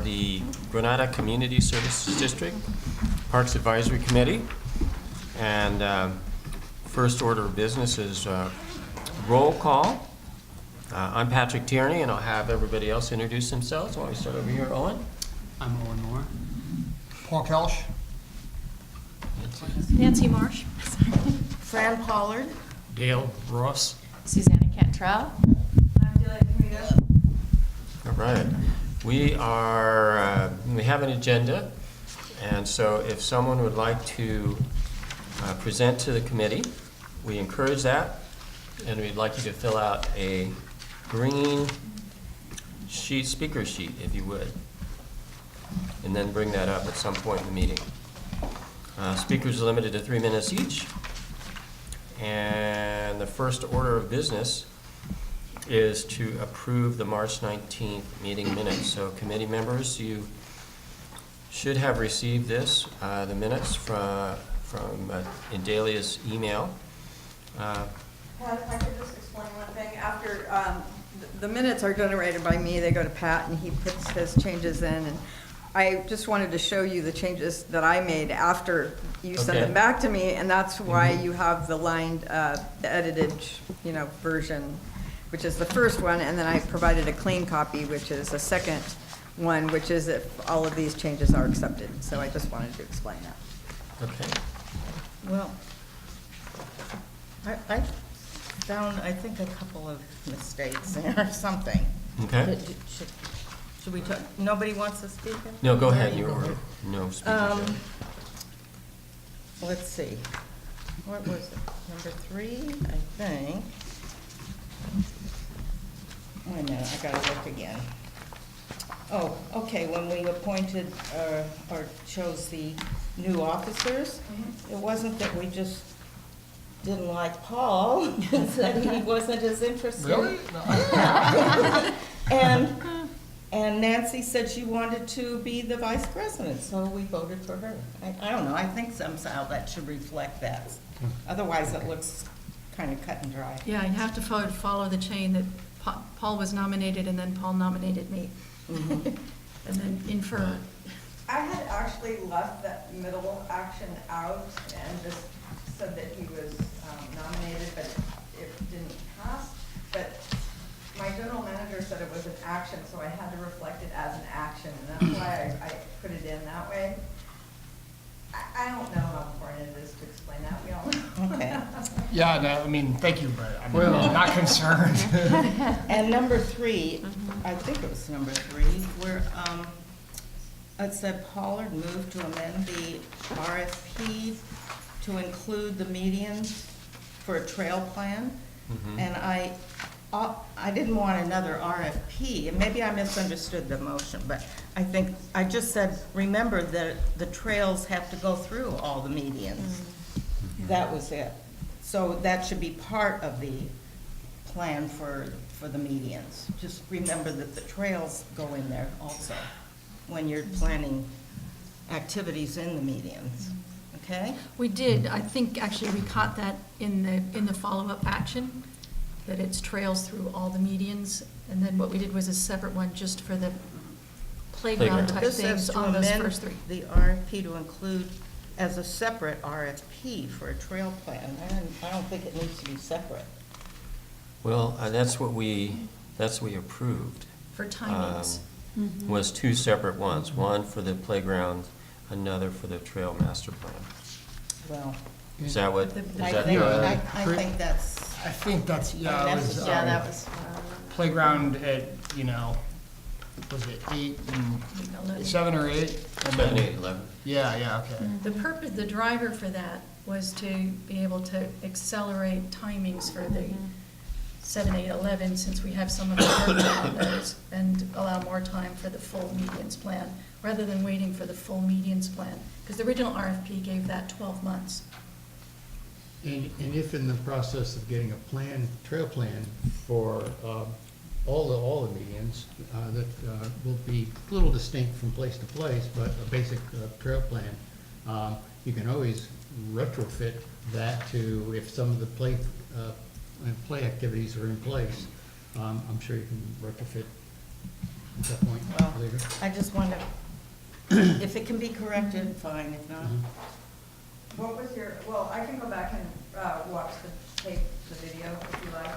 the Granada Community Services District Parks Advisory Committee. And first order of business is roll call. I'm Patrick Tierney, and I'll have everybody else introduce themselves. Why don't we start over here, Owen? I'm Owen Moore. Paul Kelsch. Nancy Marsh. Fran Pollard. Dale Ross. Susanna Cantrell. All right. We have an agenda, and so if someone would like to present to the committee, we encourage that, and we'd like you to fill out a green sheet, speaker sheet, if you would, and then bring that up at some point in the meeting. Speakers are limited to 3 minutes each, and the first order of business is to approve the March 19th meeting minutes. So committee members, you should have received this, the minutes from in Dahlia's email. Pat, if I could just explain one thing. After the minutes are generated by me, they go to Pat and he puts his changes in. And I just wanted to show you the changes that I made after you sent them back to me, and that's why you have the lined, the edited, version, which is the first one, and then I provided a clean copy, which is a second one, which is if all of these changes are accepted. So I just wanted to explain that. Okay. Well, I found, I think, a couple of mistakes there or something. Okay. Should we talk? Nobody wants to speak? No, go ahead. You were no speaker. Let's see. What was it? Number 3, I think. Wait a minute, I gotta look again. Oh, okay, when we appointed or chose the new officers, it wasn't that we just didn't like Paul, it's that he wasn't as interested. Really? Yeah. And Nancy said she wanted to be the vice president, so we voted for her. I don't know, I think somehow that should reflect that. Otherwise, it looks kind of cut and dry. Yeah, you have to follow the chain that Paul was nominated and then Paul nominated me. Mhm. And then infer. I had actually left that middle action out and just said that he was nominated, but it didn't pass. But my general manager said it was an action, so I had to reflect it as an action, and that's why I put it in that way. I don't know how important it is to explain that, we all know. Okay. Yeah, no, I mean, thank you, but I'm not concerned. And number 3, I think it was number 3, where it said Pollard moved to amend the RFP to include the medians for a trail plan. And I didn't want another RFP, and maybe I misunderstood the motion, but I think I just said, remember that the trails have to go through all the medians. That was it. So that should be part of the plan for the medians. Just remember that the trails go in there also when you're planning activities in the medians, okay? We did, I think actually we caught that in the follow-up action, that it's trails through all the medians. And then what we did was a separate one just for the playground type This things says to on those amend first 3. the RFP to include as a separate RFP for a trail plan. I don't think it needs to be separate. Well, that's what we approved. For timings. Was 2 separate ones. One for the playground, another for the trail master plan. Well, Is that what? I Is I that think, the- I think that's I think that's, yeah, it was, unnecessary. Yeah, that was. playground at, was it 8 and 7 or 8? And 7, then- 8, 11. Yeah, okay. The purpose, the driver for that was to be able to accelerate timings for the 7, 8, 11, since we have some of the work on those, and allow more time for the full medians plan, rather than waiting for the full medians plan. Because the original RFP gave that 12 months. And if in the process of getting a plan, trail plan for all the medians, that will be a little distinct from place to place, but a basic trail plan, you can always retrofit that to, if some of the play activities are in place, I'm sure you can retrofit at that point Well, later. I just want to, if it can be corrected, fine, if not. What was your, well, I can go back and watch the tape, the video, if you like, and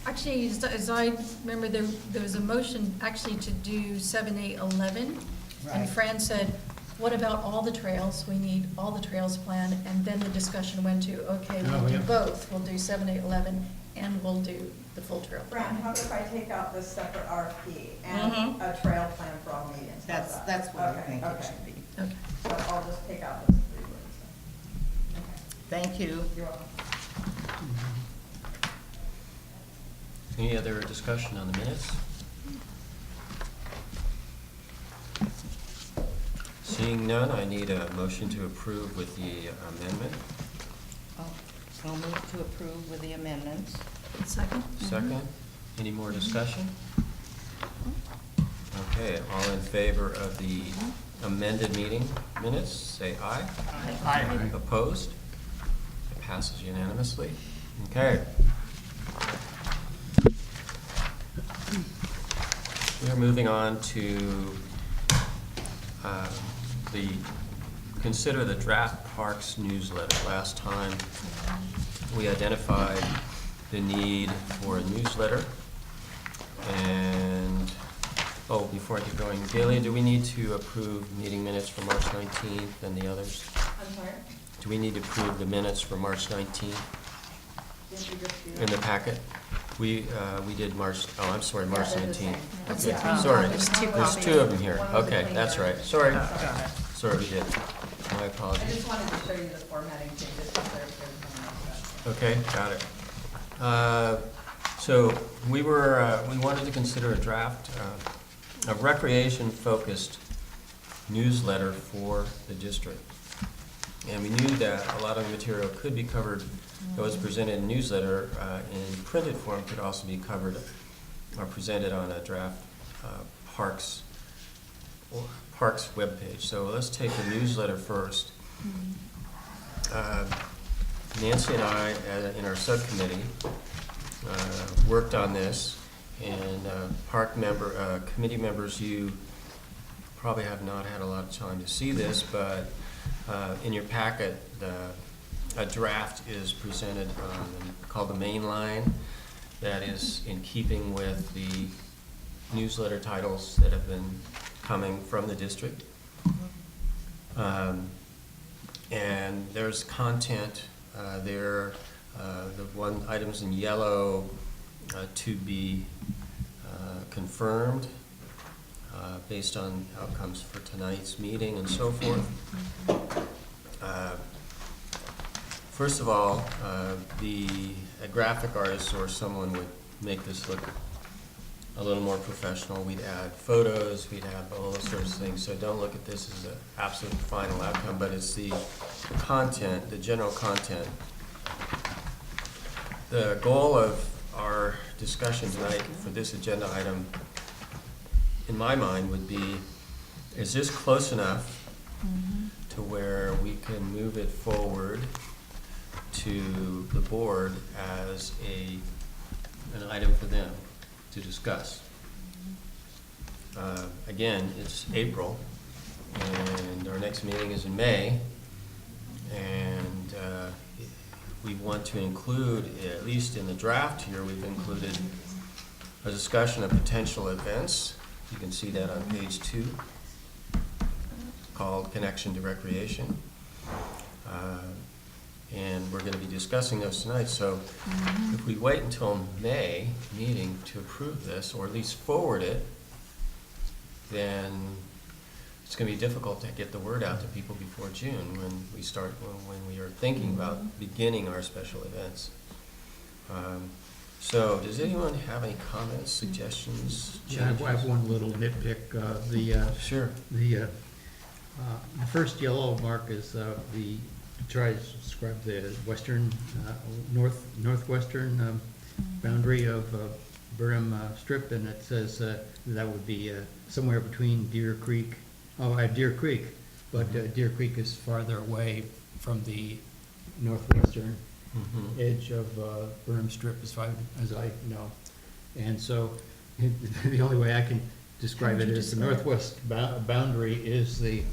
Actually, as I remember, there was a motion actually to do 7, 8, 11. Right. And Fran said, what about all the trails? We need all the trails planned. And then the discussion went to, okay, Oh, we'll do yeah. both. We'll do 7, 8, 11, and we'll do the full trail Fran, plan. how about if I take out this separate RFP and Mhm. a trail plan for all meetings? How's that? That's what I Okay, think it okay. should be. Okay. So I'll just take out those 3 words then. Okay, Thank you. you're welcome. Any other discussion on the minutes? Seeing none, I need a motion to approve with the amendment. I'll move to approve with the amendments. Second? Second, any more discussion? Okay, all in favor of the amended meeting minutes, say aye. Aye. Opposed? It passes unanimously. Okay. We are moving on to consider the draft parks newsletter. Last time, we identified the need for a newsletter. And, oh, before I get going, Delia, do we need to approve meeting minutes for March 19th and the others? I'm sorry? Do we need to approve the minutes for March 19th Did you just do in that? the packet? We did March, oh, I'm sorry, March Yeah, they're the 19th. same. That's Okay, it. sorry. There's two There's copies. 2 of them here. One was a Okay, clean that's right. version. Sorry. Got it. Sorry, we did. My I apologies. just wanted to show you the formatting changes, so there's no Okay, got it. So we wanted to consider a draft, a recreation-focused newsletter for the district. And we knew that a lot of the material could be covered, that was presented in newsletter, in printed form could also be covered or presented on a draft Parks webpage. So let's take the newsletter first. Nancy and I, in our subcommittee, worked on this, and committee members, you probably have not had a lot of time to see this, but in your packet, a draft is presented called the main line that is in keeping with the newsletter titles that have been coming from the district. And there's content there, the items in yellow to be confirmed based on outcomes for tonight's meeting and so forth. First of all, a graphic artist or someone would make this look a little more professional. We'd add photos, we'd have all those sorts of things. So don't look at this as an absolute final outcome, but it's the content, the general content. The goal of our discussion tonight for this agenda item, in my mind, would be, is this close enough to where we can move it forward to the board as an item for them to discuss? Again, it's April, and our next meeting is in May, and we want to include, at least in the draft here, we've included a discussion of potential events. You can see that on page 2, called Connection to Recreation. And we're going to be discussing those tonight, so if we wait until May meeting to approve this, or at least forward it, then it's going to be difficult to get the word out to people before June when we are thinking about beginning our special events. So does anyone have any comments, suggestions, Yeah, changes? I have one little nitpick. Sure. The first yellow mark is try to describe the western, northwestern boundary of Burham Strip, and it says that would be somewhere between Deer Creek, Deer Creek, but Deer Creek is farther away from the northwestern Mhm. edge of Burham Strip, as I know. And so the only way I can describe it as the northwest boundary is the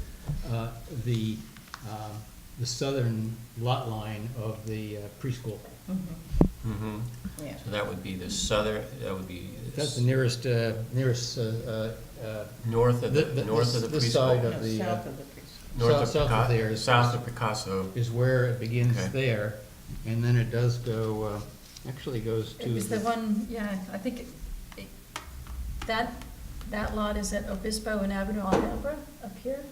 southern lot line of the preschool. Mm-hmm. Yeah. So that would be the southern, that would be That's the nearest, north of the preschool. this side No, of the, south of the preschool. North of south of there is- South of Picasso. is where it begins Okay. there, and then it does go, actually goes to. It was the one, yeah, I think that lot is at Obispo and Avenue Alhambra up here.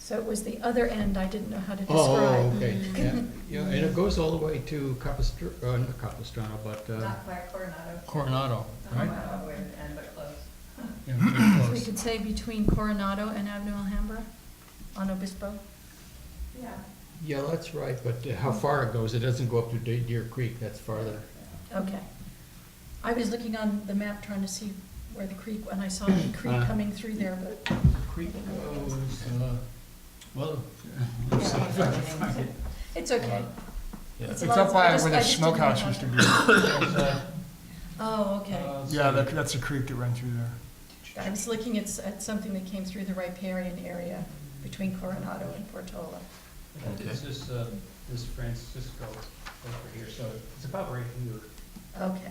So it was the other end I didn't know how to Oh, describe. okay, yeah, yeah, and it goes all the way to not Capistrano, but, Not quite Coronado. Coronado, right? Coronado way to end, but close. Yeah, pretty So we close. could say between Coronado and Avenue Alhambra on Obispo. Yeah. yeah, that's right, but how far it goes, it doesn't go up to Deer Creek, that's farther. Okay. I was looking on the map trying to see where the creek, and I saw the creek coming through there, but. Creek goes, well, let's see if I can find it. It's okay. Yeah. It's a lot up of- by I just- where I the just didn't know smokehouse how used to to- be. There's, Oh, okay. Yeah, that's a creek that ran through there. I was looking at something that came through the riparian area between Coronado and Portola. Okay. It's this Francisco over here, so it's about right here. Okay.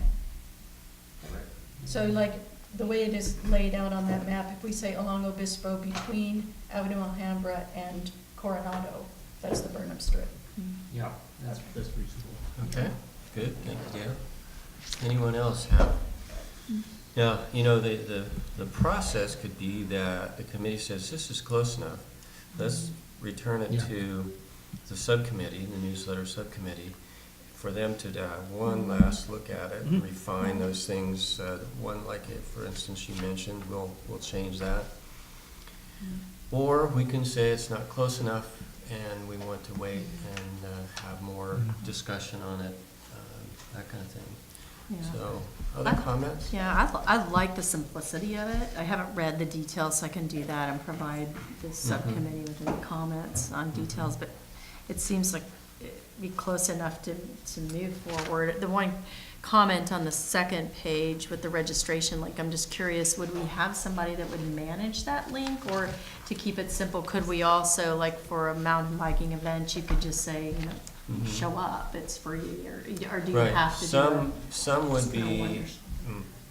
So like, the way it is laid out on that map, if we say along Obispo between Avenue Alhambra and Coronado, that's the Burnham Strip. Yeah, that's reasonable. Okay, good, thank you, Dale. Anyone else have? Now, you know, the process could be that the committee says, this is close enough. Let's return it Yeah. to the subcommittee, the newsletter subcommittee, for them to have one last look at it, Mhm. refine those things. One, like, for instance, you mentioned, we'll change that. Or we can say it's not close enough and we want to wait and have more discussion on it, that kind of thing. Yeah. So, other comments? Yeah, I like the simplicity of it. I haven't read the details, so I can do that and provide the subcommittee with any comments on details, but it seems like it'd be close enough to move forward. The one comment on the second page with the registration link, I'm just curious, would we have somebody that would manage that link? Or to keep it simple, could we also, like for a mountain biking event, you could just say, you know, Mhm. show up, it's free, or do you Right, have to do it? some would No be, wonders.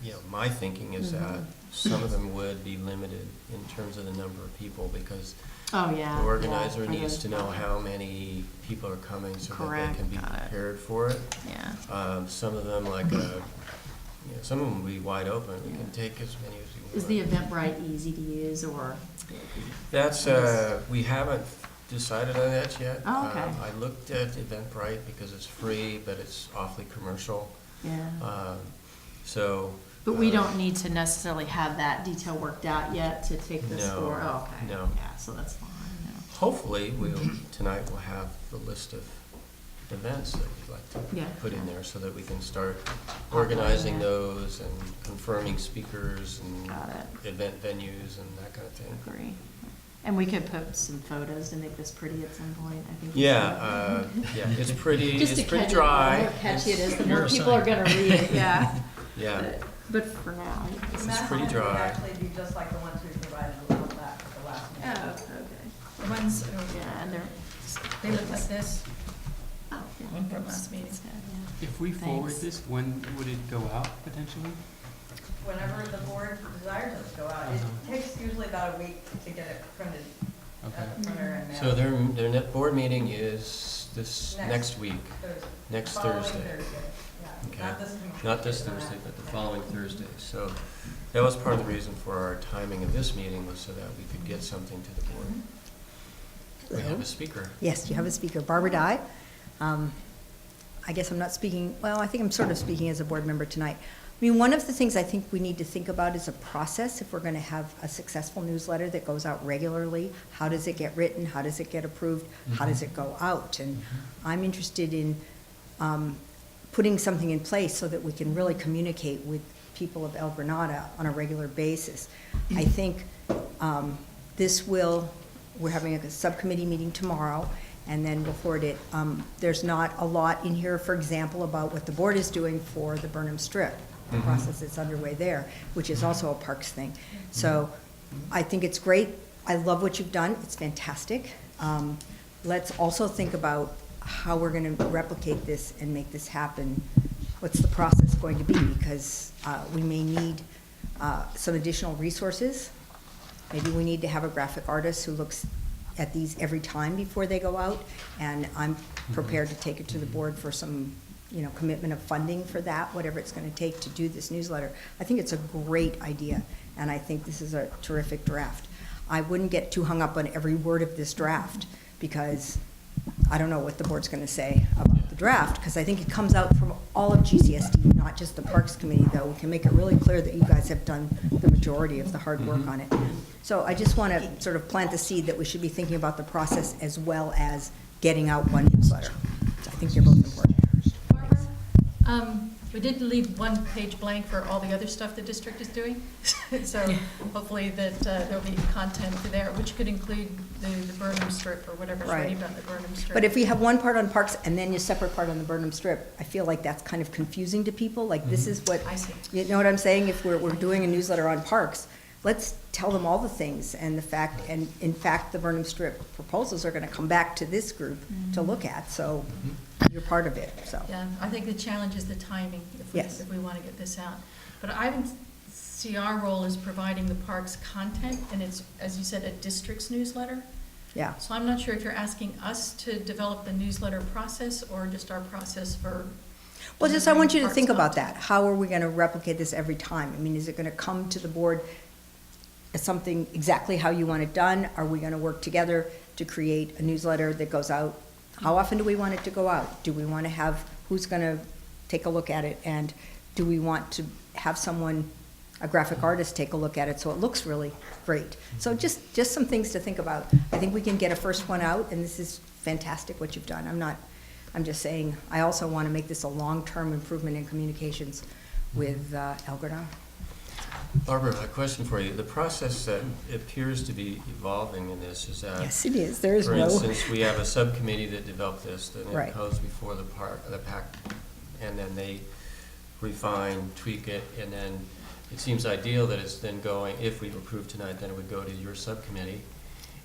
you know, my thinking is that some of them would be limited in terms of the number of people, because Oh, yeah. the organizer yeah, needs for to the- know how many people are coming so that they Correct, can be got it. prepared for it. Yeah. Some of them, like, you know, some of them will be wide open, we can take as many as you want. Is the Eventbrite easy to use, or? That's, we haven't decided on that yet. Oh, okay. I looked at Eventbrite because it's free, but it's awfully commercial. Yeah. So. But we don't need to necessarily have that detail worked out yet to take this No, for, oh, okay. no. Yeah, so that's fine, Hopefully, tonight we'll have the list of events that we'd like to Yeah. put in there so that we can start organizing there. those and confirming speakers and Got it. event venues and that kind of thing. Agree. And we could put some photos to make this pretty at some point, I think. Yeah, it's pretty, Just it's to pretty catch it, dry. the more catchy it is, the You're more a people are gonna read it, yeah. Yeah, But for now, The This is map pretty would dry. actually be just like the ones we provided a while back at the last oh, meeting. okay. The ones, Yeah, and they're, they look like this oh, yeah. from last meeting. That's good, yeah. If we forward Thanks. this, when would it go out potentially? Whenever the board desires it to go out, it takes usually about a week to get it printed Okay. at the printer and mailed. so their net board meeting is this next week, Thursday. next Following Thursday. Yeah, Okay. not this week. Not this Thursday, but the following Thursday. So that was part of the reason for our timing of this meeting, was so that we could get something to the board. We have a speaker. Yes, you have a speaker, Barbara Dye. I guess I'm not speaking, well, I think I'm sort of speaking as a board member tonight. I mean, one of the things I think we need to think about is a process if we're going to have a successful newsletter that goes out regularly. How does it get written? How does it get approved? How does it go out? And I'm interested in putting something in place so that we can really communicate with people of El Granada on a regular basis. I think we're having a subcommittee meeting tomorrow, and then we'll forward it. There's not a lot in here, for example, about what the board is doing for the Burnham Strip. the Mhm. process that's underway there, which is also a parks thing. So I think it's great. I love what you've done. It's fantastic. Let's also think about how we're going to replicate this and make this happen. What's the process going to be? Because we may need some additional resources. Maybe we need to have a graphic artist who looks at these every time before they go out. And I'm prepared to take it to the board for some, commitment of funding for that, whatever it's going to take to do this newsletter. I think it's a great idea, and I think this is a terrific draft. I wouldn't get too hung up on every word of this draft, because I don't know what the board's going to say about the draft, because I think it comes out from all of GCSD, not just the Parks Committee, though. We can make it really clear that you guys have done the majority of the hard work on it. So I just want to sort of plant the seed that we should be thinking about the process as well as getting out one newsletter. So I think they're both important. Barbara, we did leave one page blank for all the other stuff the district is doing. So hopefully that there'll be content there, which could include the Burnham strip or whatever's ready Right. about the Burnham strip. But if we have one part on parks and then a separate part on the Burnham Strip, I feel like that's kind of confusing to people. Like, this is what, I see. you know what I'm saying? If we're doing a newsletter on parks, let's tell them all the things and in fact, the Burnham Strip proposals are gonna come back to this group to look at, so you're part of it, so. Yeah, I think the challenge is the timing, Yes. if we want to get this out. But I would see our role as providing the parks content, and it's, as you said, a district's newsletter. Yeah. So I'm not sure if you're asking us to develop the newsletter process or just our process for. Well, just, I want you to parks think about content. that. How are we gonna replicate this every time? I mean, is it gonna come to the board as something exactly how you want it done? Are we gonna work together to create a newsletter that goes out? How often do we want it to go out? Do we wanna have, who's gonna take a look at it? And do we want to have someone, a graphic artist, take a look at it so it looks really great? So just some things to think about. I think we can get a first one out, and this is fantastic what you've done. I'm just saying, I also want to make this a long-term improvement in communications with El Granada. Barbara, a question for you. The process that appears to be evolving in this is that. Yes, it is. There is For no. instance, we have a subcommittee that developed this, then Right. it goes before the PAC, and then they refine, tweak it, and then it seems ideal that it's then going, if we approve tonight, then it would go to your subcommittee,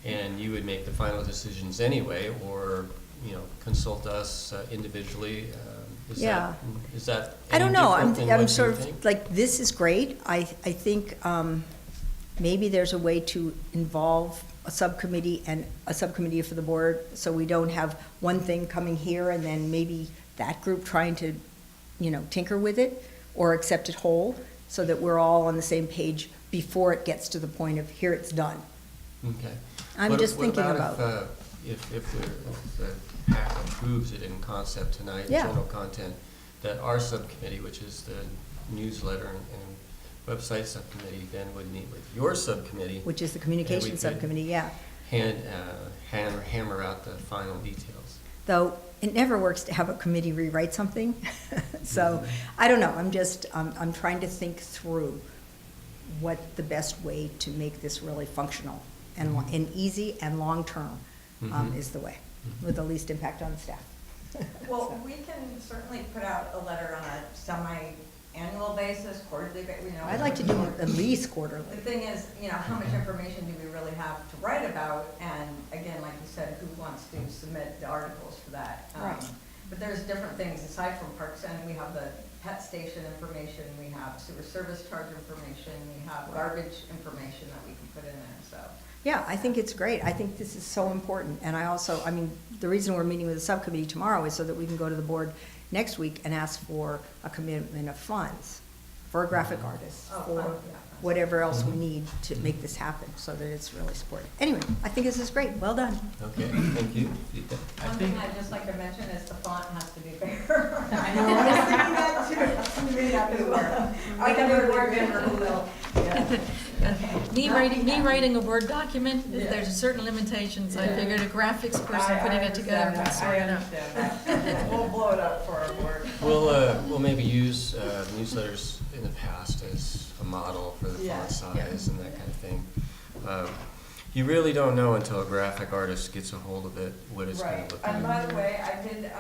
and you would make the final decisions anyway, or, consult us individually. Yeah. Is that I don't any know. different than I'm what sort you of, think? like, this is great. I think maybe there's a way to involve a subcommittee and a subcommittee for the board, so we don't have one thing coming here and then maybe that group trying to, tinker with it or accept it whole, so that we're all on the same page before it gets to the point of, here, it's done. Okay. I'm just thinking What about. if the PAC approves it in concept tonight, Yeah. general content, that our subcommittee, which is the newsletter and website subcommittee, then would meet with your subcommittee, Which is the And communications we could- subcommittee, yeah. hammer out the final details. Though it never works to have a committee rewrite something. So, I don't know, I'm trying to think through what the best way to make this really functional and easy and long-term Mhm. is the way, with the least impact on the staff. Well, we can certainly put out a letter on a semi-annual basis, quarterly, I'd like to do it at least The quarterly. thing is, how much information do we really have to write about? And again, like you said, who wants to submit the articles for that? Right. But there's different things aside from Parks, and we have the pet station information, we have sewer service charge information, we have garbage information that we can put in there, so. Yeah, I think it's great. I think this is so important. And the reason we're meeting with the subcommittee tomorrow is so that we can go to the board next week and ask for a commitment of funds for a graphic artist, Oh, for yeah. whatever else we need to make this happen, so that it's really supported. Anyway, I think this is great. Well done. Okay, thank you. Rita? One thing I'd just like to mention is the font has to be bigger. I know, I was thinking that too. You may not do work. I can do a board member who will, yeah. Me writing a Word document, there's certain limitations. I figured a graphics person putting it together would sort it out. We'll blow it up for our board. We'll maybe use newsletters in the past as a model for the Yeah. font size and that kind of thing. You really don't know until a graphic artist gets a hold of it what it's going Right, to look and like. by the way, I did,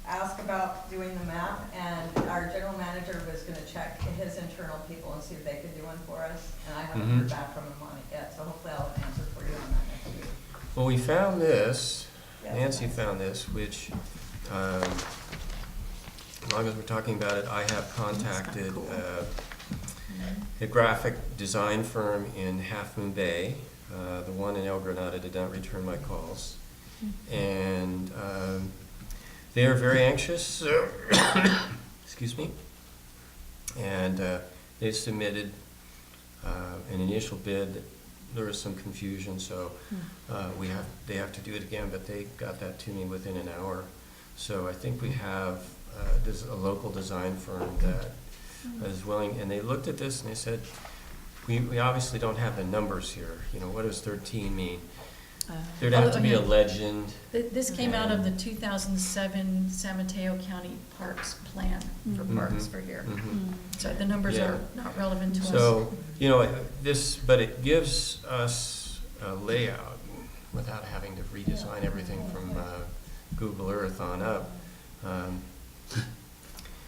ask about doing the map, and our general manager was gonna check his internal people and see if they could do one for us, and I haven't heard back from him on it yet, so hopefully I'll have an answer for you on that next week. Well, we found this, Yeah. Nancy found this, which, as long as we're talking about it, I have contacted a graphic design firm in Half Moon Bay. The one in El Granada did not return my calls. And they are very anxious, excuse me, and they submitted an initial bid. There was some confusion, so they have to do it again, but they got that to me within an hour. So I think we have a local design firm that is willing, and they looked at this and they said, we obviously don't have the numbers here. You know, what does 13 mean? There'd have to be a legend. This came out of the 2007 San Mateo County Parks Plan for parks for here. So the numbers Yeah. are not relevant to us. So, you know, but it gives us a layout without having to redesign everything from Google Earth on up.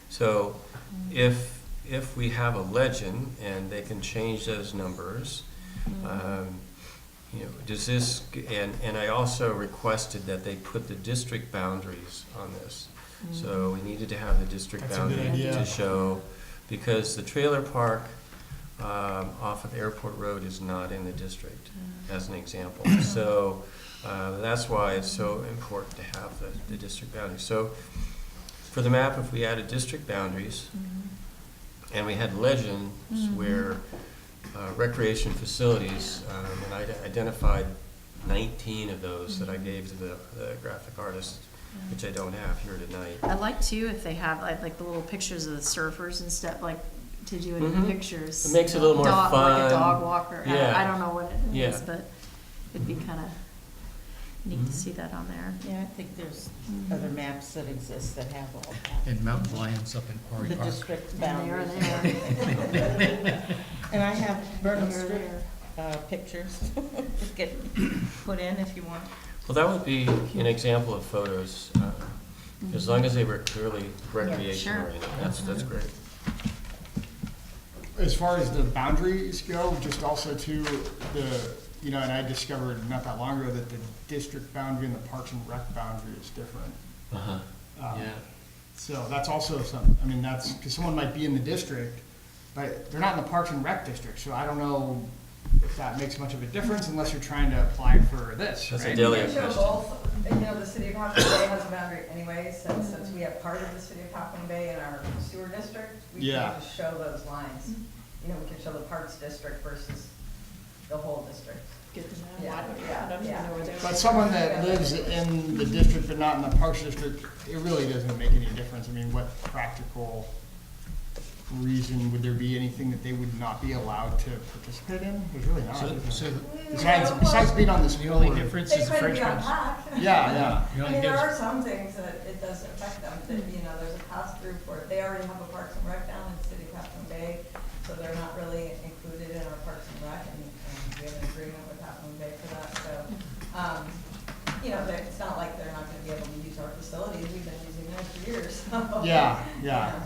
So if we have a legend and they can change those numbers, you know, does this, and I also requested that they put the district boundaries on this. So we needed to have the district That's a good boundary idea. to show, because the trailer park off of Airport Road is not in the district, as an example. So that's why it's so important to have the district boundaries. So for the map, if we added district boundaries, and we had legends where recreation facilities, and I identified 19 of those that I gave to the graphic artist, which I don't have here tonight. I like too if they have like the little pictures of the surfers and stuff, like to do it in pictures. It makes it a little more Like a fun. dog walker. Yeah. I don't know what it Yeah. is, but it'd be kind of neat to see that on there. Yeah, I think there's other maps that exist that have all that. And mountain lions up in Quarry The Park. district And they are boundaries. there. And I have Burnham They're Street there. pictures. Just get put in if you want. Well, that would be an example of photos, as long as they were clearly recreation sure. oriented. That's great. As far as the boundaries go, just also to you know, and I discovered not that long ago that the district boundary and the Parks and Rec boundary is different. Yeah. So that's also some, I mean, that's, because someone might be in the district, but they're not in the Parks and Rec district, so I don't know if that makes much of a difference unless you're trying to apply for this, That's a right? Delia We can show question. both, you know, the city of Half Moon Bay has a boundary anyway, since we have part of the city of Half Moon Bay in our sewer district, we Yeah. can just show those lines. You know, we can show the Parks District versus the whole district. Good to know. Yeah, I don't yeah, even yeah. know where they But are. someone that lives in the district but not in the Parks District, it really doesn't make any difference. I mean, what practical reason would there be anything that they would not be allowed to participate in? There's really not. So Besides being on this the only board. difference They is the couldn't be on Frenchman's. PAC. Yeah, yeah. The I only mean, there are difference- some things that it does affect them, that, you know, there's a pass-through for, they already have a Parks and Rec down in the city of Half Moon Bay, so they're not really included in our Parks and Rec, and we have an agreement with Half Moon Bay for that, so, you know, it's not like they're not gonna be able to use our facilities, we've been using them for years, so. Yeah.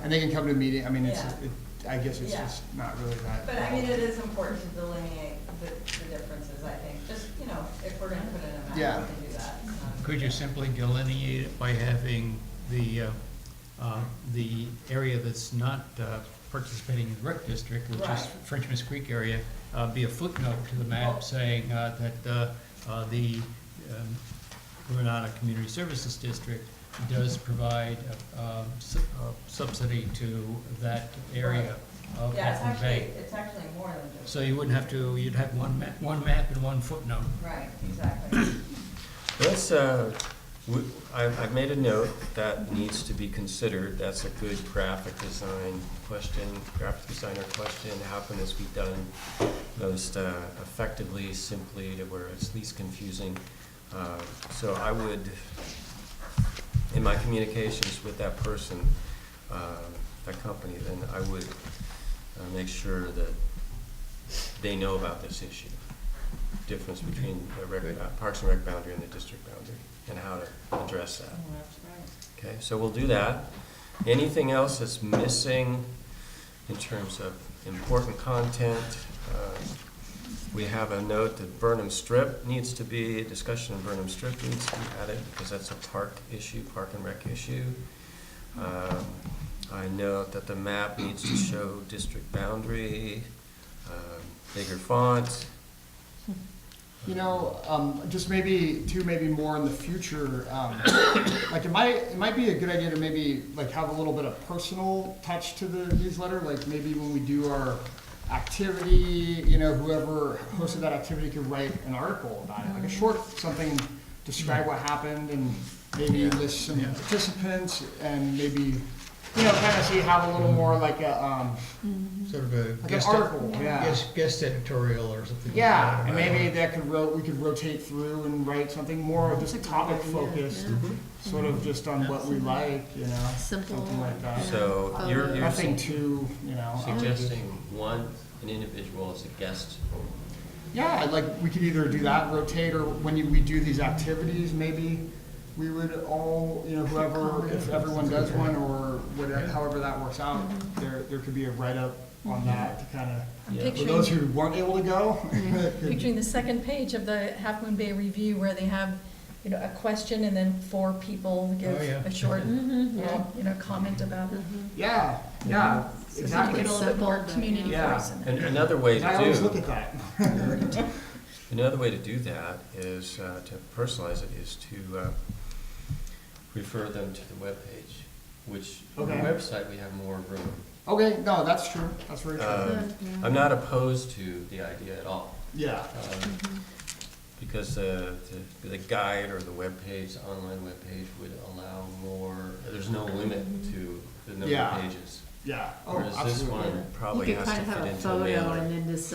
And they can come to a meeting. I mean, I guess it's Yeah. just not really that. But I mean, it is important to delineate the differences, I think, just, you know, if we're gonna put in a map, we Yeah. can do that. Could you simply delineate it by having the area that's not participating in the rec district, which is Right. Frenchman's Creek area, be a footnote to the map saying that the Granada Community Services District does provide subsidy to that area of Yeah, Half Moon Bay. it's actually more than just. So you wouldn't have to, you'd have one map and one footnote. Right, exactly. Let's, I've made a note that needs to be considered. That's a good graphic design question, graphic designer question. How can this be done most effectively, simply, to where it's least confusing? So I would, in my communications with that person, that company, then I would make sure that they know about this issue. difference between the Parks and Rec boundary and the district boundary, and how to address that. Oh, that's right. Okay, so we'll do that. Anything else that's missing in terms of important content? We have a note that Burnham Strip needs to be, a discussion of Burnham Strip needs to be added, because that's a park issue, Park and Rec issue. I note that the map needs to show district boundary, bigger font. You know, just maybe more in the future, like it might be a good idea to maybe like have a little bit of personal touch to the newsletter, like maybe when we do our activity, you know, whoever hosted that activity could write an article about it, like a short something, describe what happened and maybe list some participants and maybe, you know, kind of see have a little more like a, Sort of a like an article, yeah. guest editorial or something. Yeah, like and that. maybe that could we could rotate through and write something more just topic focused, sort of just on what we like, you know, Simple. something like that. So you're Nothing too, you know. suggesting an individual as a guest. Yeah, like we could either do that, rotate, or when we do these activities, maybe we would all, you know, whoever, if everyone does one or whatever, however that works out, there could be a write-up on that to kind I'm of, for picturing, those who weren't able to go. picturing the second page of the Half Moon Bay Review where they have, you know, a question and then 4 people give Oh, yeah. a short, you know, comment about it. Yeah, So you exactly. get a little bit more Simple, community yeah. voice in it. And another way I always look to at that. another way to do that is to personalize it is to refer them to the webpage, which on the Okay. website we have more room. Okay, no, that's true, that's very true. I'm not opposed to the idea at all. Yeah, Because the guide or the webpage, the online webpage would allow more, there's no limit to the number Yeah. of pages. yeah, oh, Whereas this absolutely. one probably You could has to kind of fit have a into a photo mailer. and then just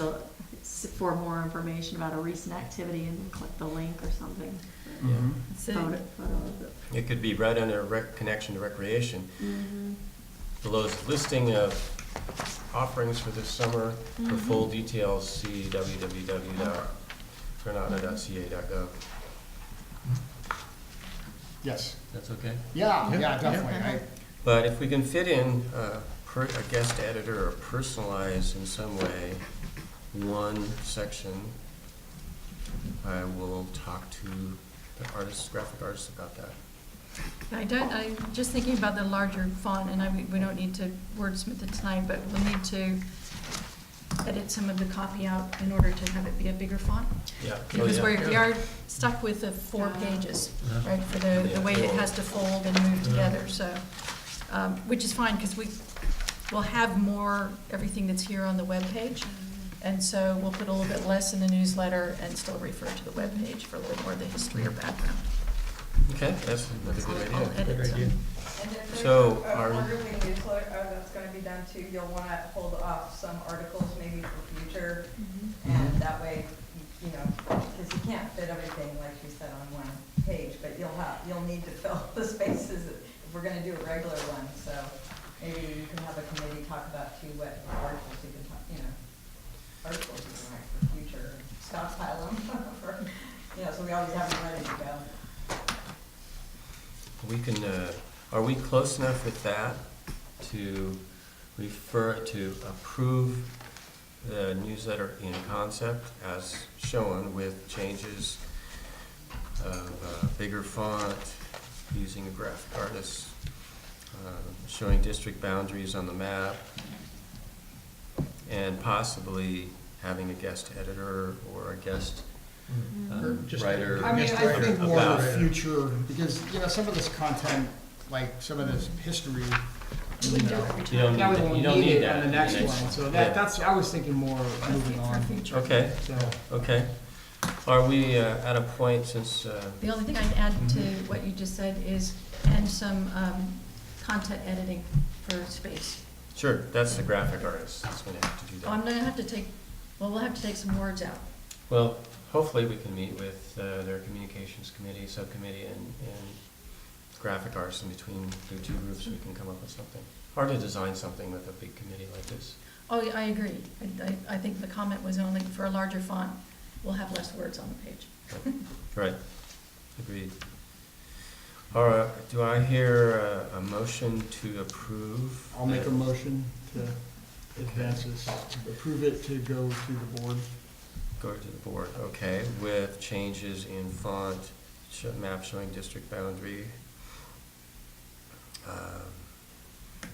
for more information about a recent activity and click the link or something. Mhm. So- Photo of it. It could be right under connection to recreation. Below is a listing of offerings for this summer. For full details, see www.granada.ca.gov. Yes, That's okay? yeah, Yeah. yeah, definitely, I, But if we can fit in a guest editor or personalize in some way one section, I will talk to the graphic artists about that. I'm just thinking about the larger font, and we don't need to wordsmith it tonight, but we'll need to edit some of the copy out in order to have it be a bigger font. Yeah. Because Oh, yeah. we are stuck with the 4 pages, Uh-huh. right, for the way it has to fold and move together, so, which is fine, because we'll have more, everything that's here on the webpage, and so we'll put a little bit less in the newsletter and still refer to the webpage for a little more of the history or background. Okay, that's another good I'll idea. edit Good some. idea. And if So, there's a our- quarterly newsletter that's gonna be done too, you'll wanna hold off some articles maybe for future. And that way, you know, because you can't fit everything, like you said, on one page, but you'll need to fill the spaces if we're gonna do a regular one. So maybe you can have a committee talk about too, what articles you can talk, you know, articles you can write for future, stockpile them for, you know, so we always have them ready to go. We can, are we close enough with that to approve the newsletter in concept as shown with changes of bigger font, using a graphic artist, showing district boundaries on the map, and possibly having a guest editor or a guest Or just- writer? I mean, I think more about in it. the future, because, you know, some of this content, like some of this history, you We do know, every You don't time. now we need that- won't you don't need need it that on the in the next next one, so yeah. that's, I was thinking more moving For on. future. Okay, So, okay. Are we at a point since, The only thing I'd add to what you just said is, and some content editing for space. sure, that's the graphic artist that's gonna have to do I'm that. gonna have to we'll have to take some words out. Well, hopefully we can meet with their communications committee, subcommittee, and graphic artists in between the two groups, we can come up with something. Hard to design something with a big committee like this. Oh, yeah, I agree. I think the comment was only for a larger font. we'll have less words on the page. Right, agreed. All right, do I hear a motion to approve? I'll make a motion to advance this, approve it to go to the board. Go to the board, okay, with changes in font, map showing district boundary,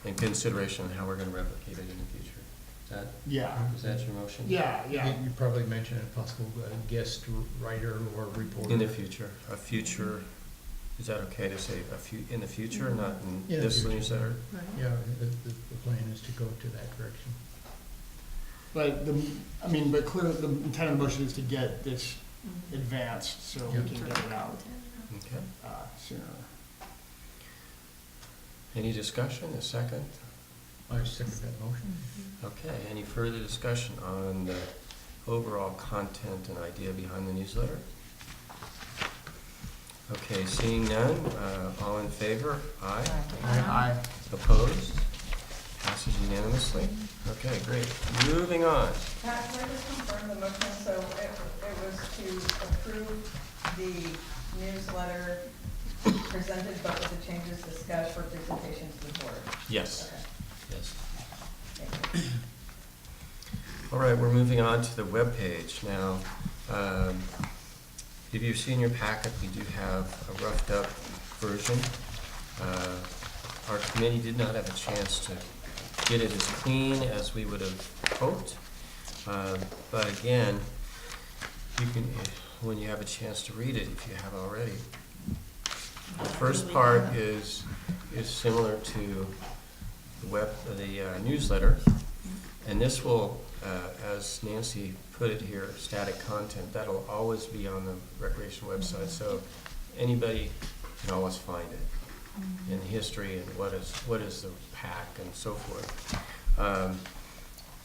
in consideration of how we're gonna replicate it in the future. Yeah, Is that your motion? yeah, yeah. You probably mentioned a possible guest writer or reporter. In the future, is that okay to say in the future, not in In the this future. newsletter? Yeah, the plan is to go to that direction. But but clearly, the intent of the motion is to get this advanced, so we can get it out Okay. sooner. Any discussion, a second? I second that motion. Okay, any further discussion on the overall content and idea behind the newsletter? Okay, seeing none, all in favor? Aye. Aye. Opposed? Passes unanimously. Okay, great. Moving on. Pat, can I just confirm the motion? So it was to approve the newsletter presented, but with the changes discussed for presentation to the board? Yes, Okay, yes. thank you. All right, we're moving on to the webpage now. If you've seen your packet, we do have a roughed up version. Our committee did not have a chance to get it as clean as we would have hoped. But again, you can, when you have a chance to read it, if you have already. The first part is similar to the newsletter, and this will, as Nancy put it here, static content. That'll always be on the recreation website, so anybody can always find it in history and what is the PAC and so forth.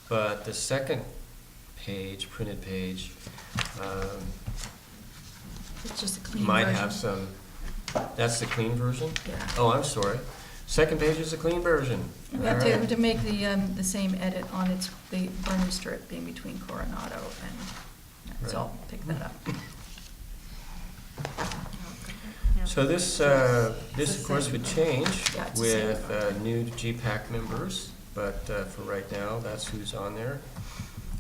But the second page, printed page, It's just a clean might version. have some. That's the clean version? Yeah. Oh, I'm sorry. Second page is the clean version. We All have right. to make the same edit on the berm strip being between Coronado and, so I'll pick that up. So this of course would change Yeah, it's the with new GPAC members, but for right now, that's who's on there.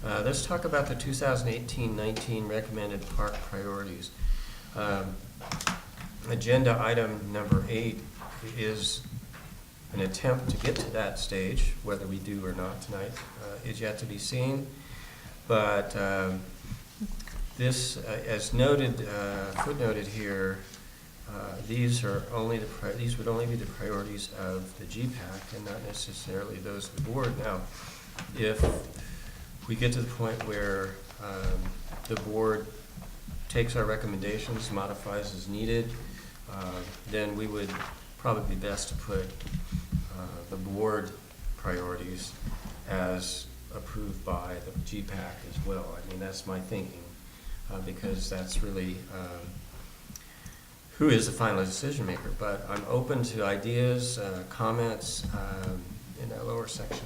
Let's talk about the 2018-19 recommended park priorities. Agenda item number 8 is an attempt to get to that stage. Whether we do or not tonight is yet to be seen. But this, as noted, footnoted here, these would only be the priorities of the GPAC and not necessarily those of the board. Now, if we get to the point where the board takes our recommendations, modifies as needed, then we would probably be best to put the board priorities as approved by the GPAC as well. I mean, that's my thinking, because that's really who is the final decision maker. But I'm open to ideas, comments in that lower section.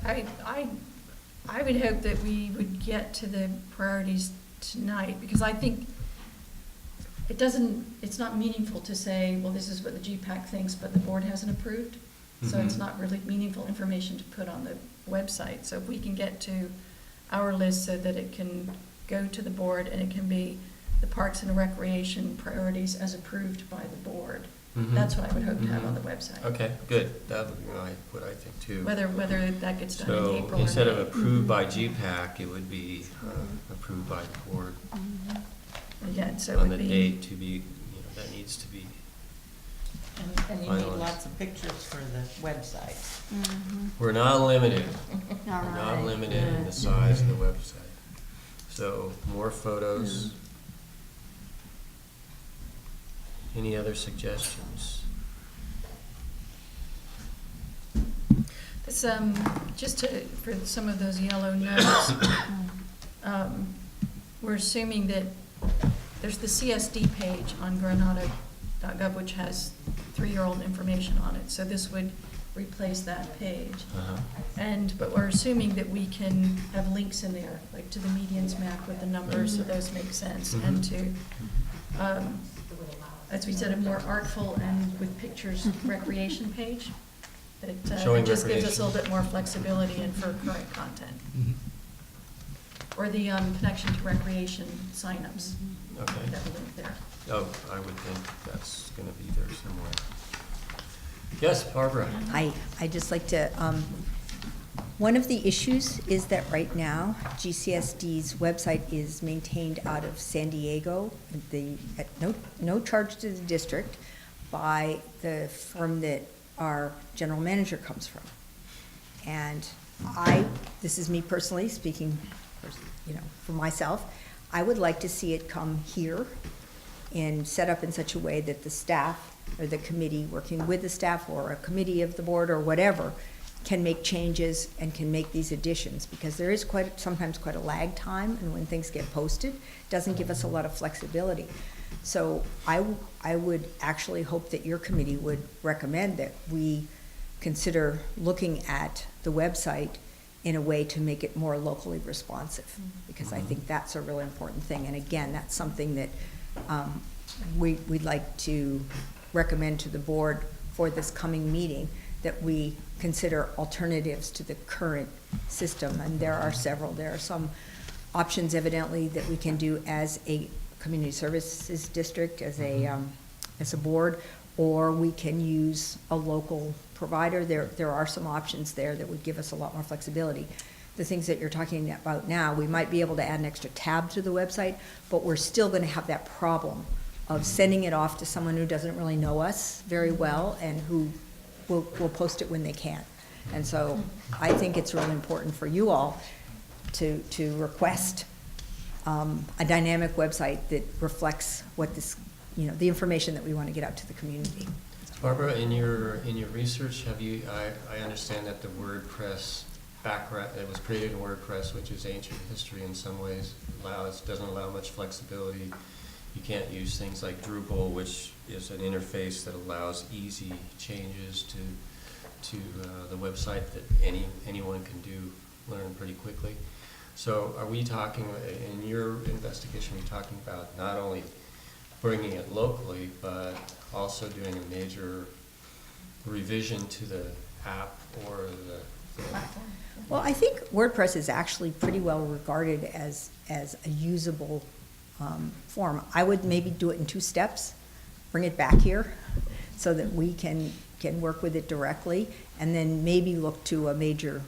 I would hope that we would get to the priorities tonight, because I think it's not meaningful to say, well, this is what the GPAC thinks, but the board hasn't approved. So it's Mhm. not really meaningful information to put on the website. So if we can get to our list so that it can go to the board and it can be the Parks and Recreation priorities as approved by the board, Mhm. that's what I would hope to have on the website. Okay, good. That would be what I think too. Whether that gets done in So April or instead of May. approved by GPAC, it would be approved by the board Again, so it on would the be. date to be, that needs to be. And you need Finalized. lots of pictures for the website. We're not limited. All We're not right. limited in the size of the website. So more photos. Any other suggestions? This, for some of those yellow notes, we're assuming that there's the CSD page on Granada.gov, which has 3-year-old information on it. So this would replace that page. Uh-huh. But we're assuming that we can have links in there, like to the medians map with the numbers, so those make sense, and to, as we said, a more artful and with pictures recreation page. That Showing it just gives us recreation. a little bit more flexibility and for current content. Or the connection to recreation signups, Okay. that link there. Oh, I would think that's gonna be there somewhere. Yes, Barbara? I just like to, one of the issues is that right now, GCSD's website is maintained out of San Diego, at no charge to the district, by the firm that our general manager comes from. And this is me personally speaking, for myself, I would like to see it come here and set up in such a way that the staff or the committee, working with the staff or a committee of the board or whatever, can make changes and can make these additions, because there is sometimes quite a lag time, and when things get posted, it doesn't give us a lot of flexibility. So I would actually hope that your committee would recommend that we consider looking at the website in a way to make it more locally responsive, because I think that's a really important thing. And again, that's something that we'd like to recommend to the board for this coming meeting, that we consider alternatives to the current system. And there are several. There are some options evidently that we can do as a community services district, as a board, or we can use a local provider. There are some options there that would give us a lot more flexibility. The things that you're talking about now, we might be able to add an extra tab to the website, but we're still going to have that problem of sending it off to someone who doesn't really know us very well and who will post it when they can. And so I think it's really important for you all to request a dynamic website that reflects what this, the information that we want to get out to the community. Barbara, in your research, I understand that the WordPress background, it was created in WordPress, which is ancient history in some ways, doesn't allow much flexibility. You can't use things like Drupal, which is an interface that allows easy changes to the website that anyone can learn pretty quickly. So are we talking, in your investigation, are we talking about not only bringing it locally, but also doing a major revision to the app or the Well, I think WordPress is actually pretty well regarded as a usable form. I would maybe do it in 2 steps, bring it back here so that we can work with it directly, and then maybe look to a major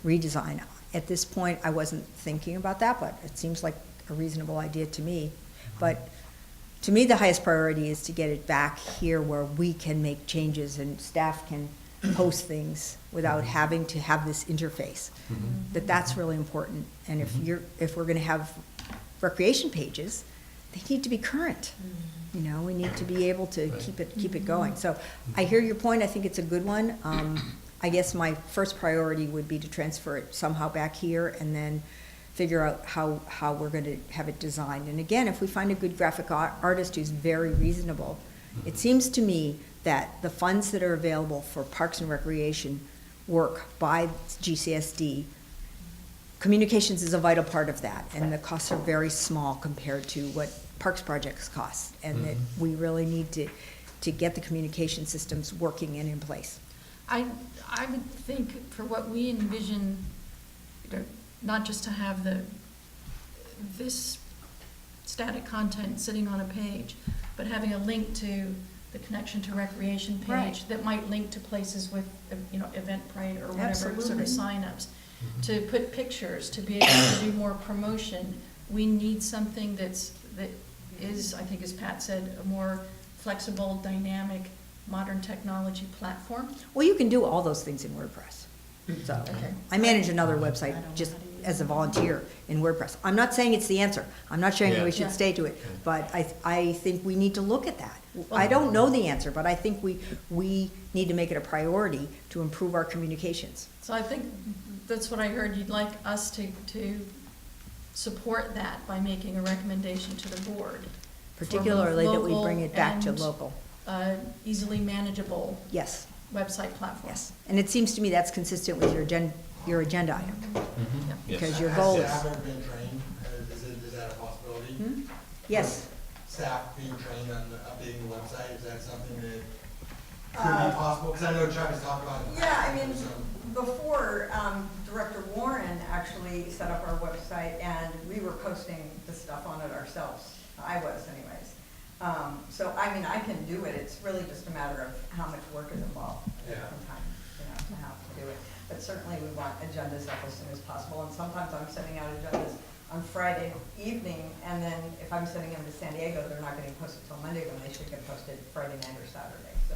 redesign. At this point, I wasn't thinking about that, but it seems like a reasonable idea to me. But to me, the highest priority is to get it back here where we can make changes and staff can post things without having to have this interface. That's really important. And if we're going to have recreation pages, they need to be current. We need to be able to keep it going. So I hear your point. I think it's a good one. I guess my first priority would be to transfer it somehow back here and then figure out how we're going to have it designed. And again, if we find a good graphic artist who's very reasonable, it seems to me that the funds that are available for Parks and Recreation work by GCSD, communications is a vital part of that, and the costs are very small compared to what Parks projects cost, and that we really need to get the communication systems working and in place. I would think for what we envision, not just to have this static content sitting on a page, but having a link to the connection to recreation page Right. that might link to places with, Eventbrite or whatever sort Absolutely. of signups. To put pictures, to be able to do more promotion, we need something that is, I think as Pat said, a more flexible, dynamic, modern technology platform. Well, you can do all those things in WordPress. So Okay. I manage another website just as a volunteer in WordPress. I'm not saying it's the answer. I'm not saying Yeah. we should Yeah. stay to it, but I think we need to look at that. I don't know the answer, but I think we need to make it a priority to improve our communications. So I think that's what I heard, you'd like us to support that by making a recommendation to the board. Particularly that we local bring it back to and, local. Easily manageable Yes. website platform. Yes, and it seems to me that's consistent with your agenda item, Yes. because your goal is. Has staff ever been trained? Is that a possibility? Yes, Staff being trained on updating the website, is that something that could be possible? Because I know Travis talked about it. Yeah, I mean, before, Director Warren actually set up our website, and we were posting the stuff on it ourselves. I was anyways. So, I mean, I can do it, it's really just a matter of how much work is involved sometimes, to have to do it. But certainly, we want agendas up as soon as possible, and sometimes I'm sending out agendas on Friday evening, and then if I'm sending them to San Diego, they're not getting posted till Monday, when they should get posted Friday night or Saturday, so.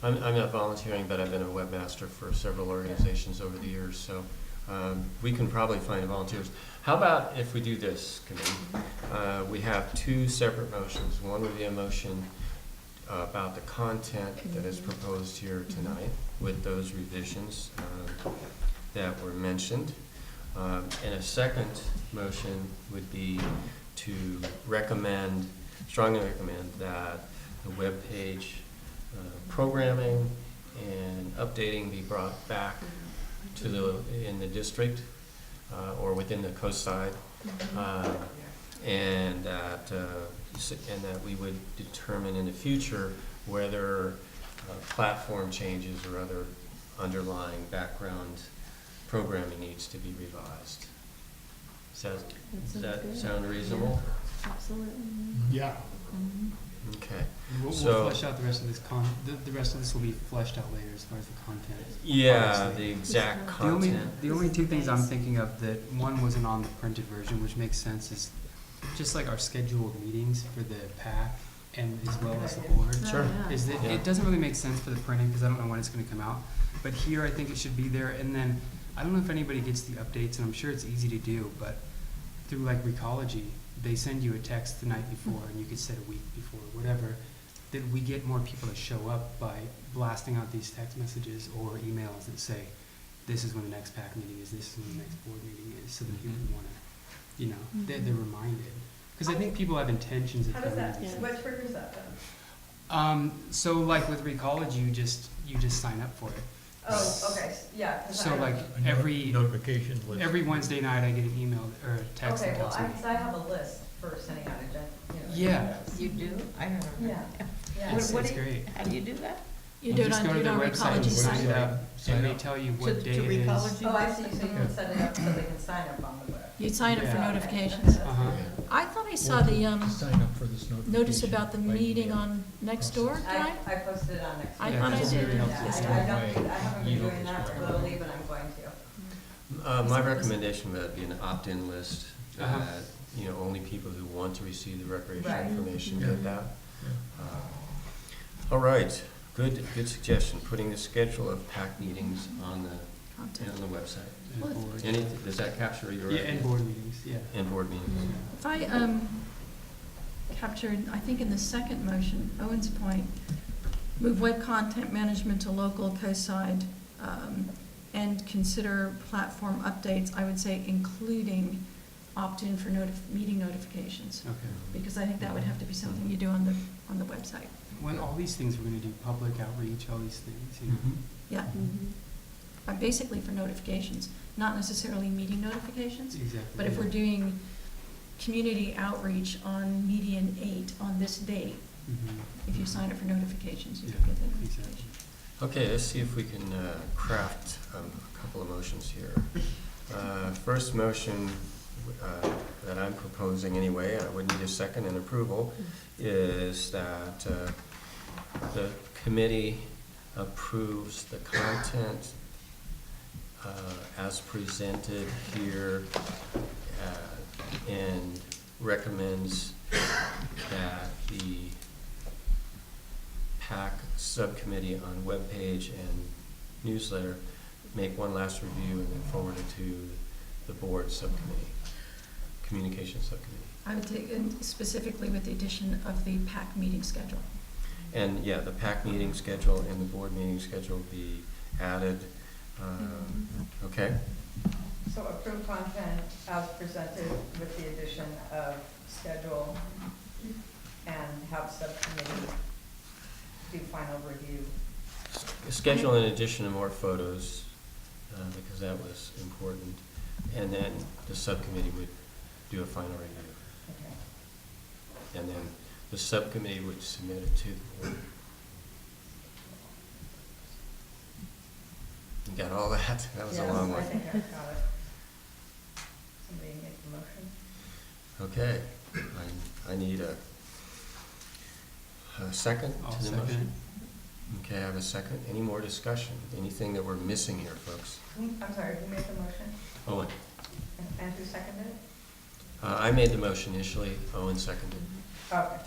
I'm not volunteering, but I've been a webmaster for several organizations over the years, so we can probably find volunteers. How about if we do this, committee? We have two separate motions. One would be a motion about the content that is proposed here tonight with those revisions that were mentioned. And a second motion would be to recommend, strongly recommend, that the webpage programming and updating be brought back to in the district or within the coast side, and that we would determine in the future whether platform changes or other underlying background programming needs to be revised. Does that sound reasonable? Absolutely. Yeah. Okay. We'll So- flesh out the rest of this the rest of this will be fleshed out later as far as the content. Yeah, obviously. the exact The only, content. the only two things I'm thinking of that one wasn't on the printed version, which makes sense, is just like our scheduled meetings for the PAC and as well as the board. Sure. Oh, yeah. Is that Yeah. it doesn't really make sense for the printing because I don't know when it's going to come out. But here I think it should be there. And then I don't know if anybody gets the updates, and I'm sure it's easy to do, but through like Recology, they send you a text the night before, and you could set a week before, whatever. That we get more people to show up by blasting out these text messages or emails that say, this is when the next PAC meeting is, this is when the next board meeting is, so that people want to, they're reminded. Because I think people have intentions of How does coming that, to these things. what triggers that then? So like with Recology, you just sign up for it. Oh, okay, yeah. 'cause So I- like every Notification list. every Wednesday night, I get an email or a text Okay, that well, tells me. because I have a list for sending out agendas. Yeah. You do? I don't know. Yeah, yeah. It's, What it's do you- great. How do you do that? You do it just on, go to do it their on website Recology and site. sign up, Sign and they up. tell you what day To it is. Recology? Oh, I see, so you can set it up so they can sign up on the web. You sign up for Yeah. notifications. Uh-huh. I thought I saw the, Sign up for this notification. notice about the by meeting email. on Nextdoor, did I? I posted it on next. I Yeah, thought I because did. it helps Yeah, us I out. haven't been Email doing is that correct. lately, but I'm going to. My recommendation would be an opt-in list Uh-huh. that, only people who want to receive the recreation Right. information Yeah. get that. All right, good suggestion, putting the schedule of PAC meetings on the Content. website. And Well, board. Does that capture your? Yeah, and board meetings, yeah. And board meetings. If I captured, I think in the second motion, Owen's point, move web content management to local coast-side, and consider platform updates, I would say including opt-in for meeting notifications. Okay. Because I think that would have to be something you do on the website. When all these things, we're gonna do public outreach, all these things, Yeah. Basically for notifications, not necessarily meeting notifications. Exactly. But if we're doing community outreach on median 8 on this date, Mhm. if you sign up for notifications, you Yeah, can get the exactly. notification. Okay, let's see if we can craft a couple of motions here. First motion that I'm proposing anyway, I would need a second and approval, is that the committee approves the content as presented here and recommends that the PAC subcommittee on webpage and newsletter make one last review and then forward it to the board subcommittee, communications subcommittee. I would take, and specifically with the addition of the PAC meeting schedule. And yeah, the PAC meeting schedule and the board meeting schedule be added. Okay? So approved content as presented with the addition of schedule and have subcommittee do final review schedule in addition to more photos, because that was important. And then the subcommittee would do a final review. And then the subcommittee would submit it to the board. You got all that? That was a long one. I think I got it. Somebody make the motion. Okay, I need a second I'll to the second motion. Okay, I have a second. Any more discussion? Anything that we're missing here, folks? I'm sorry, who made the motion? Owen. And who seconded it? I made the motion initially, Owen seconded. Okay.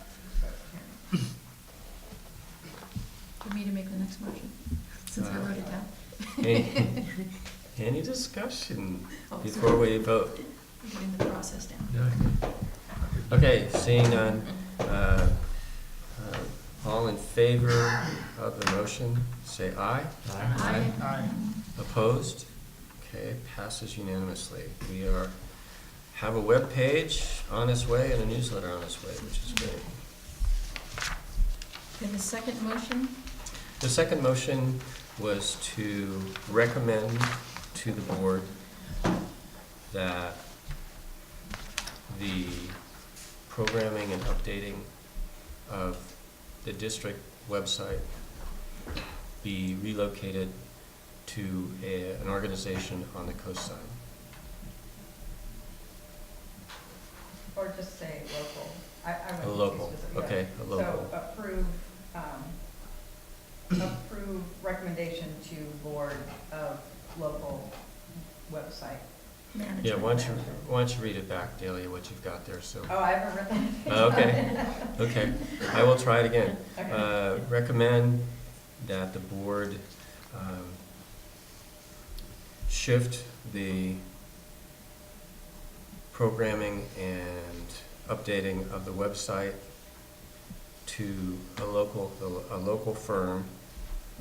For me to make the next motion, since I wrote it down. Any discussion Oh, before we vote? Getting the process down. Okay, seeing none, all in favor of the motion, say aye. Aye. Aye. Opposed? Okay, passes unanimously. We have a web page on its way and a newsletter on its way, which is great. And the second motion, The second motion was to recommend to the board that the programming and updating of the district website be relocated to an organization on the coast side. Or just say local. I A wouldn't be local, specific, yeah. okay, a local. So approve recommendation to board of local website. management. Yeah, why don't you read it back, Delia, what you've got there, so. Oh, I haven't written anything. Okay, okay, I will try it again. Okay. Recommend that the board shift the programming and updating of the website to a local firm,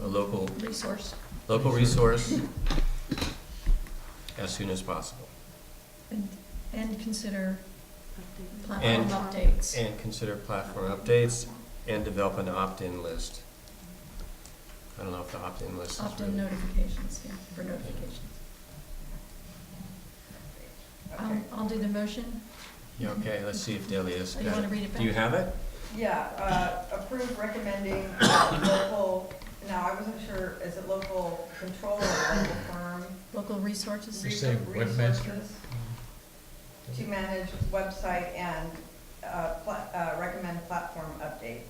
a local Resource, resource as soon as possible. and consider And- platform updates. And consider platform updates and develop an opt-in list. I don't know if the opt-in list is Opt-in really. notifications, yeah, for notifications. Okay. I'll do the motion. Yeah, okay, let's see if Delia's Oh, you got wanna it. read it Do you back? have it? Yeah, approve recommending local, now I wasn't sure, is it local control or local firm? Local resources. You're saying webmaster? Resources to manage website and recommend platform update.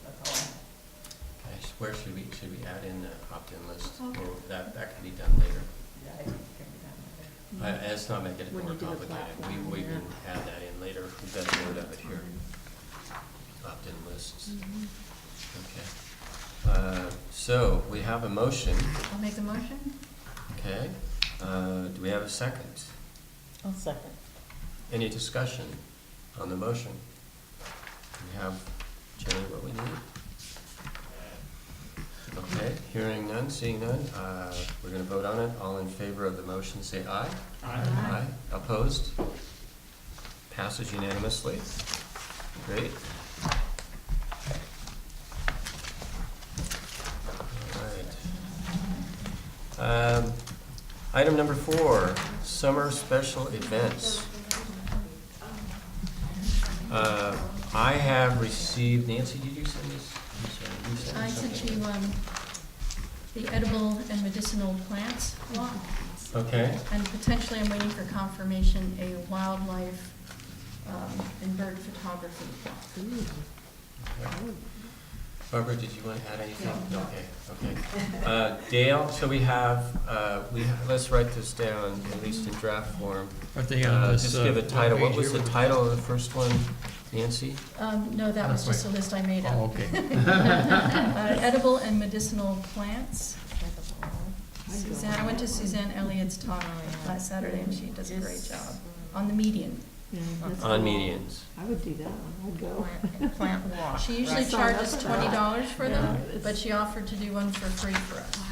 That's all. Okay, where should we add in the opt-in list? Okay. Or that can be done later? Yeah, I think it can be done later. Let's not make it When more you do the complicated. platform, We yeah. can add that in later. We've got a note of it here. Opt-in lists. Okay. So we have a motion, I'll make the motion. okay? Do we have a second? I'll second. Any discussion on the motion? We have, Jenny, what we need? Okay, hearing none, seeing none, we're gonna vote on it. All in favor of the motion, say aye. Aye. Opposed? Passes unanimously. Great. All right. Item number 4, summer special events. I have received, Nancy, did you send this? I'm sorry, you sent me I sent something. you the edible and medicinal plants law, Okay, and potentially I'm waiting for confirmation, a wildlife and bird photography law. Barbara, did you want to add anything? Okay. Dale, so we have, let's write this down, at least in draft form. Aren't they on this? Just give a title. What was the page title of the first one, Nancy? No, that was just a list I made here? Oh, up. okay. Edible and medicinal plants. Suzanne, I went to Suzanne Elliott's talk last Saturday, and she does a great job on the median. On medians. I would do that one, I'd go. Plant walk. She usually Right. Sign up charges for that. $20 for them, Yeah. but she offered to do one for free for us. Wow,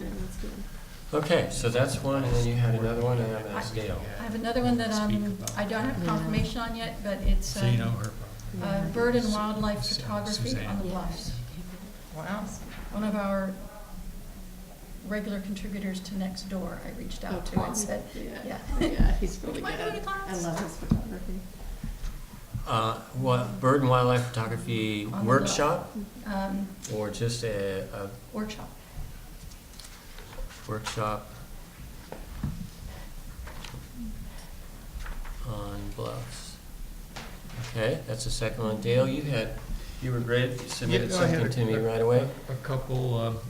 that's good. Okay, so that's one, and then you had another one, and I'm gonna ask Dale. I have another one that I don't have confirmation on yet, but it's So you know her bird and wildlife photography on the bluffs. Wow. One of our regular contributors to Nextdoor, I reached out to and said, yeah. Yeah, he's really What good. are your thoughts? I love his photography. What, bird and wildlife photography On the workshop, Um, or just a workshop. workshop on bluffs? Okay, that's the second one. Dale, you were great, you submitted Yeah, I had something to me a- right away. A couple,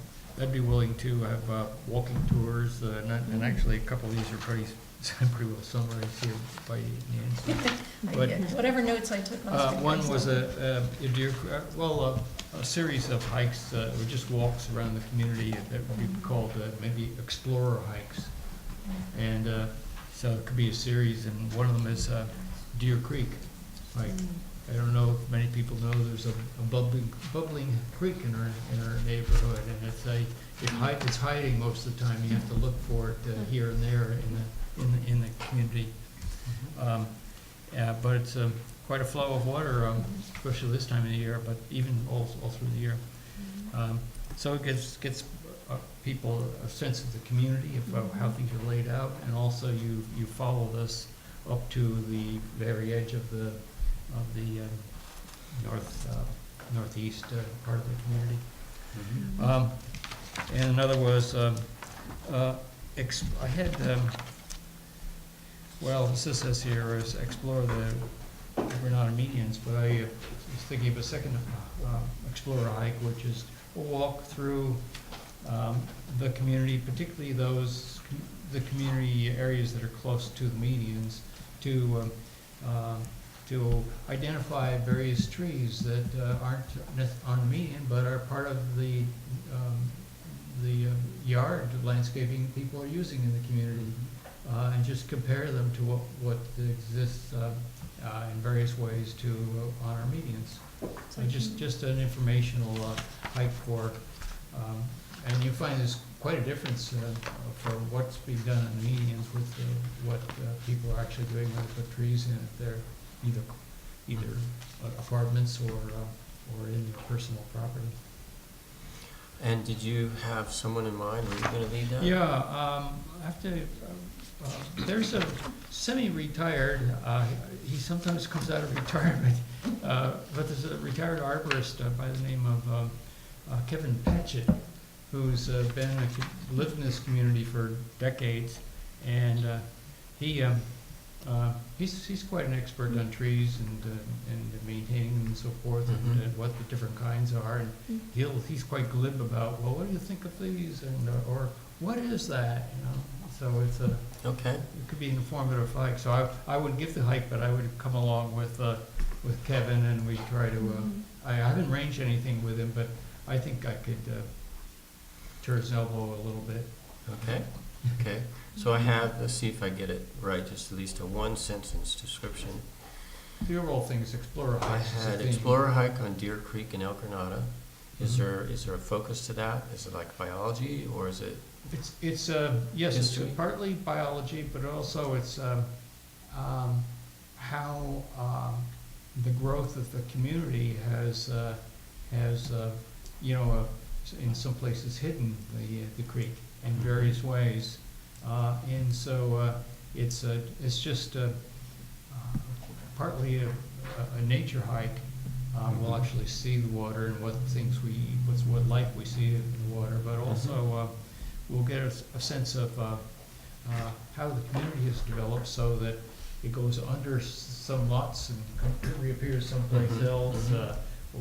I'd be willing to have walking tours, and actually a couple of these are pretty well summarized here by Nancy. But, Whatever notes I took on street. one was a series of hikes, or just walks around the community that would be called maybe explorer hikes. And so it could be a series, and one of them is Deer Creek hike. I don't know if many people know there's a bubbling creek in our neighborhood, and it's hiding most of the time. You have to look for it here and there in the community. But it's quite a flow of water, especially this time of the year, but even all through the year. So it gets people a sense of the community, of how things are laid out, and also you follow this up to the very edge of the northeast part of the community. And another was, I had, this says here is explore the Granada medians, but I was thinking of a second explorer hike, which is a walk through the community, particularly the community areas that are close to the medians, to identify various trees that aren't on the median, but are part of the yard landscaping people are using in the community, and just compare them to what exists in various ways on our medians. So just an informational hike for, and you find there's quite a difference for what's being done on the medians with what people are actually doing when they put trees in, if they're either apartments or in their personal property. And did you have someone in mind? Were you going to lead that? Yeah, I have to. There's a semi-retired. He sometimes comes out of retirement, but there's a retired arborist by the name of Kevin Patchett, who's lived in this community for decades, and he's quite an expert on trees and maintaining them and so forth, and what the different kinds are. And he's quite glib about, well, what do you think of these, and or what is that, you know? So it's Okay. it could be an informative hike. So I would give the hike, but I would come along with Kevin, and we try to. I haven't arranged anything with him, but I think I could turn his elbow a little bit. Okay. Okay. So I have, let's see if I get it right, just at least a one-sentence description. The overall thing is explorer I hikes. is the had thing. explorer hike on Deer Creek in El Granada. Is there a focus to that? Is it like biology, or is it? It's yes, History? it's partly biology, but also it's how the growth of the community has in some places hidden the creek in various ways, and so it's just partly a nature hike. We'll actually see the water and what life we see in the water, but also we'll get a sense of how the community has developed, so that it goes under some lots and reappears someplace else,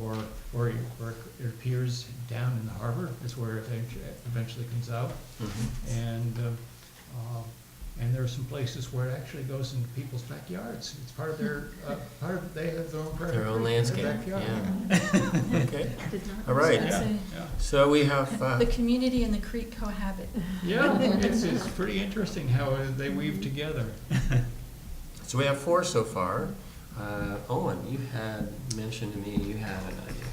or it appears down in the harbor. Is where it eventually comes out, and there are some places where it actually goes into people's backyards. It's part of their they have their own Their own landscape, backyard. yeah. Okay. Did not All right. I'd say So we have. the community and the creek cohabit. Yeah, it's pretty interesting how they weave together. So we have 4 so far. Owen, you had mentioned to me you had an idea.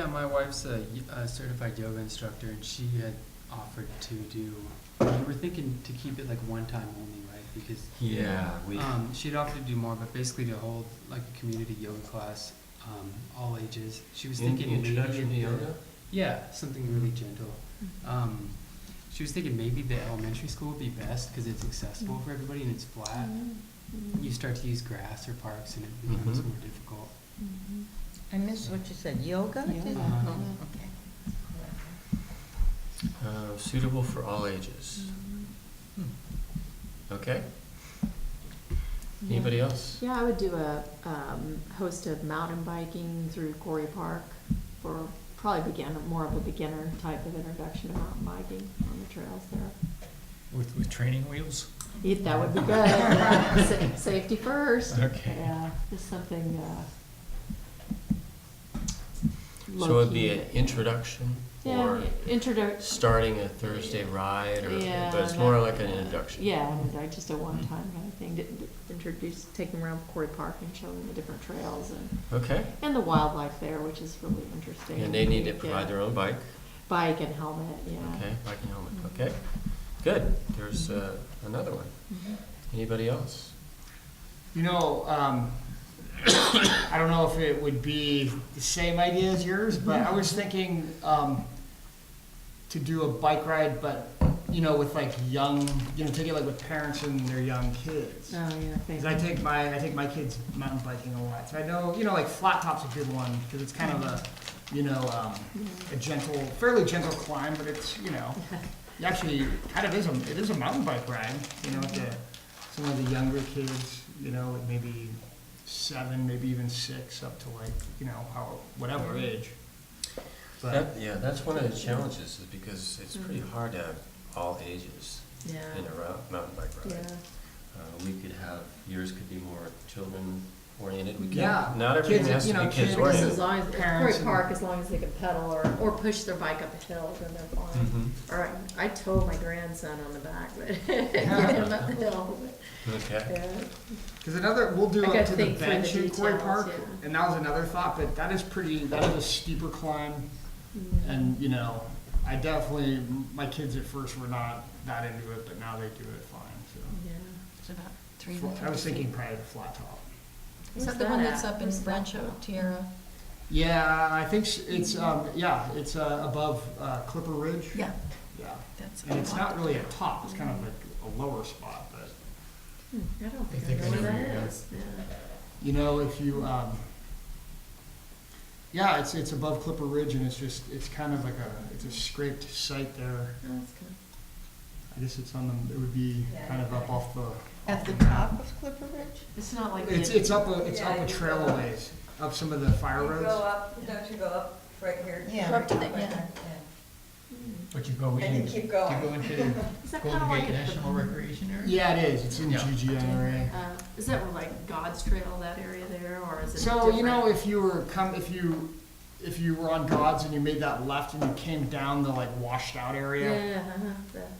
Yeah, my wife's a certified yoga instructor, and she had offered to do. We were thinking to keep it like one time only, right? Because she'd offered to do more, but basically to hold like a community yoga class, all ages. She was thinking maybe introduction to yoga. Yeah, something really gentle. She was thinking maybe the elementary school would be best because it's accessible for everybody and it's flat. You start to use grass or parks and it becomes more difficult. I missed what you said, yoga? Uh-huh. Oh, okay. Suitable for all ages. Okay. Anybody else? Yeah, I would do a host of mountain biking through Quarry Park for probably more of a beginner type of introduction to mountain biking on the trails there. With training wheels? That would be good. Yeah. Safety first. Okay. Yeah, just something So it'd be low-key. an introduction Yeah, or introduction. starting a Thursday ride, or Yeah, but it's more like an introduction. Yeah, just a one-time kind of thing to introduce, take them around Quarry Park and show them the different trails Okay. and the wildlife there, which is really interesting. And they need to provide their own bike. Bike and helmet, yeah. Okay, bike and helmet. Okay. Good. There's another one. Anybody else? You know, I don't know if it would be the same idea as yours, but I was thinking to do a bike ride, but you know, with like young, you know, take it like with parents and their young kids. Oh, yeah. Because I take my kids mountain biking a lot, so I know, you know, like flat top's a good one because it's kind of a, you know, a gentle, fairly gentle climb, but it's, you know, it actually kind of is a mountain bike ride, you know, with some of the younger kids, you know, like maybe 7, maybe even 6, up to like, you know, whatever age. But That's one of the challenges, is because it's pretty hard to have all ages Yeah. in a mountain bike ride. Yeah. We could have, yours could be more children oriented. We Yeah. can, not everything Kids, has you to know, be kids kids- oriented. As long as, Quarry Parents and- Park, as long as they can pedal or push their bike up a hill, then they're fine. Mhm. Or I towed my grandson on the back, but get him up the hill. Okay. Yeah. because we'll do I up gotta to the think through the bench in Quarry details, Park, yeah. and that was another thought, but that is a steeper climb. And, you know, my kids at first were not that into it, but now they do it fine, so. Yeah. It's about I was thinking probably the flat top. Is that the one that's up in Rancho Tierra? Yeah, I think it's above Clipper Ridge. Yeah, Yeah, that's. and it's not really a top, it's kind of like a lower spot, but, I don't I think I think know I where know where that you're is. Yeah. you know, if you, it's above Clipper Ridge, and it's kind of like it's a scraped site there. Oh, that's good. I guess it would be kind of up off the. At the top of Clipper Ridge? It's not like. It's up a Yeah, you trail go up. ways, up some of the fire You roads. go up, don't you go up right here? Yeah. Up to the- yeah. But you go And you keep going. You go into Is that Golden kind of like Gate National a, Recreation Area? Yeah, it is, it's in Yeah. GGNRA. is that like God's Trail, that area there, or is it So, you know, different? if you were on God's and you made that left and you came down the like washed out area,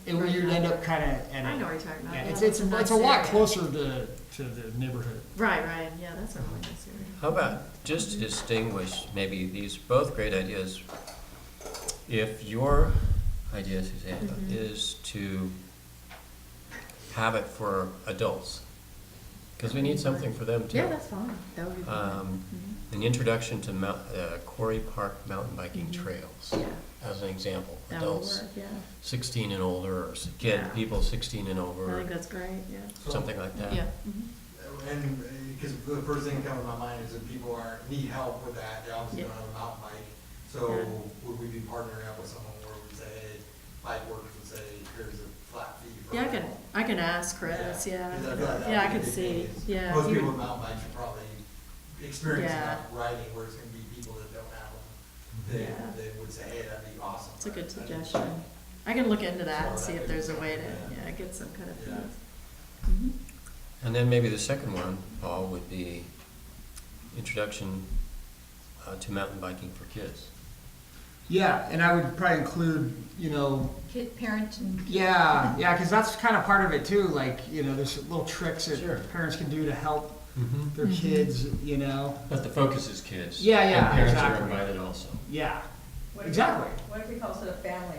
Yeah, you'd end up kind of. I know what you're talking about. Yeah, Yeah, it's nice a lot area. closer to the neighborhood. Right, yeah, that's a really nice area. How about, just to distinguish, maybe these both great ideas, if your idea, Suzanne, is to have it for adults, because we need something for them too. Yeah, that's fine. That would be fine. An introduction to Quarry Park mountain biking trails, Yeah, as an example. that would Adults work, yeah. 16 and older, or Yeah. people 16 and I over, think that's great, yeah. something like that. Yeah. And, because the first thing that comes to my mind is that people need help with that, they obviously don't have a mountain bike. So Yeah. would we be partnering up with someone where we say, hey, bike workers would say, here's a flat fee for. Yeah, I can ask Chris, yeah. 'Cause I feel like that Yeah, I would be can a big see, thing, is yeah. Most he people would- with mountain bikes are probably experienced Yeah. enough riding where it's gonna be people that don't have them. Yeah. They would say, hey, that'd be awesome. It's a good That'd be suggestion. fun. I can look into that and So see that if could there's a be way to, something, yeah, get some kind of Yeah. fees. And then maybe the second one, Paul, would be introduction to mountain biking for kids. Yeah, and I would probably include, you know, Kid, parent and. yeah, because that's kind of part of it too. Like, you know, there's little tricks that Sure. parents can do to help their kids, you know. But the focus is kids. Yeah, And parents exactly. are invited also. Yeah, What if- exactly. What if he calls it a family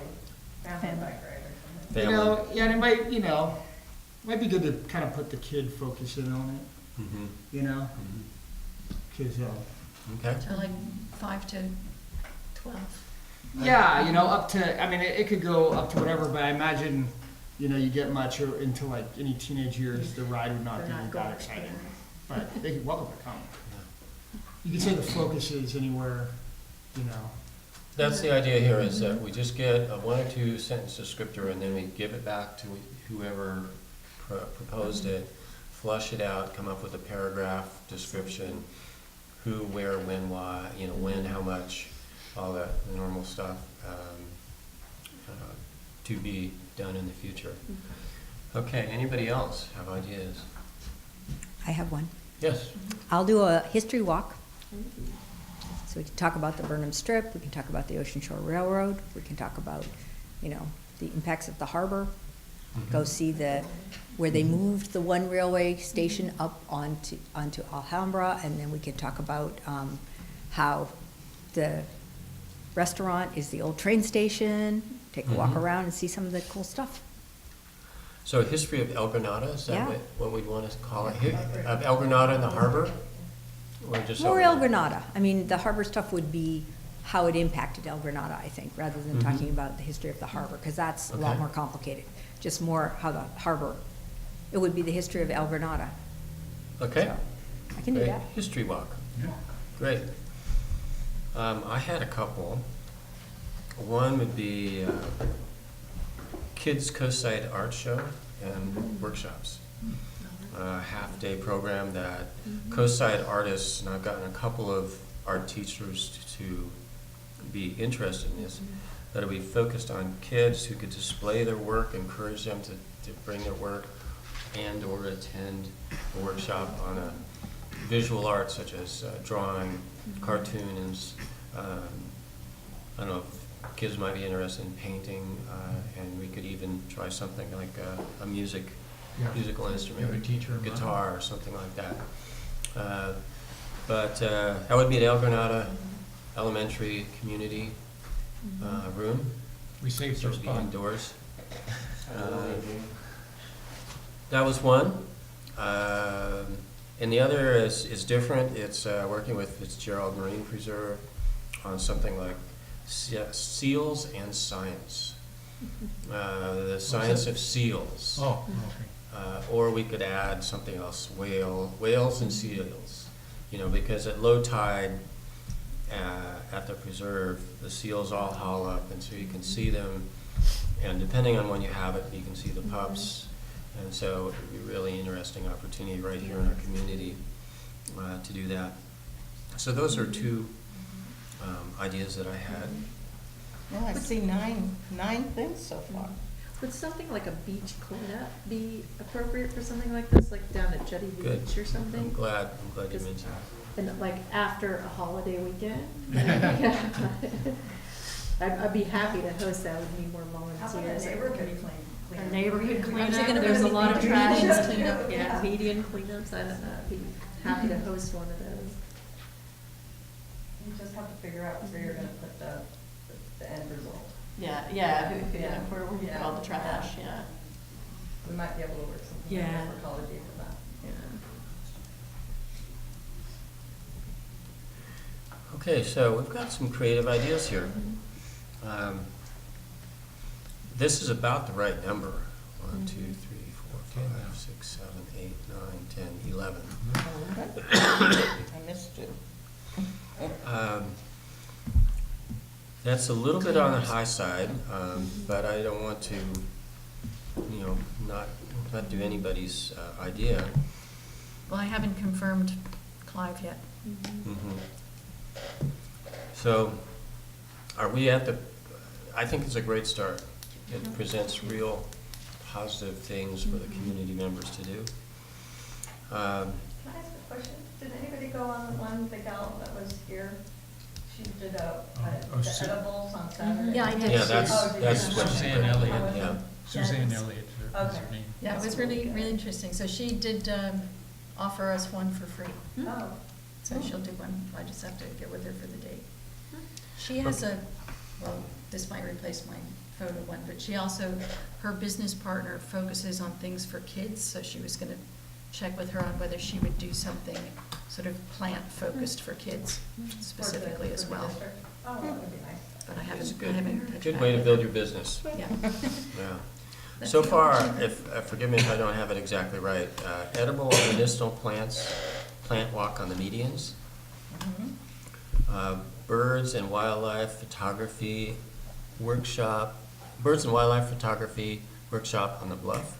bike ride or something? Family. You know, yeah, and it might, you know, might be good to kind of put the kid focus in on it, Mhm. you know, Mhm. because Okay. So like 5 to 12. Yeah, you know, up to, I mean, it could go up to whatever, but I imagine, you know, you get much into like any teenage years, the ride would not be that exciting. But they could welcome to come. You could say the focus is anywhere, you know. That's the idea here, is that we just get a 1 or 2 sentence descriptor, and then we give it back to whoever proposed it, flush it out, come up with a paragraph description, who, where, when, why, you know, when, how much, all that normal stuff, to be done in the future. Okay, anybody else have ideas? I have one. Yes? I'll do a history walk. So we can talk about the Burnham Strip, we can talk about the Ocean Shore Railroad, we can talk about, you know, the impacts of the harbor. Go see where they moved the one railway station up onto Alhambra, and then we can talk about how the restaurant is the old train station, take a walk around and see some of the cool stuff. So history of El Granada, is that Yeah. what we'd want to call it? Of El Granada and the harbor? Or just More El Granada. I mean, the harbor stuff would be how it impacted El Granada, I think, rather than talking about the history of the harbor, because that's a lot Okay. more complicated. Just more how the harbor, it would be the history of El Granada. Okay. So, I can do Great. that. History walk. Great. I had a couple. One would be Kids Coastside Art Show and workshops. A half-day program that Coastside artists, and I've gotten a couple of art teachers to be interested in this, that will be focused on kids who could display their work, encourage them to bring their work, and or attend a workshop on a visual art such as drawing, cartoons. I don't know if kids might be interested in painting, and we could even try something like a musical instrument, Have a teacher in mind. guitar or something like that. But that would be at El Granada Elementary Community Room. We saved So our it'd be spot. indoors. That was one. And the other is different. It's working with Fitzgerald Marine Preserve on something like seals and science. The science of seals. Oh, okay. Or we could add something else, whales and seals. You know, because at low tide at the preserve, the seals all haul up, and so you can see them. And depending on when you have it, you can see the pups. And so it would be a really interesting opportunity right here in our community to do that. So those are two ideas that I had. Well, I see nine things so far. Would something like a beach cleanup be appropriate for something like this, like down at Jetty Good. Beach or something? I'm glad you Just- mentioned that. And like after a holiday weekend? I'd be happy to host that with me more volunteers. A neighborhood cleanup, there's a lot of trash. Median cleanup. Yeah, median cleanups, I don't know, I'd be happy to host one of those. You just have to figure out where you're gonna put the end result. Yeah, where we put all the trash, yeah. We might be able to work something Yeah. out for college for that. Okay, so we've got some creative ideas here. This is about the right number. 1, 2, 3, 4, 5, 6, 7, 8, 9, 10, 11. I missed you. That's a little bit on the high side, but I don't want to, not do anybody's idea. Well, I haven't confirmed Clive yet. Mhm. So, are we at the, I think it's a great start. It presents real positive things for the community members to do. Can I ask a question? Did anybody go on the one, the gal that was here? She did the edibles on Saturday? Yeah, I did. Yeah, Oh, did that's you? what. Suzanne Elliott. Yeah. Suzanne Elliott is her Okay. name. Yeah, it was really, really interesting. So she did offer us one for free. Oh. So she'll do one. I just have to get with her for the date. She has well, this might replace my photo one, but she also, her business partner focuses on things for kids, so she was gonna check with her on whether she would do something sort of plant-focused for kids specifically as well. Oh, that would be nice. but I It's haven't, good. I haven't touched Good way to back. build your business. Yeah. Yeah. That's So the far, opportunity. forgive me if I don't have it exactly right, edible and medicinal plants, plant walk on the medians, birds and wildlife photography workshop, birds and wildlife photography workshop on the bluff.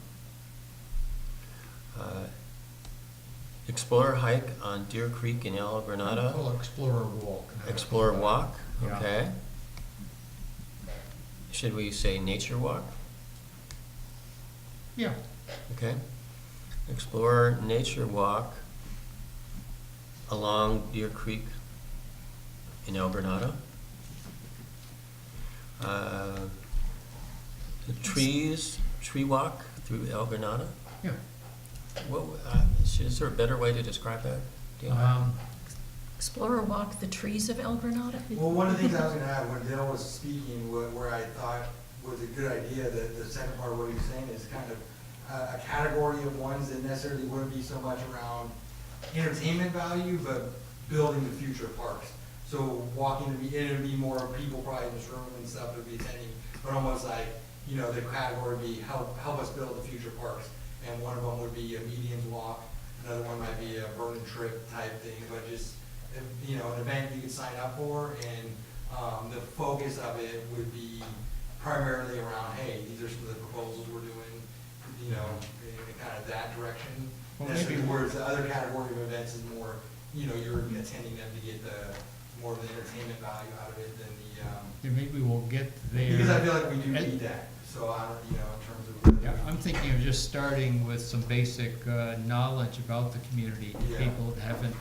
Explorer hike on Deer Creek in El Granada. Call it Explorer Walk. Explorer walk, Yeah. okay. Should we say nature walk? Yeah. Okay. Explorer nature walk along Deer Creek in El Granada. The tree walk through El Granada. Yeah. What, is there a better way to describe that? Do you know? Explore or walk the trees of El Granada? Well, one of the things I was gonna add, when Dale was speaking, where I thought was a good idea, the second part of what he was saying is kind of a category of ones that necessarily wouldn't be so much around entertainment value, but building the future parks. So walking, it would be more people probably in this room and stuff would be attending, but almost like, you know, the category would be help us build the future parks. And one of them would be a medians walk, another one might be a burn and trip type thing, but just, you know, an event you could sign up for, and the focus of it would be primarily around, hey, these are some of the proposals we're doing, you know, in kind of that direction. Well, Necessarily, maybe- whereas the other category of events is more, you know, you're attending them to get more of the entertainment value out of it than Then maybe we'll get there. because I feel like we do And- need that, so I don't, you know, in terms of. Yeah, I'm thinking of just starting with some basic knowledge about the community. Yeah. People that haven't,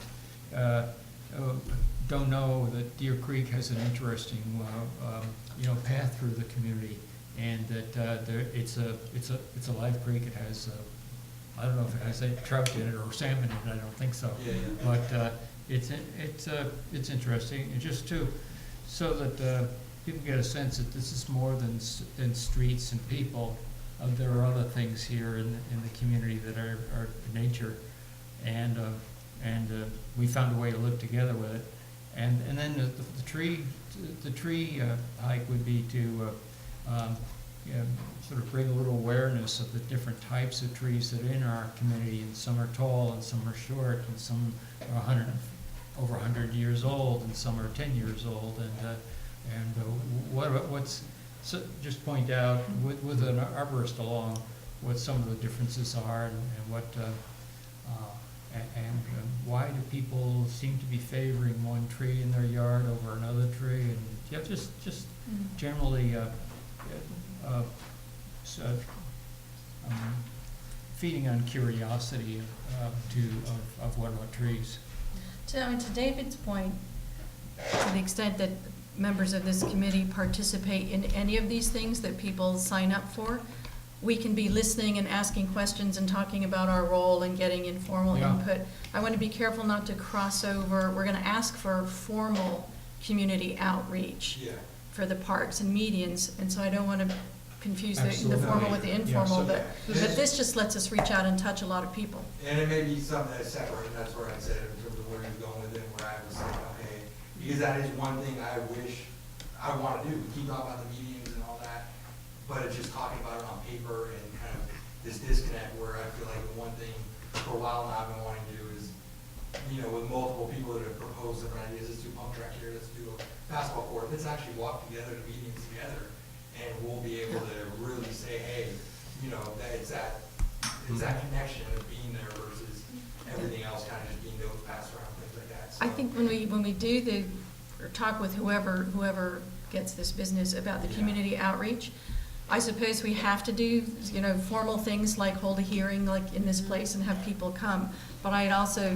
don't know that Deer Creek has an interesting, you know, path through the community, and that it's a live creek. It has, I don't know if it has trout in it or salmon in it. I don't think so. Yeah, yeah. But it's interesting, and just so that people get a sense that this is more than streets and people. There are other things here in the community that are nature, and we found a way to live together with it. And then the tree hike would be to you know, sort of bring a little awareness of the different types of trees that are in our community, and some are tall and some are short, and some are over 100 years old, and some are 10 years old, so just point out with an arborist along what some of the differences are, and what why do people seem to be favoring one tree in their yard over another tree, and yeah, just generally feeding on curiosity of what about trees. To David's point, to the extent that members of this committee participate in any of these things that people sign up for, we can be listening and asking questions and talking about our role and getting informal Yeah. input. I want to be careful not to cross over. We're going to ask for formal community outreach Yeah. for the parks and medians, and so I don't want to confuse the Absolutely. formal with the informal, Yeah, so but this just lets us reach out and touch a lot of people. And it may be something that's separate, and that's where I said in terms of where you're going with it, where I was saying, okay, because that is one thing I wish I want to do, we keep talking about the meetings and all that, but it's just talking about it on paper and kind of this disconnect where I feel like the one thing for a while now I've been wanting to do is, you know, with multiple people that have proposed different ideas, let's do pump track here, let's do a basketball court, let's actually walk together to meetings together, and we'll be able to really say, hey, you know, that it's that connection of being there versus everything else kind of just being notes passed around, things like that. So, I think when we do or talk with whoever gets this business about the Yeah. community outreach, I suppose we have to do, you know, formal things like hold a hearing like in this place and have people come. But I'd also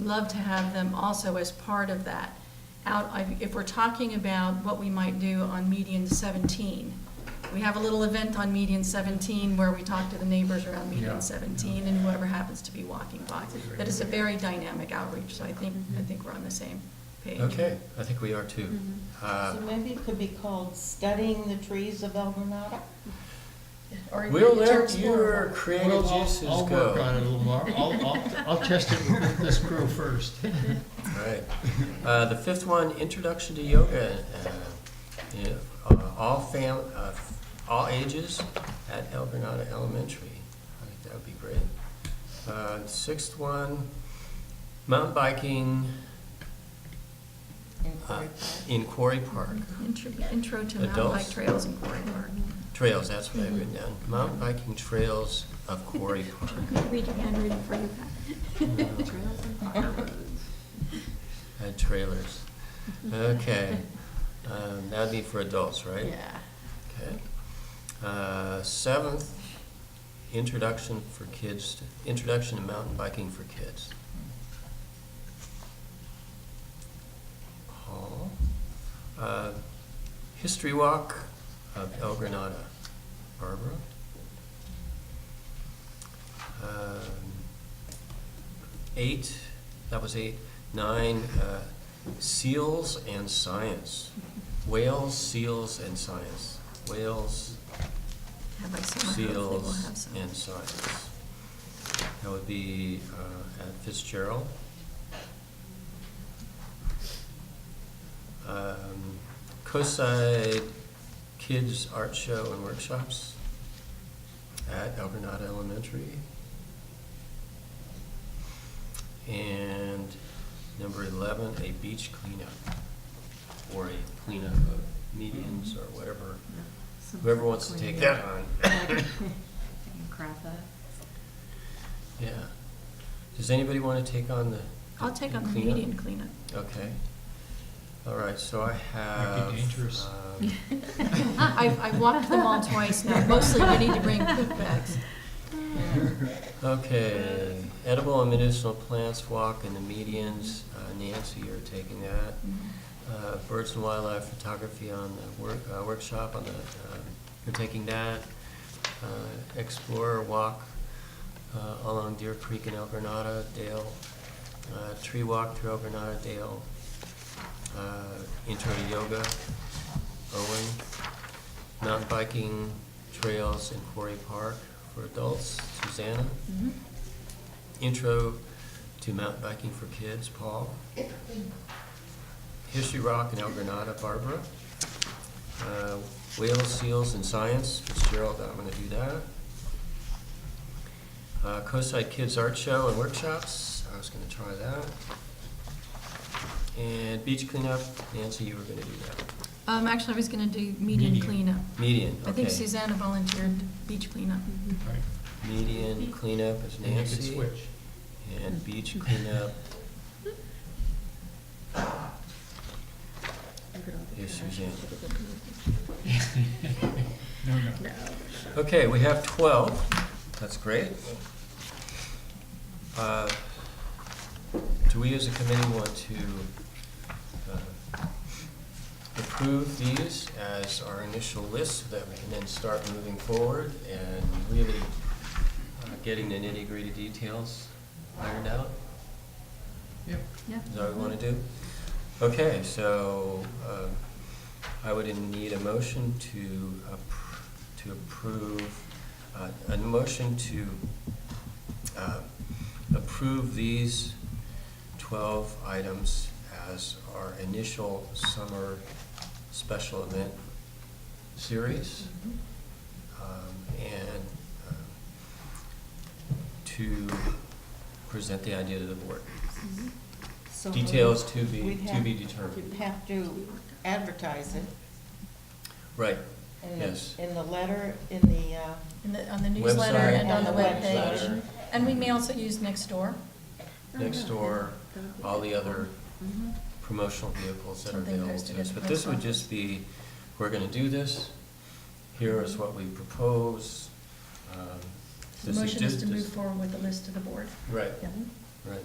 love to have them also as part of that. If we're talking about what we might do on median 17, we have a little event on median 17 where we talk to the neighbors around median Yeah. 17 and whoever happens to be walking by. That is a very dynamic outreach, so I think we're on the same page. Okay, I think we are too. So maybe it could be called Studying the Trees of El Granada? Or We'll to let explore. your creative Well, juices I'll go. work on it a little more. I'll test it with this crew first. All right. The fifth one, Introduction to Yoga. all ages at El Granada Elementary. I think that would be great. Sixth one, mountain biking in Quarry Park. Intro to mountain Adults. bike trails in Quarry Park. Trails, that's what I've written down. Mountain biking trails of Quarry Park. Read your handwriting for you, Add trailers. Okay. That'd be for adults, right? Yeah. Okay. Seventh, introduction to mountain biking for kids. Paul. History walk of El Granada. Barbara. 8, that was 8. 9, seals and science. Whales, seals, and science. Whales, Have I seen, hopefully we'll have seals, some. and science. That would be at Fitzgerald. Coastside Kids Art Show and Workshops at El Granada Elementary. And number 11, a beach cleanup, or a cleanup of medians or whatever. Whoever wants to take that on. Crap that. Yeah. Does anybody want to take on the I'll take on the cleanup? median cleanup. Okay. All right, so I have. Might be dangerous. I've walked them all twice now. Mostly we need to bring poop bags. Okay, edible and medicinal plants walk in the medians. Nancy, you're taking that. Birds and wildlife photography on the workshop on the, you're taking that. Explorer walk along Deer Creek in El Granada, Dale. Tree walk through El Granada, Dale. Intro to yoga, Owen. Mountain biking trails in Quarry Park for adults, Susanna. Intro to mountain biking for kids, Paul. History Rock in El Granada, Barbara. Whales, seals, and science, Fitzgerald, I'm going to do that. Coastside Kids Art Show and Workshops, I was going to try that. And beach cleanup, Nancy, you were going to do that. Actually, I was gonna do median Median. cleanup. Median, I think okay. Susanna volunteered beach cleanup. Right. Median cleanup is And you could Nancy. switch. And beach cleanup is Suzanne. No. Okay, we have 12. That's great. Do we as a committee want to approve these as our initial list so that we can then start moving forward and really getting the nitty-gritty details ironed out? Yep. Yeah. Is that what we want to do? Okay, so I would need a motion to approve, a motion to approve these 12 items as our initial summer special event series, and to present the idea to the board. So Details to be we'd have- determined. We'd have to advertise it Right, in yes. the, in the letter, in the, On the newsletter Website. and on the On the webpage. website. And we may also use Nextdoor. Next door, all the other promotional vehicles that are Something available posted to us. at the But this post would just be, we're gonna do this, here is what we propose. The This motion is just- to move forward with the list to the board. Right, Yeah. right.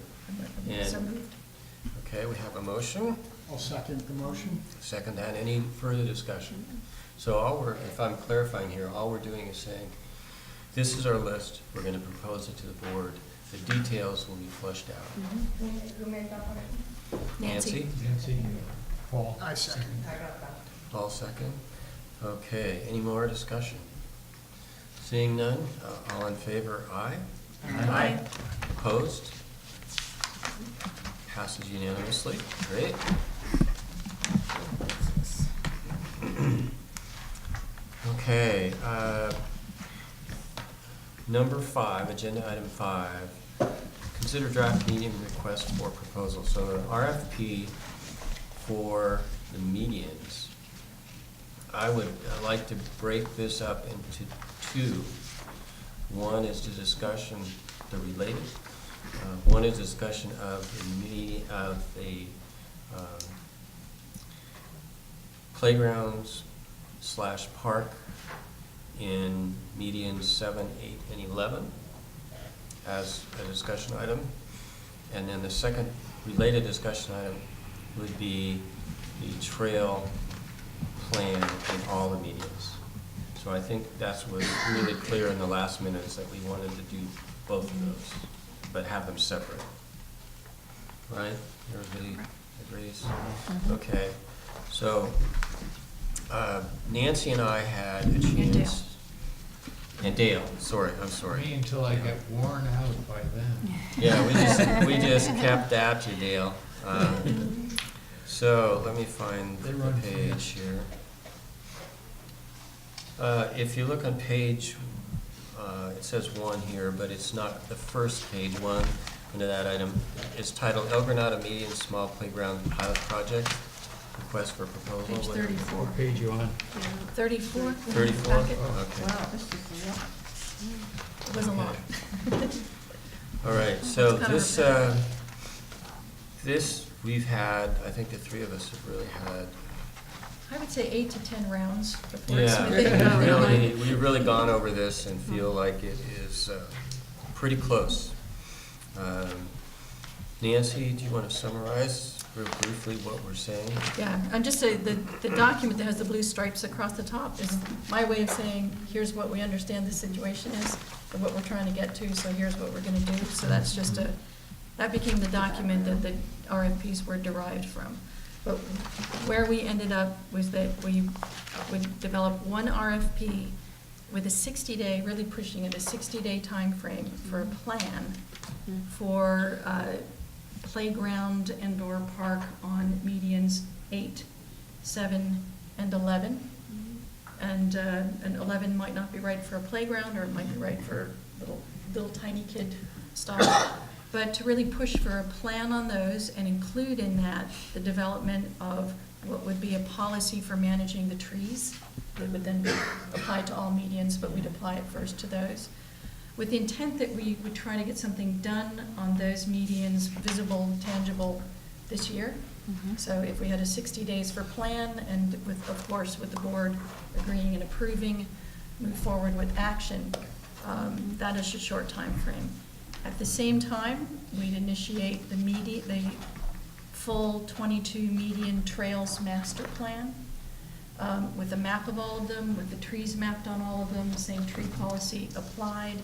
So And- moved. Okay, we have a motion. I'll second the motion. Second that. Any further discussion? So if I'm clarifying here, all we're doing is saying, this is our list, we're gonna propose it to the board. The details will be fleshed out. Who made that one? Nancy. Nancy, Paul. I second. All second? Okay, any more discussion? Seeing none, all in favor, aye? Aye. Opposed? Passes unanimously, great. Okay, number 5, agenda item 5, consider draft median request for proposal. So the RFP for the medians, I would like to break this up into 2. One is the discussion, the related. One is discussion of the playgrounds / park in medians 7, 8, and 11 as a discussion item. And then the second related discussion item would be the trail plan in all the medians. So I think that was really clear in the last minutes that we wanted to do both of those, but have them separate. Right? Everybody agrees? Okay. So Nancy and I had a chance. And Dale, I'm sorry. Me until I get worn out by then. Yeah, we just kept at you, Dale. So let me find the page here. If you look on page, it says 1 here, but it's not the first page. 1 under that item is titled El Granada Median Small Playground Pilot Project. Request for proposal. Page 34. What page you on? 34? 34? Packet. Okay. Wow, this is a lot. It was a lot. All right, so It's kind of this we've had, I think the 3 of us have really had. I would say 8 to 10 rounds before it's Yeah, smoothing. we've really gone over this and feel like it is pretty close. Nancy, do you want to summarize real briefly what we're saying? Yeah, and just say the document that has the blue stripes across the top is my way of saying, here's what we understand the situation is and what we're trying to get to, so here's what we're gonna do. So that's just that became the document that the RFPs were derived from. But where we ended up was that we would develop one RFP with a 60-day, really pushing it, a 60-day timeframe for a plan for playground and/or park on medians 8, 7, and 11. And 11 might not be right for a playground, or it might be right for little tiny kid stuff. But to really push for a plan on those and include in that the development of what would be a policy for managing the trees that would then be applied to all medians, but we'd apply it first to those, with the intent that we would try to get something done on those medians, visible, tangible, this year. So if we had a 60 days for plan, and with, of course, with the board agreeing and approving, move forward with action, that is a short time frame. At the same time, we'd initiate the full 22 median trails master plan, with a map of all of them, with the trees mapped on all of them, the same tree policy applied.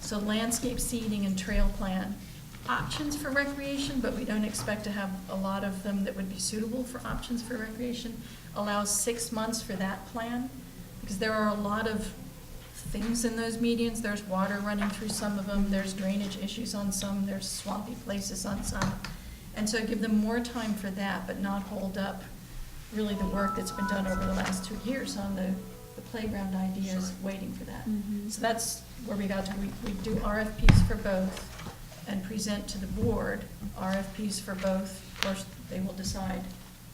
So landscape seeding and trail plan, options for recreation, but we don't expect to have a lot of them that would be suitable for options for recreation. Allows 6 months for that plan, because there are a lot of things in those medians. There's water running through some of them, there's drainage issues on some, there's swampy places on some. And so give them more time for that, but not hold up really the work that's been done over the last 2 years on the playground ideas, waiting for that. So that's where we got to. We do RFPs for both and present to the board RFPs for both. Of course, they will decide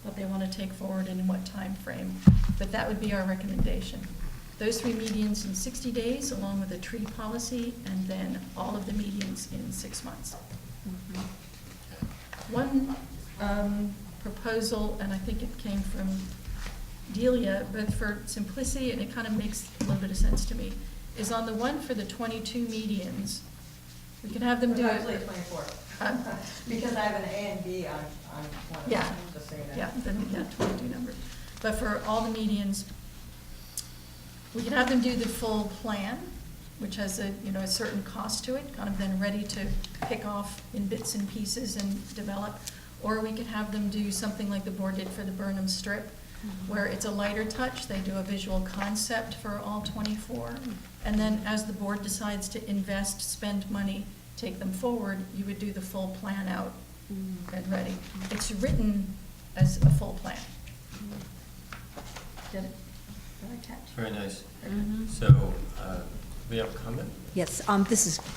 what they want to take forward and in what time frame. But that would be our recommendation. Those 3 medians in 60 days, along with a tree policy, and then all of the medians in 6 months. One proposal, and I think it came from Delia, but for simplicity, and it kind of makes a little bit of sense to me, is on the one for the 22 medians. We can have them do it. Actually 24. Because I have an A and B on one. Yeah. Just so you know. Yeah, then, yeah, 22 number. But for all the medians, we can have them do the full plan, which has a certain cost to it, kind of then ready to pick off in bits and pieces and develop. Or we could have them do something like the board did for the Burnham Strip, where it's a lighter touch. They do a visual concept for all 24. And then as the board decides to invest, spend money, take them forward, you would do the full plan out and ready. It's written as a full plan. Did I catch? Very nice. Mhm. So, we have a comment? Yes, I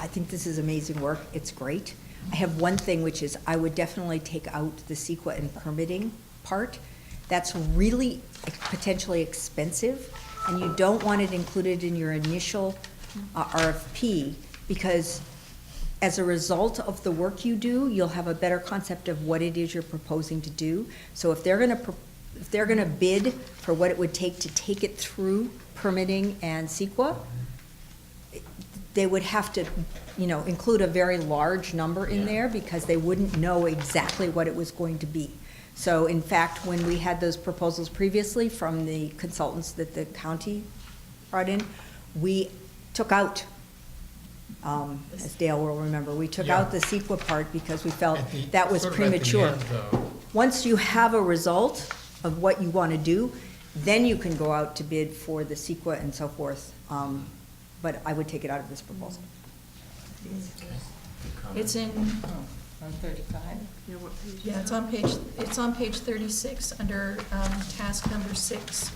think this is amazing work. It's great. I have one thing, which is I would definitely take out the CEQA and permitting part. That's really potentially expensive, and you don't want it included in your initial RFP, because as a result of the work you do, you'll have a better concept of what it is you're proposing to do. So if they're gonna bid for what it would take to take it through permitting and CEQA, they would have to, include a very large number in Yeah. there, because they wouldn't know exactly what it was going to be. So in fact, when we had those proposals previously from the consultants that the county brought in, we took out, as Dale will remember, we took out the CEQA part because we felt At the- that was sort of at the premature. end, though. Once you have a result of what you want to do, then you can go out to bid for the CEQA and so forth. But I would take it out of this proposal. Okay. Good comment. It's in, On 35? Yeah, what page is yeah, that? it's on page 36, under task number 6.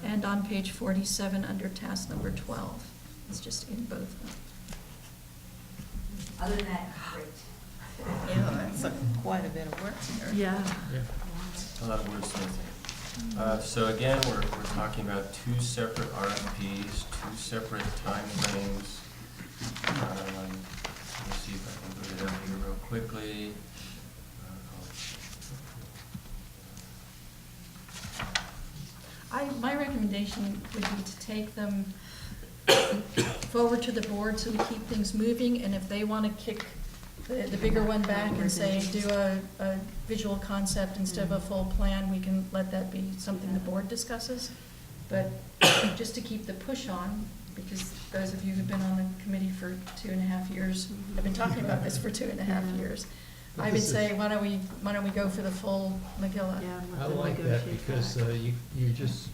And on page 47, under task number 12. It's just in both of them. Other than that, great. Yeah, that's quite a bit of work here. Yeah. A lot of wordsmithing. So again, we're talking about two separate RFPs, two separate timeframes. Let's see if I can put it up here real quickly. My recommendation would be to take them forward to the board so we keep things moving, and if they want to kick the bigger one back and say, do a visual concept instead of a full plan, we can let that be something the board discusses. But just to keep the push on, because those of you who've been on the committee for 2.5 years have been talking about this for 2.5 years, But I would this is- say, why don't we go for the full McGilla? Yeah, and let I them like that negotiate because back. you're just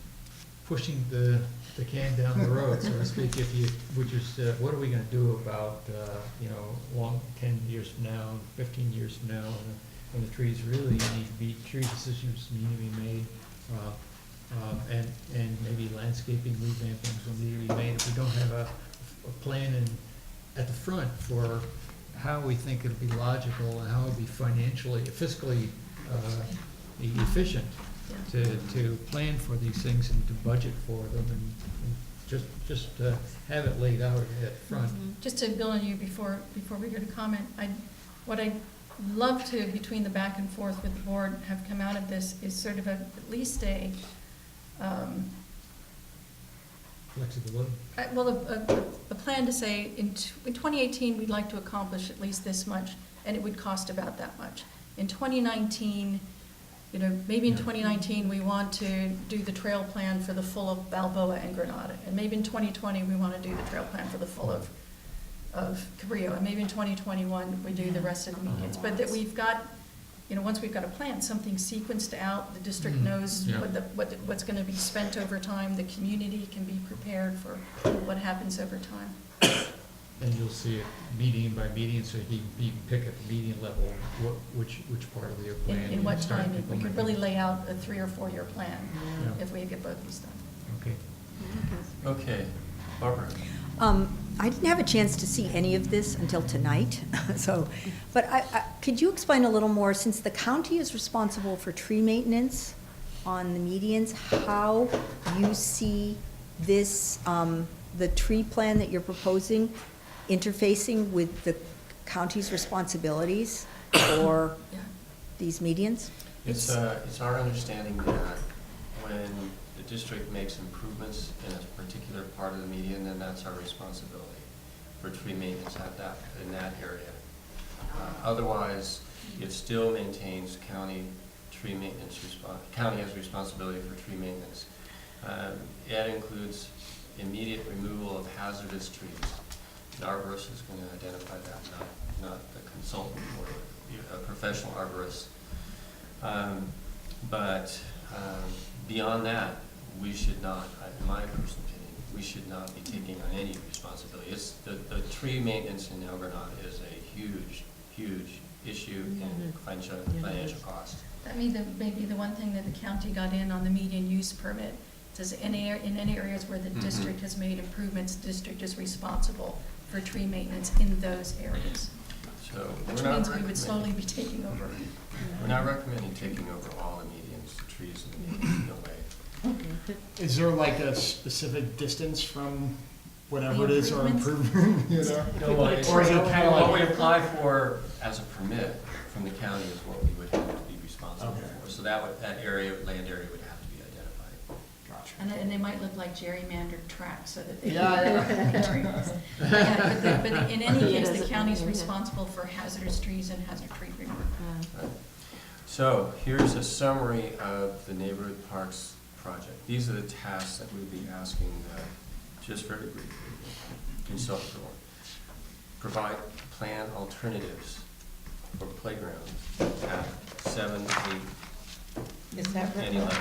pushing the can down the road, so to speak. If you would just, what are we gonna do about, 10 years from now, 15 years from now, when the trees really need to be, tree decisions need to be made, and maybe landscaping revampings will need to be made. If we don't have a plan at the front for how we think it'll be logical and how it'll be financially, fiscally efficient to plan for these things and to budget for them, and just have it laid out at front. Just to build on you before we go to comment, what I'd love to, between the back and forth with the board, have come out of this is sort of at least a, Flexibility. a plan to say, in 2018, we'd like to accomplish at least this much, and it would cost about that much. In 2019, maybe in Yeah. 2019, we want to do the trail plan for the full of Balboa and Granada. And maybe in 2020, we want to do the trail plan for the full of Cabrillo. And maybe in 2021, we do the rest of the medians. But that we've got, once we've got a plan, something sequenced out, the district knows Yeah. what's going to be spent over time, the community can be prepared for what happens over time. And you'll see it median by median, so you pick at the median level, which part of your plan. In what you start time, we could implementing. really lay out a 3 or 4 year plan Yeah. if we get both these done. Okay. Okay, Barbara. I didn't have a chance to see any of this until tonight, but could you explain a little more, since the county is responsible for tree maintenance on the medians, how you see this, the tree plan that you're proposing interfacing with the county's responsibilities for Yeah. these medians? It's our understanding that when the district makes improvements in a particular part of the median, then that's our responsibility for tree maintenance in that area. Otherwise, it still maintains county tree maintenance, county has responsibility for tree maintenance. That includes immediate removal of hazardous trees. An arborist is going to identify that, not the consultant or a professional arborist. But beyond that, we should not, in my personal opinion, we should not be taking on any responsibility. The tree maintenance in El Granada is a huge issue in financial cost. That may be the one thing that the county got in on the median use permit. It says in any areas where the district has made improvements, the district is responsible for tree maintenance in those areas. So Which we're not means we would recommending- slowly be taking over. We're not recommending taking over all the medians, the trees in the medians, no way. Is there like a specific distance from whatever it The is or improvements? improvement, you know? No, it's- Or is it kind of What we like, apply for as a permit from the county is what we would have to be responsible Okay. for. So that land area would have to be identified. gotcha. And they might look like gerrymandered tracks so that they. Yeah, But in any case, the county's responsible for hazardous trees and hazard tree removal. Right. So here's a summary of the neighborhood parks project. These are the tasks that we'll be asking, just very briefly, consult for. Provide plan alternatives for playgrounds at 7, 8, Is that and written? 11.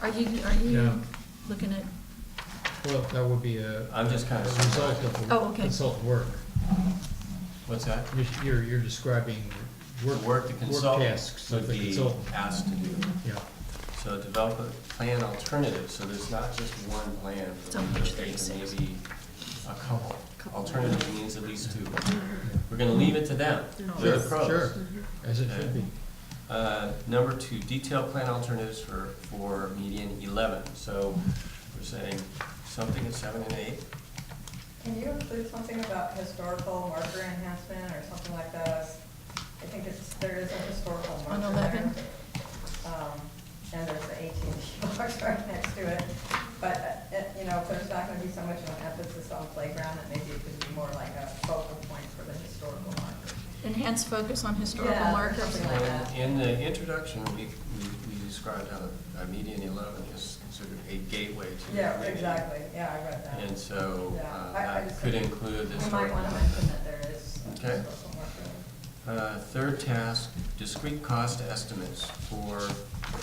Are you Yeah. looking at, Well, that would be a I'm just kind of result of Oh, the okay. consultant work. What's that? You're describing The work the consultant tasks would of the be consultant. asked to do. Yeah. So develop a plan alternative, so there's not just one plan It's for on one page station, 36. maybe a couple. Alternative means at least 2. We're gonna leave it to them, they're the pros. Sure, as it should be. Number 2, detailed plan alternatives for median 11. So we're saying something at 7 and 8. Can you include something about historical marker enhancement or something like that? I think there is a historical On marker 11? there. And there's the AT&T box right next to it. But, you know, if there's not gonna be so much of an emphasis on playground, that maybe it could be more like a focal point for the historical marker. enhanced focus on historical Yeah, markers? something like that. In the introduction, we described how a median 11 is considered a gateway to the Yeah, community. exactly, yeah, I read that. And so Yeah, I that just could think include the We might historical. wanna mention that there is a Okay. historical marker. Third task, discrete cost estimates for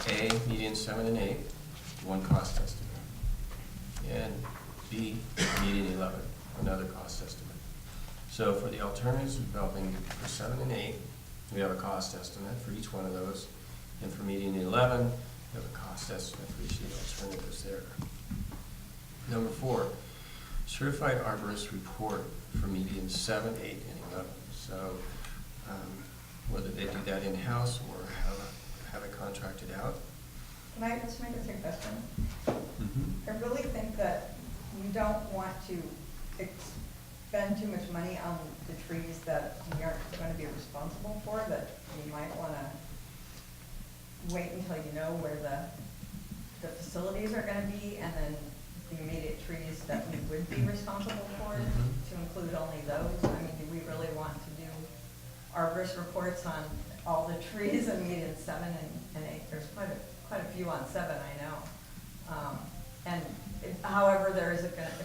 A, median 7 and 8, one cost estimate. And B, median 11, another cost estimate. So for the alternatives we're developing for 7 and 8, we have a cost estimate for each one of those. And for median 11, we have a cost estimate for each of the alternatives there. Number 4, certified arborist report for median 7, 8, and 11. So whether they do that in-house or have it contracted out. Can I just make a suggestion? I really think that we don't want to expend too much money on the trees that we aren't going to be responsible for, that we might want to wait until you know where the facilities are going to be, and then the immediate trees that we would be responsible for, to include only those. I mean, do we really want to do arborist reports on all the trees in median 7 and 8? There's quite a few on 7, I know. However, if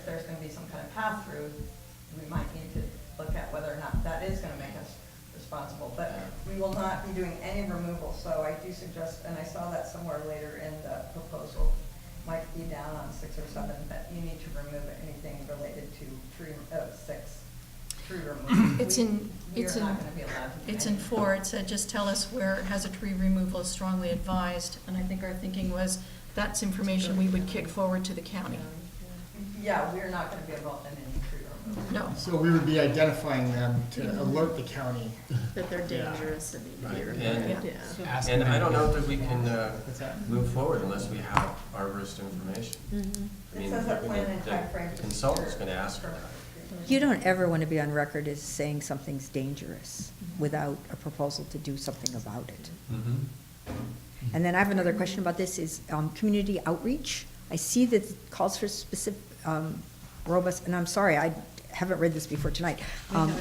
there's gonna be some kind of pass-through, we might need to look at whether or not that is gonna make us responsible. But we will not be doing any removal, so I do suggest, and I saw that somewhere later in the proposal, might be down on 6 or 7, that you need to remove anything related to tree removal. It's in, We it's are in, not gonna be allowed to do it's in anything. 4, it said, just tell us where hazard tree removal is strongly advised. And I think our thinking was, that's information we would kick forward to the county. Yeah, we're not gonna be involved in any tree removal. No. So we would be identifying them to alert the county. That they're Yeah. dangerous and need to be Right. removed, And- yeah. Ask And them I don't know to- that we can What's that? move forward unless we have arborist information. I It mean, says a plan and the timeframe. The consultant's gonna ask for that. You don't ever want to be on record as saying something's dangerous without a proposal to do something about it. And then I have another question about this, is community outreach. I see that it calls for specific, robust, and I'm sorry, I haven't read this before tonight,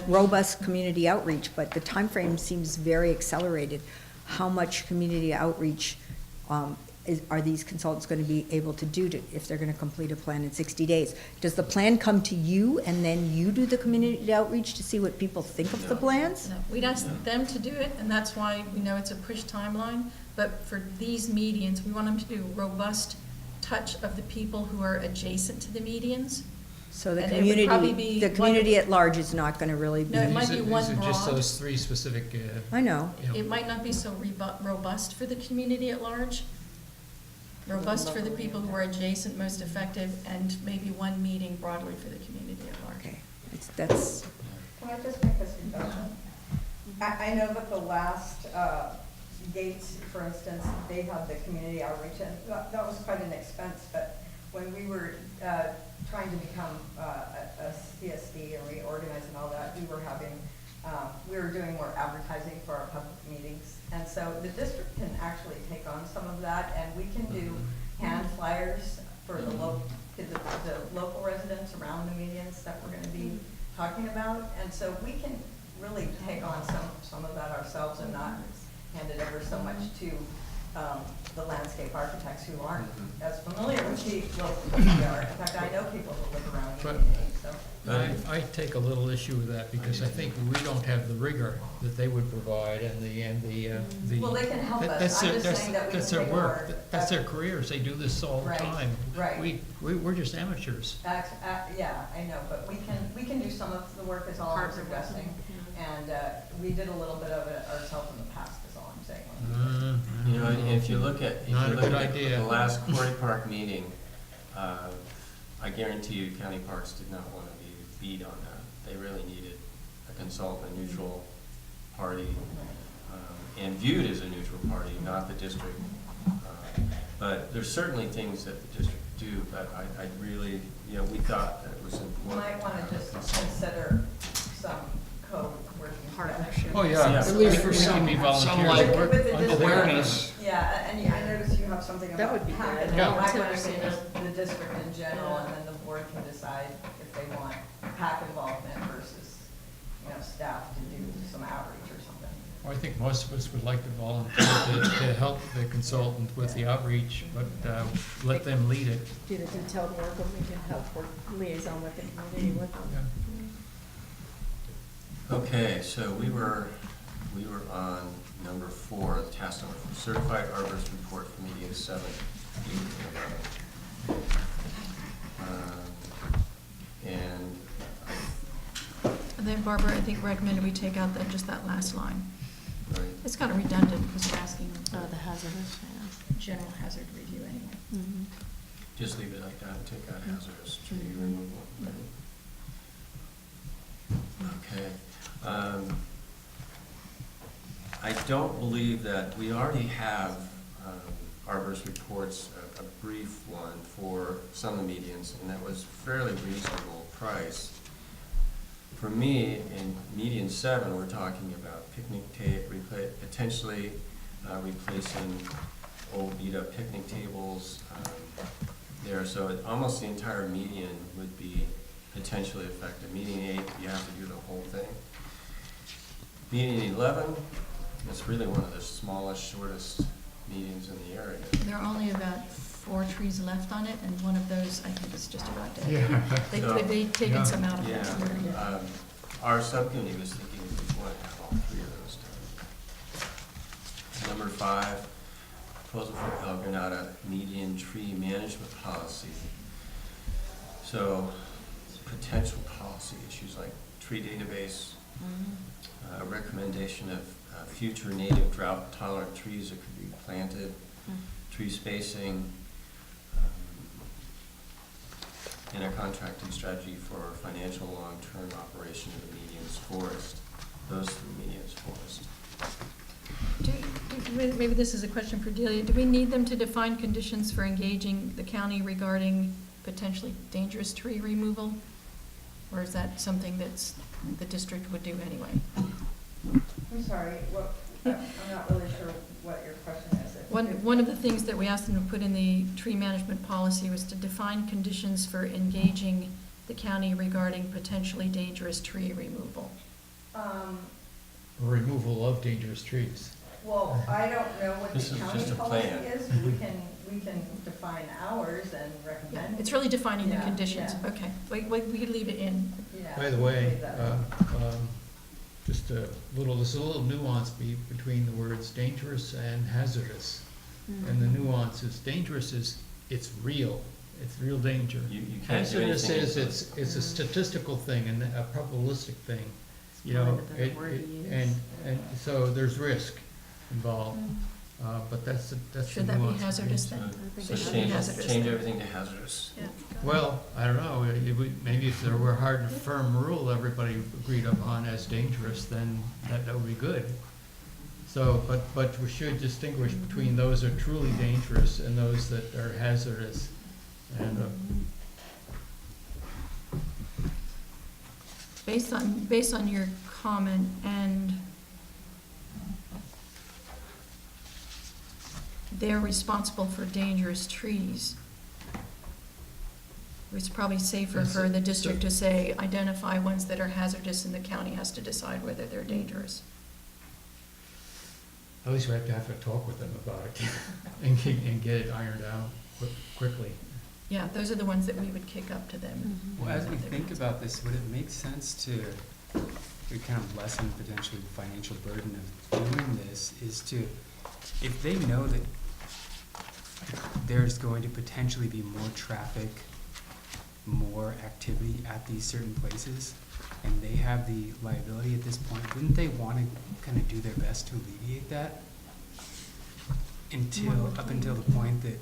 robust community outreach, but the time frame seems very accelerated. How much community outreach are these consultants going to be able to do if they're going to complete a plan in 60 days? Does the plan come to you and then you do the community outreach to see what people think of the plans? No, we'd ask them to do it, and that's why we know it's a push timeline. But for these medians, we want them to do robust touch of the people who are adjacent to the medians. So the And it would probably community, be the one- community at large is not gonna really be. No, it might be one These are just broad. those three specific, I know. you know. It might not be so robust for the community at large. Robust for the people who are adjacent, most effective, and maybe one meeting broadly for the community at large. Okay, that's, Can I just make a suggestion? I know that the last Gates, for instance, they had the community outreach, and that was quite an expense, but when we were trying to become a CSD and reorganize and all that, we were doing more advertising for our public meetings. And so the district can actually take on some of that, and we can do hand flyers for the local residents around the medians that we're gonna be talking about. And so we can really take on some of that ourselves and not hand it over so much to the landscape architects who aren't as familiar with the local community art. In fact, I know people who live around the But- community, so. I take a little issue with that because I think we don't have the rigor that they would provide and the. Well, they can help us. that's I'm their- just saying that we That's can their take work. more. That's their careers. They do this all the Right, time. right. We're just amateurs. Yeah, I know, but we can do some of the work is all I'm suggesting. And we did a little bit of it ourselves in the past, is all I'm saying. You know, if you look at, Not a good the idea. last Quarry Park meeting, I guarantee you County Parks did not want to be beat on that. They really needed a consultant, a neutral party, and viewed as a neutral party, not the district. But there's certainly things that the district do, but I really, you know, we thought that it was You important. might want to just consider some code working Partnership. Oh, yeah. Yeah. At least for some volunteers. like With the district. awareness. Yeah, and I noticed you have something That about would be PAC, good. and Yeah. I want to say the district in general, and then the board can decide if they want PAC involvement versus, staff to do some outreach or something. Well, I think most of us would like to volunteer to help the consultant with the outreach, but let them lead it. Do the detailed work, and we can help work liaison with the community with them. Yeah. Okay, so we were on number 4, the task number 4, certified arborist report for meeting 7, 8, and 11. And then Barbara, I think recommended we take out just that last line. Right, It's kind of redundant because we're asking The hazardous, general hazard review anyway. yeah. just leave it like that, and take out hazardous tree removal. Okay. I don't believe that, we already have arborist reports, a brief one for some of the medians, and that was fairly reasonable price. For me, in median 7, we're talking about picnic potentially replacing old beat-up picnic tables there, so almost the entire median would be potentially affected. Median 8, you have to do the whole thing. Median 11, it's really one of the smallest, shortest medians in the area. There are only about 4 trees left on it, and one of those, I think, is just about dead. Yeah. They've taken some out of it. Yeah, our subcommittee was thinking we want to have all 3 of those done. Number 5, proposal for El Granada median tree management policy. So, potential policy issues like tree database, recommendation of future native drought-tolerant trees that could be planted, tree spacing, and a contracting strategy for financial long-term operation of the median's forest, those 3 median's forest. Maybe this is a question for Delia. Do we need them to define conditions for engaging the county regarding potentially dangerous tree removal? Or is that something the district would do anyway? I'm sorry, I'm not really sure what your question is. One of the things that we asked them to put in the tree management policy was to define conditions for engaging the county regarding potentially dangerous tree removal. Removal of dangerous trees. Well, I don't know what This the is county just a policy plan. is. We can define ours and recommend. It's really defining the Yeah, conditions. yeah. Okay, we could leave it in. Yeah, By the way, leave that. just there's a little nuance between the words dangerous and hazardous. And the nuance is dangerous is it's real. it's real danger. You can't do Hazardous anything. is, it's a statistical thing and a probabilistic thing, you know, Probably the better word to use. and so there's risk involved. But that's the Should that be nuance. hazardous then? think So It should be change, hazardous change then. everything to hazardous. Yeah. Well, I don't know, maybe if there were a hard and firm rule everybody agreed upon as dangerous, then that would be good. So, but we should distinguish between those that are truly dangerous and those that are hazardous. And, Based on your comment and they're responsible for dangerous trees, it's probably safer for the district to say, identify ones that are hazardous and the county has to decide whether they're dangerous. at least we have to talk with them about it and get it ironed out quickly. Yeah, those are the ones that we would kick up to them. Well, as we think about this, would it make sense to kind of lessen potentially the financial burden of doing this, is to, if they know that there's going to potentially be more traffic, more activity at these certain places, and they have the liability at this point, wouldn't they want to kind of do their best to alleviate that? Up until the point that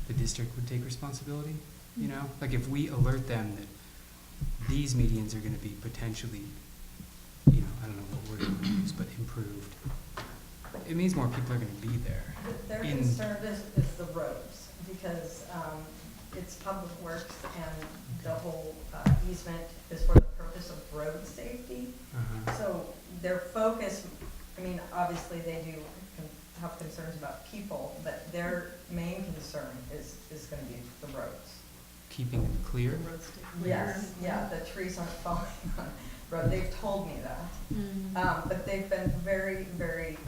the district would take responsibility, you know? Like if we alert them that these medians are gonna be potentially, you know, I don't know what word to use, but improved, it means more people are gonna be there. Their In- concern is the roads, because it's public works and the whole easement is for the purpose of road safety. So their focus, I mean, obviously they do have concerns about people, but their main concern is gonna be the roads. Keeping them clear. Yes, yeah, the trees aren't falling on the road, they've told me that. But they've been very, very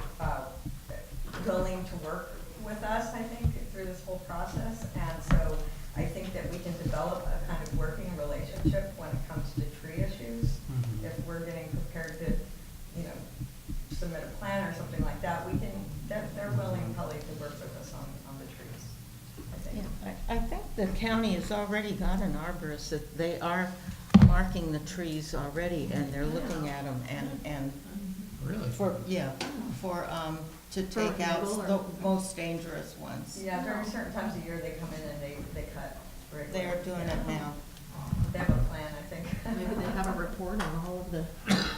willing to work with us, I think, through this whole process. And so I think that we can develop a kind of working relationship when it comes to tree issues. If we're getting prepared to, you know, submit a plan or something like that, we can, they're willing probably to work with us on the trees, I think. Yeah, I think the county has already got an arborist, that they are marking the trees already, and they're looking at them, and Really? to take out the most dangerous ones. Yeah, during certain times of year, they come in and they cut. They are doing it now. They have a plan, I think. Maybe they have a report on all of the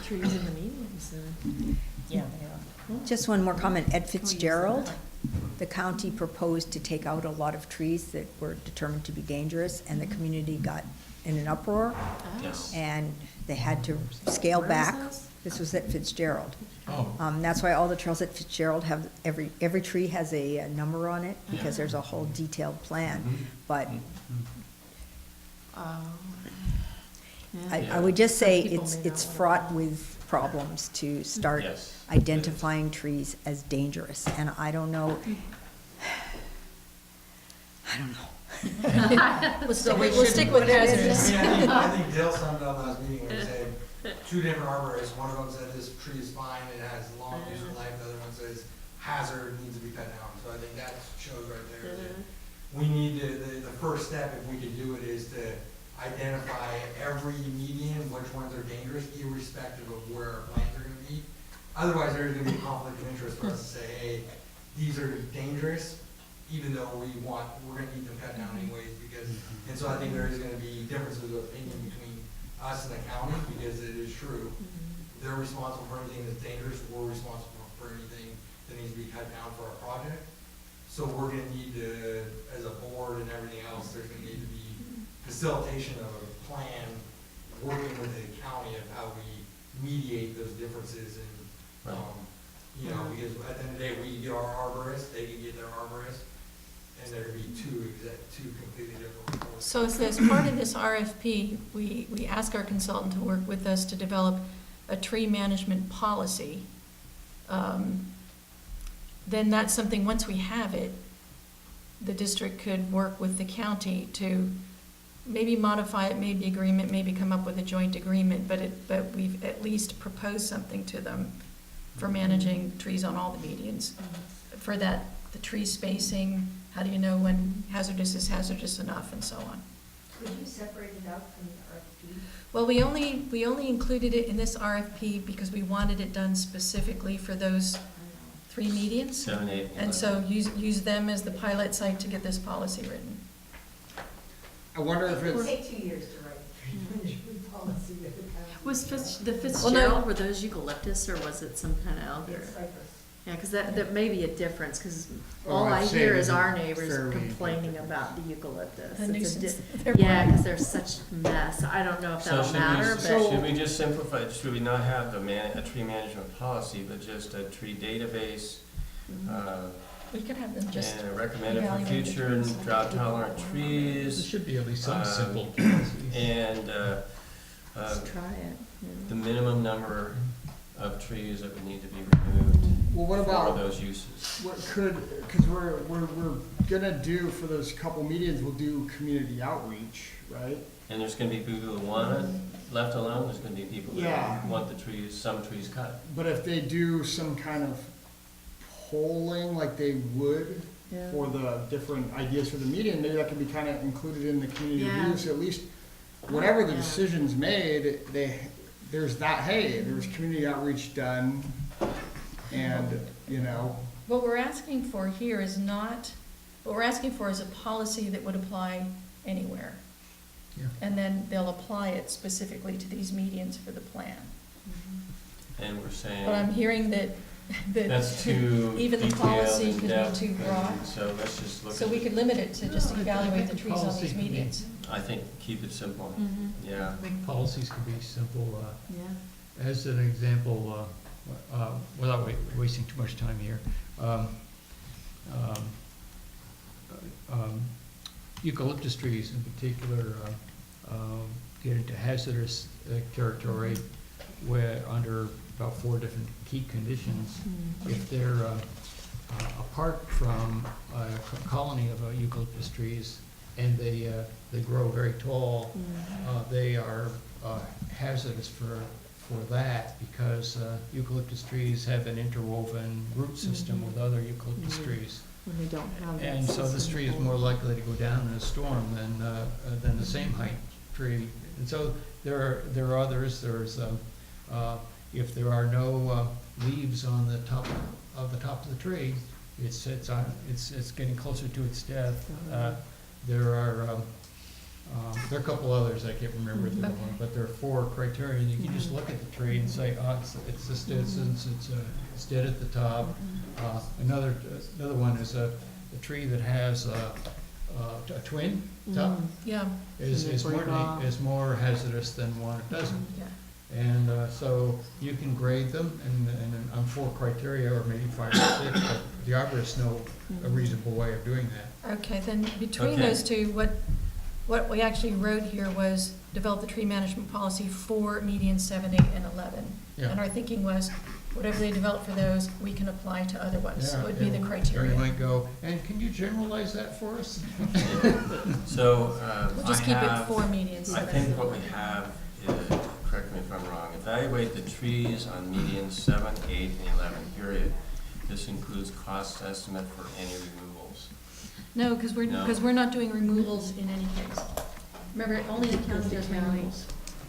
trees in the medians. Yeah, they are. Just one more comment. Ed use Fitzgerald, that. the county proposed to take out a lot of trees that were determined to be dangerous, and the community got in an uproar, Yes. and they had to scale Where is back. this? This was at Fitzgerald. Oh, That's why all the trails at Fitzgerald have, every tree has a number on it, because Yeah. there's a whole detailed plan. Mhm. But Oh. I would just say Some people may it's not fraught wanna- with problems to start Yes. identifying trees as dangerous, and I don't know. We'll So we'll stick with hazardous. I think Dale summed it up last meeting when he said, two different arborists, one of them said this tree is fine, it has long useful life, the other one says hazard, needs to be cut down. So I think that shows right there that we need to, the first step, if we could do it, is to identify every median, which ones are dangerous, irrespective of where our plans are gonna be. Otherwise, there's gonna be a conflict of interest for us to say, hey, these are dangerous, even though we're gonna need them cut down anyways, because, and so I think there is gonna be differences of opinion between us and the county, because it is true. They're responsible for anything that's dangerous, we're responsible for anything that needs to be cut down for our project. So we're gonna need to, as a board and everything else, there's gonna need to be facilitation of a plan, working with the county of how we mediate those differences and, you know, because at the end of the day, we get our arborist, they can get their arborist, and there could be two completely different reports. So as part of this RFP, we ask our consultant to work with us to develop a tree management policy. Then that's something, once we have it, the district could work with the county to maybe modify it, maybe agreement, maybe come up with a joint agreement, but we've at least proposed something to them for managing trees on all the medians. For that, the tree spacing, How do you know when hazardous is hazardous enough, and so on? Could you separate it out from the RFP? Well, we only included it in this RFP because we wanted it done specifically for those 3 medians. 7, 8, and And 11. so use them as the pilot site to get this policy written. I wonder if It'll it's, take 2 years to write a policy. Was the Well, Fitzgerald, no. were those eucalyptus or was it some kind of elder? It's cypress. Yeah, because that may be a difference, because Oh, all I'd I say hear it is is our neighbors fairly complaining about the eucalyptus. A It's nuisance. Yeah, because they're such a mess. I don't know if So that'll should we, matter, should but, we just simplify, should we not have a tree management policy, but just a tree database? We could have them just, And recommended for evaluate the future trees. drought tolerant There trees, should be at least some Um, simple policies. and let's try it. the minimum number of trees that would need to be removed well, what for about, those uses. what could, because we're gonna do, for those couple medians, we'll do community outreach, right? And there's gonna be people who want it left alone, there's gonna be people Yeah. that want the trees, some trees cut. But if they do some kind of polling like they would Yeah. for the different ideas for the median, maybe that could be kind of included in the community Yeah. review, so at least whatever the Yeah. decision's made, there's that, hey, there was community outreach done, and, you know, what we're asking for here is not, what we're asking for is a policy that would apply anywhere. Yeah. And then they'll apply it specifically to these medians for the plan. And we're saying. But I'm hearing that That's too even the detailed policy and could be depth, too broad. so let's just look So at we it. could limit it to just Well, I evaluate the think trees on policy these could be- medians. I think keep it simple, Mhm. yeah. I think policies could be simple. Yeah. As an example, without wasting too much time here, eucalyptus trees in particular get into hazardous territory where under about 4 different key conditions. If they're apart from a colony of eucalyptus trees and they grow very tall, they are hazardous for that because eucalyptus trees have an interwoven root system with other eucalyptus trees. When they don't have that. And so this tree is more likely to go down in a storm than the same height tree. And so there are others. There's if there are no leaves on the top of the tree, it's getting closer to its death. There are a couple others I can't remember at the Okay. moment, but there are 4 criteria. And you can just look at the tree and say, oh, it's this distance, it's dead at the top. Another one is a tree that has a twin top Yeah, is is more hazardous than one that doesn't. yeah. And so you can grade them, and on 4 criteria, or maybe 5 or 6, but the arborists know a reasonable way of doing that. Okay, then between Okay. those two, what we actually wrote here was develop the tree management policy for median 7, 8, and 11. Yeah. And our thinking was, whatever they develop for those, we can apply to other ones. So it would be the Or you criteria. might go, and can you generalize that for us? So, We'll I just keep it have, for median I 7. think what we have is, correct me if I'm wrong, evaluate the trees on median 7, 8, and 11, period. This includes cost estimate for any removals. No, because No. we're not doing removals in any case. Remember, only the county does removals.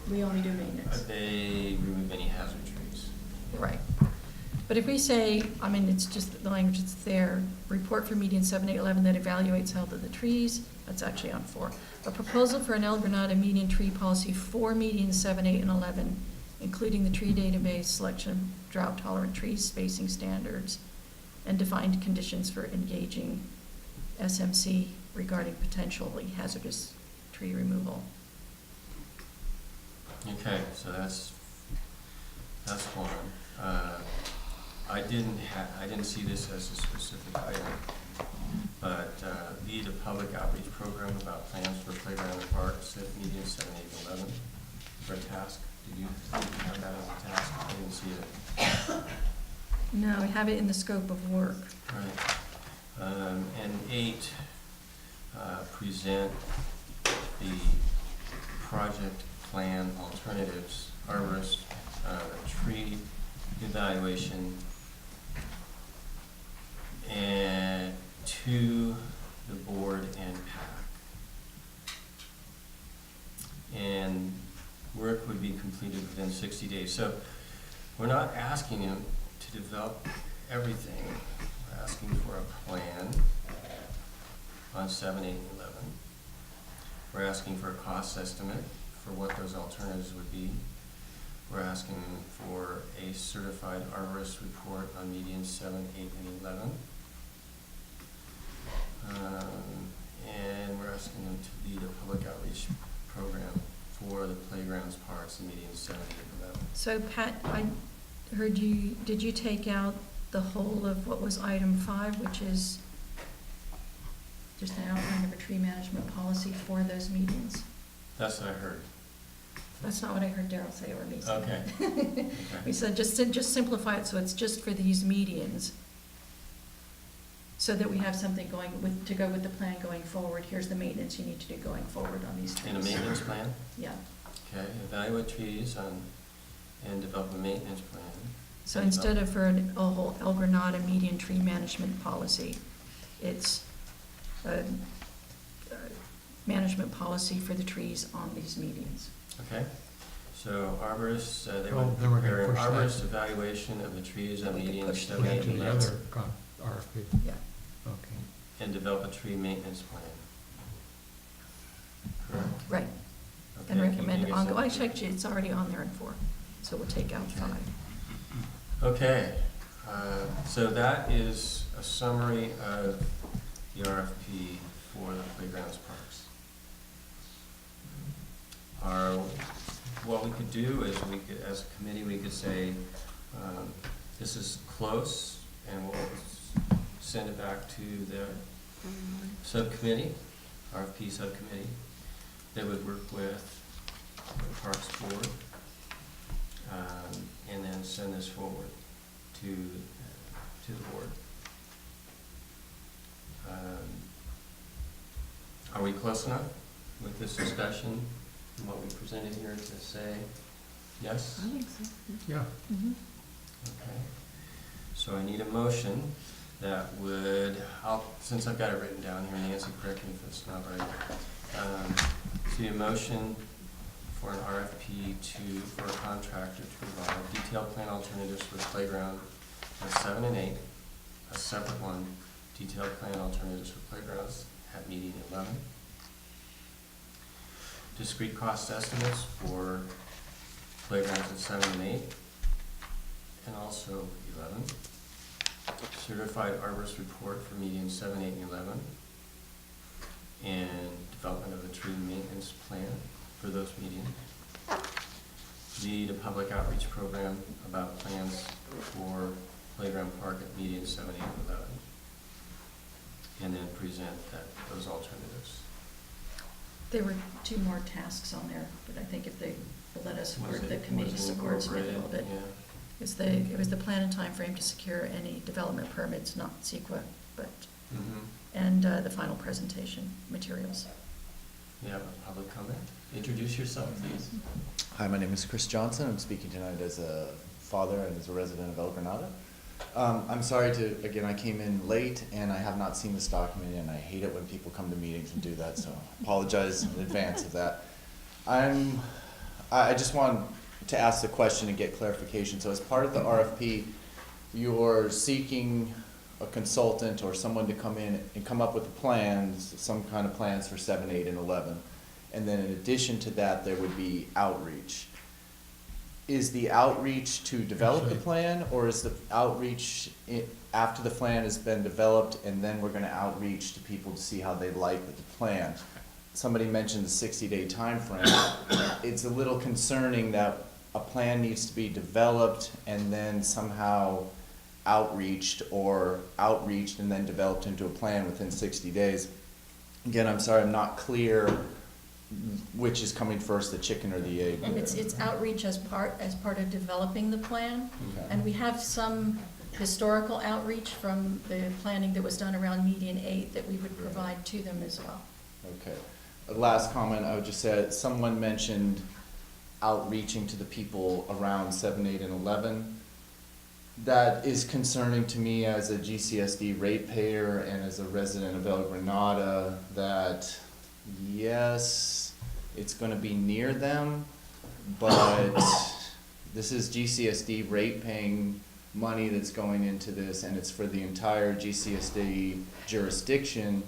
We only do maintenance. They remove any hazard trees. Right. But if we say, I mean, it's just the language that's there, report for median 7, 8, 11 that evaluates health of the trees, that's actually on 4. A proposal for an El Granada median tree policy for median 7, 8, and 11, including the tree database, selection of drought-tolerant trees, spacing standards, and defined conditions for engaging SMC regarding potentially hazardous tree removal. Okay, so that's one. I didn't see this as a specific item, but lead a public outreach program about plans for playground and parks at median 7, 8, 11 for a task. Did you have that as a task? I didn't see it. No, we have it in the scope of work. Right. And 8, present the project plan alternatives, arborist, tree evaluation, and 2, the board and PAC. And work would be completed within 60 days. So we're not asking him to develop everything. We're asking for a plan on 7, 8, and 11. We're asking for a cost estimate for what those alternatives would be. We're asking for a certified arborist report on medians 7, 8, and 11. And we're asking them to lead a public outreach program for the playgrounds, parks, and medians 7, 8, and 11. So Pat, I heard you, did you take out the whole of what was item 5, which is just an outline of a tree management policy for those meetings? That's what I heard. That's not what I heard Daryl say or me say. Okay. We Okay. said, just simplify it so it's just for these medians, so that we have something going with, to go with the plan going forward. Here's the maintenance you need to do going forward on these trees. In a maintenance plan? Yeah. Okay, evaluate trees and develop a maintenance plan. So instead of for a whole El Granada median tree management policy, it's a management policy for the trees on these medians. Okay, so arborists, they Oh, would then we're gonna prepare an push that. arborist evaluation of the trees on We could medians push 7, Put 8, it to and the 11, other RFP. Yeah. Okay. and develop a tree maintenance plan. Correct? Right. Okay, And can you recommend give us ongoing, some- actually, it's already on there in 4, so we'll take out 5. Okay, so that is a summary of the RFP for the playgrounds parks. What we could do is we could, as a committee, we could say, this is close, and we'll send it back to the subcommittee, RFP subcommittee. They would work with the Parks Board, and then send this forward to the board. Are we close enough with this discussion and what we presented here to say yes? I think so. Yeah. Okay. So I need a motion that would, since I've got it written down here, Nancy, correct me if it's not right. See a motion for an RFP for a contractor to provide detailed plan alternatives for the playground at 7 and 8, a separate one, detailed plan alternatives for playgrounds at median 11. Discrete cost estimates for playgrounds at 7 and 8, and also 11. Certified arborist report for median 7, 8, and 11. And development of a tree maintenance plan for those medians. Lead a public outreach program about plans for playground park at median 7, 8, and 11. And then present those alternatives. There were 2 more tasks on there, but I think if they will let us, Was or the it- committee was it supports it a little bit. incorporated? It was the plan and timeframe to secure any development permits, not CEQA, but, Yeah. Mm-hmm. and the final presentation materials. You have a public comment? Introduce yourself, please. Hi, my name is Chris Johnson. I'm speaking tonight as a father and as a resident of El Granada. I'm sorry I came in late and I have not seen this document, and I hate it when people come to meetings and do that, so I apologize in advance of that. I just want to ask the question and get clarification. So as part of the RFP, you're seeking a consultant or someone to come in and come up with plans, some kind of plans for 7, 8, and 11. And then in addition to that, there would be outreach. Is the outreach to develop the plan, or is the outreach after the plan has been developed and then we're gonna outreach to people to see how they like the plan? Somebody mentioned the 60-day time frame. It's a little concerning that a plan needs to be developed and then somehow outreached and then developed into a plan within 60 days. Again, I'm sorry, I'm not clear which is coming first, the chicken or the egg. It's outreach as part of developing the plan. Okay. And we have some historical outreach from the planning that was done around median 8 that we would provide to them as well. Okay. Last comment, I would just say, someone mentioned outreaching to the people around 7, 8, and 11. that is concerning to me as a GCSD ratepayer and as a resident of El Granada, that yes, it's gonna be near them, but this is GCSD rate paying money that's going into this, and it's for the entire GCSD jurisdiction.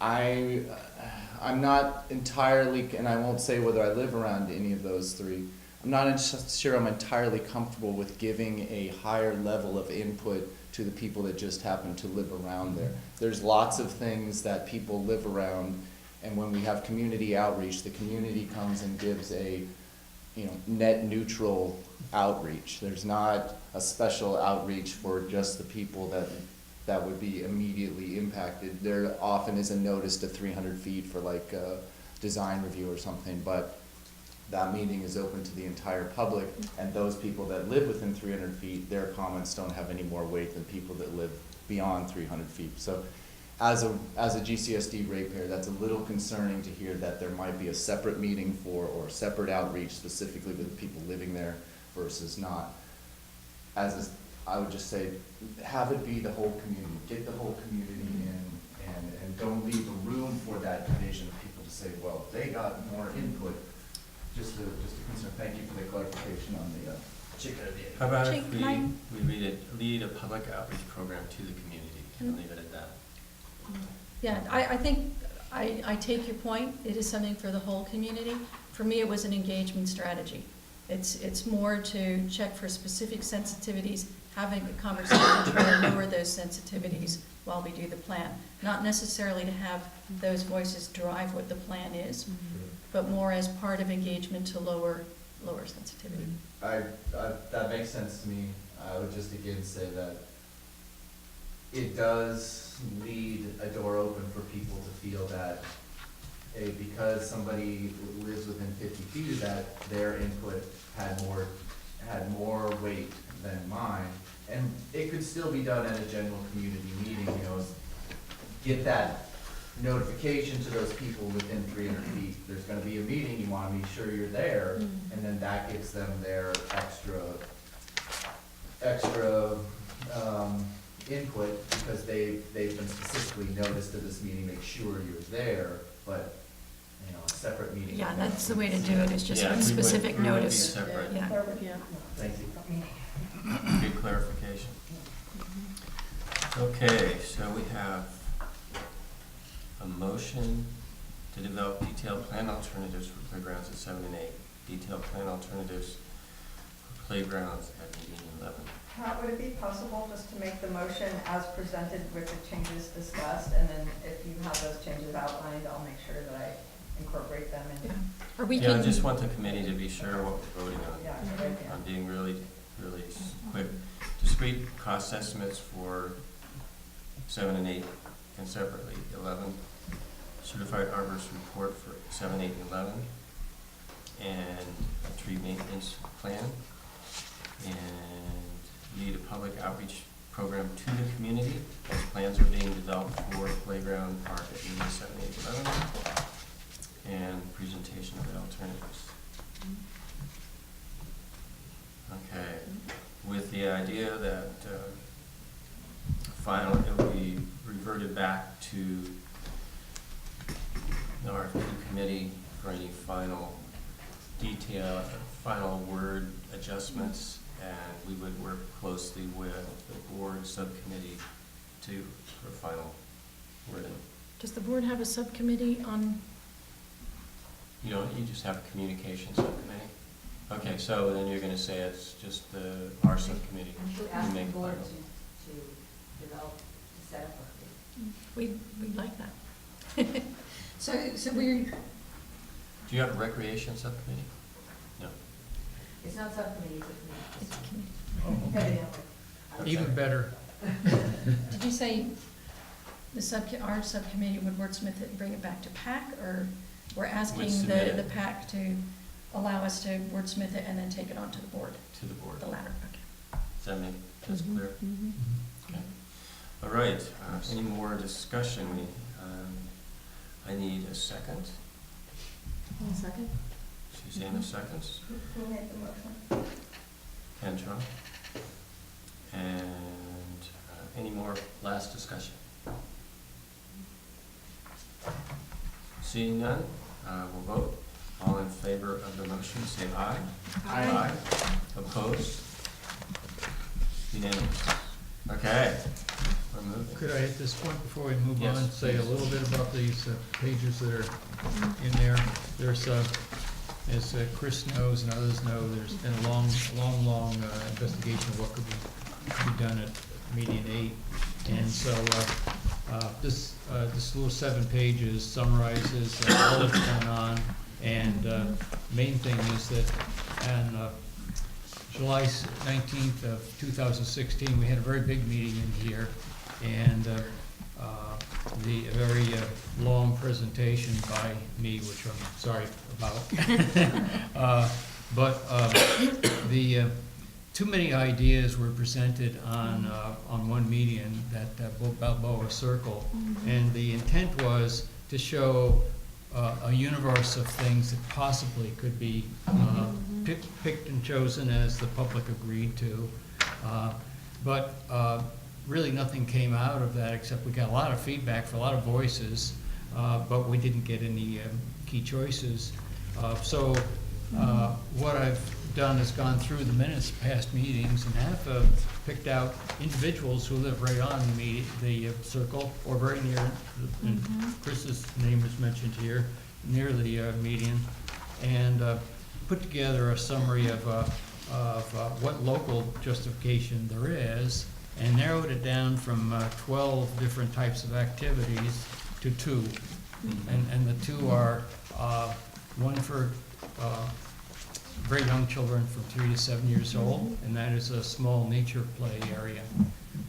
I'm not entirely, and I won't say whether I live around any of those three, I'm not sure I'm entirely comfortable with giving a higher level of input to the people that just happen to live around there. There's lots of things that people live around, and when we have community outreach, the community comes and gives a, you know, net neutral outreach. There's not a special outreach for just the people that would be immediately impacted. There often is a notice to 300 feet for like a design review or something, but that meeting is open to the entire public, and those people that live within 300 feet, their comments don't have any more weight than people that live beyond 300 feet. So as a GCSD ratepayer, that's a little concerning to hear that there might be a separate meeting for, or separate outreach specifically with the people living there versus not. I would just say, have it be the whole community, get the whole community in, and don't leave a room for that division of people to say, well, they got more input. Just a concern. Thank you for the clarification on the chicken or the egg. How about if Jake, can we lead a public outreach program to the community? Can I leave it at that? Yeah, I think, I take your point. It is something for the whole community. For me, it was an engagement strategy. It's more to check for specific sensitivities, having a conversation to try to lower those sensitivities while we do the plan. Not necessarily to have those voices drive what the plan is, but more as part of engagement to lower sensitivity. That makes sense to me. I would just again say that it does leave a door open for people to feel that, hey, because somebody lives within 50 feet of that, their input had more weight than mine. And it could still be done at a general community meeting, you know, get that notification to those people within 300 feet. There's gonna be a meeting, you wanna be sure you're there, and then that gives them their extra input, because they've been specifically noticed to this meeting, make sure you're there, but, you know, a separate meeting. Yeah, that's the way to do it, is just Yeah, with we would- specific we would be notice. separate. Yeah. Yeah. Thank you. Good clarification. Okay, so we have a motion to develop detailed plan alternatives for playgrounds at 7 and 8. Detailed plan alternatives for playgrounds at meeting 11. Pat, would it be possible just to make the motion as presented with the changes discussed, and then if you have those changes outlined, I'll make sure that I incorporate them in. Yeah. Or we Yeah, I can, just want the committee to be sure what we're voting on. Yeah, good idea. I'm being really quick. Discrete cost estimates for 7 and 8, and separately 11. Certified arborist report for 7, 8, and 11. And a tree maintenance plan. And lead a public outreach program to the community as plans are being developed for playground park at meeting 7, 8, 11. And presentation of the alternatives. Okay, with the idea that it will be reverted back to the RFP committee for any final detail, final word adjustments, and we would work closely with the board subcommittee for final wording. does the board have a subcommittee on, You just have a communication subcommittee? Okay, so then you're gonna say it's just our subcommittee. who make final. to develop, to set up we'd like that. So we're, Do you have a recreation subcommittee? No. It's not subcommittee, it's a committee. Okay. Even better. Did you say our subcommittee would wordsmith it and bring it back to PAC, or we're asking submit it. the PAC to allow us to wordsmith it and then take it on to the board? To the board. The latter, okay. Does that make, that's clear? Okay. All right, any more discussion? I need a second. Second? Suzanne seconds. Who made the motion? Kendra. And any more last discussion? Seeing none, we'll vote. All in favor of the motion, say aye. Aye. Opposed? Unanimous. Okay, we're moving. Could I, at this point, before we move Yes, on, say a please. little bit about these pages that are in there? There's, as Chris knows and others know, there's been a long investigation of what could be done at median 8. And so this little 7 pages summarizes all that's going on. And main thing is that on July 19th of 2016, we had a very big meeting in here, and a very long presentation by me, which I'm sorry about. But the too many ideas were presented on one meeting, that Balboa Circle, and the intent was to show a universe of things that possibly could be picked and chosen as the public agreed to. But really nothing came out of that, except we got a lot of feedback for a lot of voices, but we didn't get any key choices. So what I've done is gone through the minutes of past meetings and have picked out individuals who live right on the circle, or very near, and Chris's name is mentioned here, near the median, and put together a summary of what local justification there is, and narrowed it down from 12 different types of activities to 2. And the 2 are one for very young children from 3 to 7 years old, and that is a small nature play area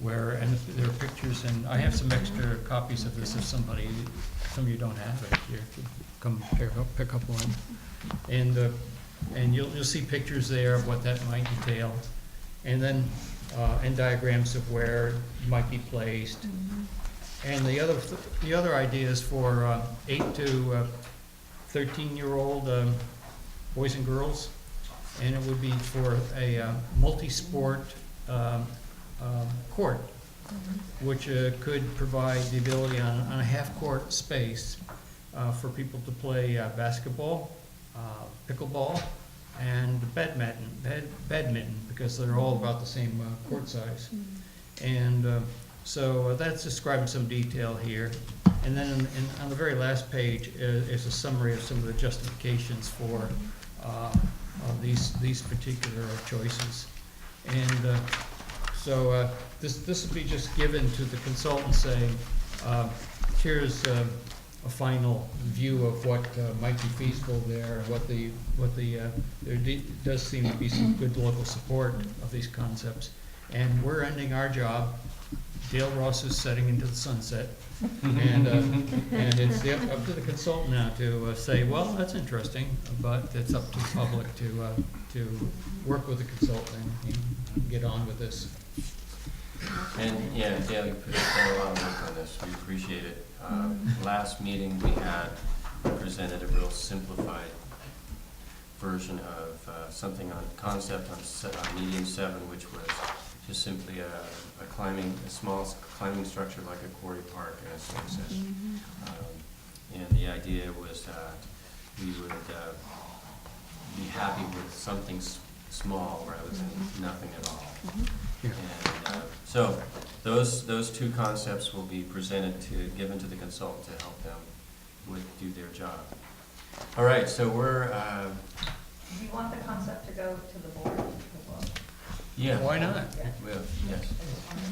where, and there are pictures, and I have some extra copies of this if some of you don't have it, you can come pick up one. And you'll see pictures there of what that might entail, and then and diagrams of where it might be placed. And the other idea is for 8 to 13-year-old boys and girls, and it would be for a multi-sport court, which could provide the ability on a half-court space for people to play basketball, pickleball, and badminton, because they're all about the same court size. And so that's described in some detail here. And then on the very last page is a summary of some of the justifications for these particular choices. And so this would be just given to the consultant saying, here's a final view of what might be feasible there, and there does seem to be some good local support of these concepts. And we're ending our job. Dale Ross is setting into the sunset, and it's up to the consultant now to say, well, that's interesting, but it's up to the public to work with the consultant and get on with this. And yeah, Dale, you put a lot of work on this. We appreciate it. Last meeting we had presented a real simplified version of something on concept on medium 7, which was just simply a small climbing structure like a quarry park, as Sam said. And the idea was that we would be happy with something small rather than nothing at all. And so those 2 concepts will be given to the consultant to help them do their job. All right, so we're. Do you want the concept to go to the board as well? Yeah. Why not? Well, yes.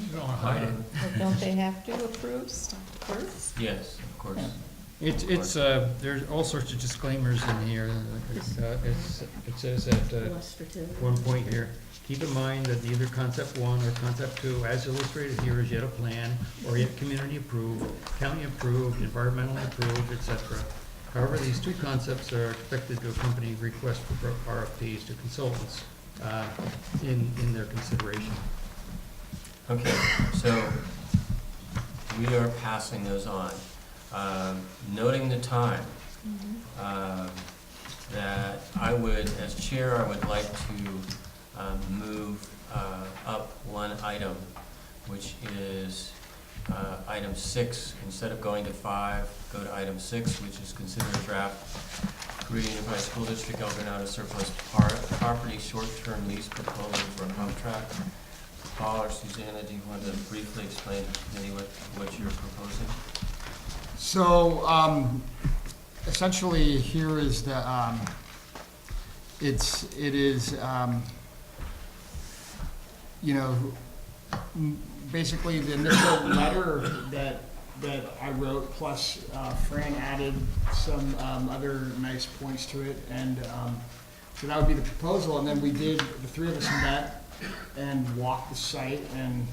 You don't want to hide it. Well, don't they have to approve first? Yes, of course. It's there's all sorts of disclaimers in here. It says at Illustrative. one point here, keep in mind that neither concept 1 or concept 2, as illustrated here, is yet a plan, or yet community approved, county approved, environmentally approved, etc. However, these 2 concepts are expected to accompany requests for RFPs to consultants in their consideration. Okay, so we are passing those on. Noting the time, that I would, as chair, I would like to move up one item, which is item 6. Instead of going to 5, go to item 6, which is considered a draft created by School District El Granada surplus property short-term lease proposal for a contract. Paul or Susanna, do you want to briefly explain to the committee what you're proposing? So, essentially, here is the, it is, you know, basically the initial letter that I wrote, plus Fran added some other nice points to it, and so that would be the proposal. And then we did, the three of us met and walked the site and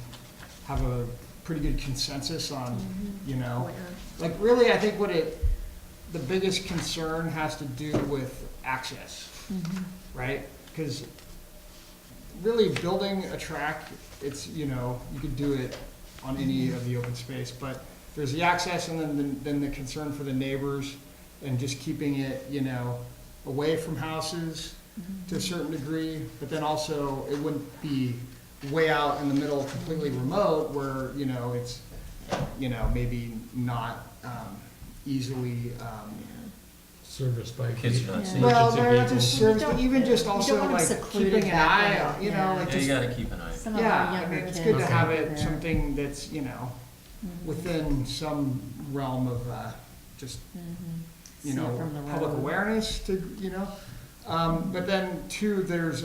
have a pretty good consensus on, you know, like really, I think the biggest concern has to do with access, right? Because really building a track, it's, you know, you could do it on any of the open space, but there's the access and then the concern for the neighbors and just keeping it, you know, away from houses to a certain degree, but then also it wouldn't be way out in the middle, completely remote, where, you know, it's, you know, maybe not easily, Serviced by. Kids are not seeing. well, emergency they're not just vehicles. service, but even just you don't also want 'em like secluded keeping an back eye there. out, you know, Yeah. like Yeah, just, you gotta keep an eye. Some of our yeah, I younger mean, it's kids good to have over it there. something that's, you know, within some realm of, just, you See it know, from the public road. awareness to, you know. But then too, there's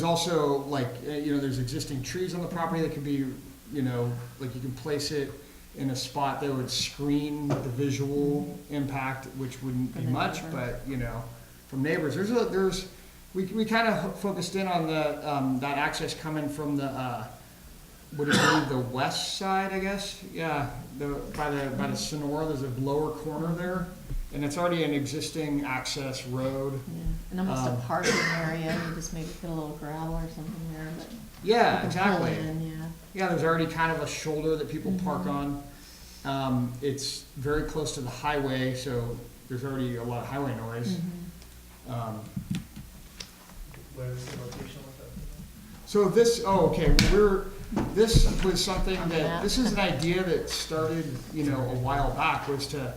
also like, you know, there's existing trees on the property that could be, you know, like you can place it in a spot that would screen the visual impact, which wouldn't be From the much, neighbor. but, you know, from neighbors. We kind of focused in on the, that access coming from the, would it be the west side, I guess? Yeah, by the Sonora, there's a lower corner there, and it's already an existing access road. Yeah, and almost a parking area, you just maybe put a little gravel or something there, but you Yeah, can exactly. pull in, yeah. Yeah, there's already kind of a shoulder that people park on. It's very close to the highway, so there's already a lot of highway noise. Where's the location of that? So this, oh, okay, this was something On the that, map. this is an idea that started, you know, a while back, was to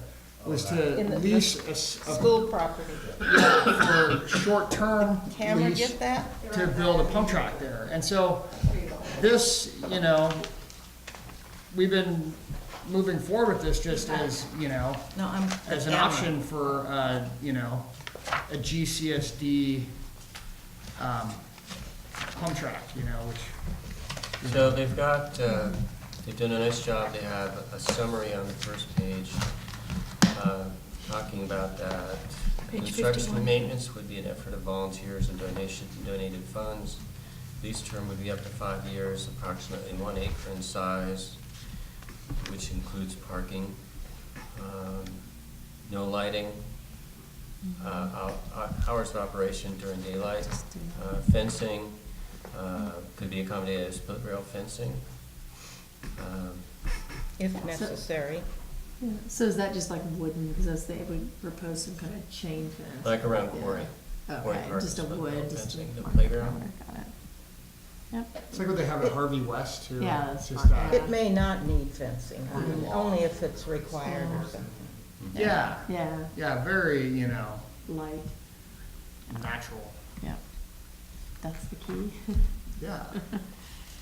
In the- lease a School property. for short-term Camera lease get that? to build a pump track there. And so this, you know, we've been moving forward with this just as, you know, No, I'm. as an option for, you know, a GCSD pump track, you know, which. So they've got, they've done a nice job. They have a summary on the first page, talking about that. Page Construction 51. and maintenance would be an effort of volunteers and donated funds. Lease term would be up to 5 years, approximately 1 acre in size, which includes parking. No lighting, hours of operation during daylight, fencing, could be accommodated as split rail fencing. If necessary. Yeah. So is that just like wooden, because they would propose some kind of chain fence? Like around Yeah. Quarry. Quarry Okay, Park just a is split rail wood, just to fencing, the mark playground. corner. Got it. Yep. It's like what they have at Harvey West too. Yeah, It's that's just, fine. It may not need fencing, only if it's required or something. yeah, Yeah, yeah, very, you know, light, natural. yeah. That's the key. Yeah.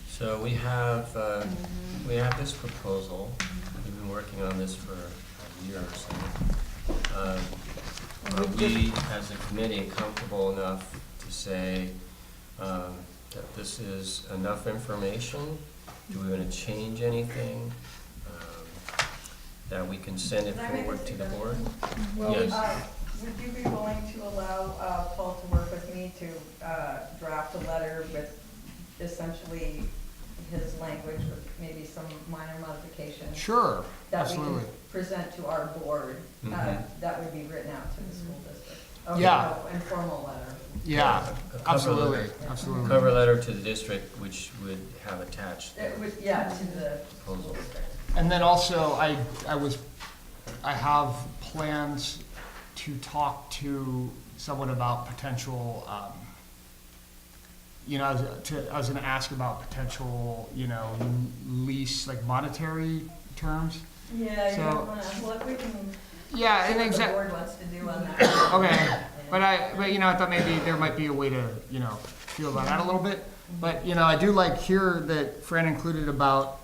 So we have this proposal. We've been working on this for a year or so. Are we, as a committee, comfortable enough to say that this is enough information? Do we want to change anything? That we can send it Can I make a forward to the board? Well, Yes. would you be willing to allow Paul to work with me to draft a letter with essentially his language with maybe some minor modifications? Sure, That we absolutely. can present to our board, Mhm. that would be written out to the school district? Yeah. Okay, informal letter. Yeah, A cover absolutely, letter. absolutely. Cover letter to the district, which would have attached the It would, yeah, to the school proposal. district. And then also, I have plans to talk to someone about potential, you know, I was gonna ask about potential, you know, lease, like monetary terms. Yeah, you So- don't wanna, what we can, Yeah, see and what the exactly. board wants to do on that. Okay, but you know, I thought maybe there might be a way to, you know, feel about that a little bit. But, you know, I do like here that Fran included about,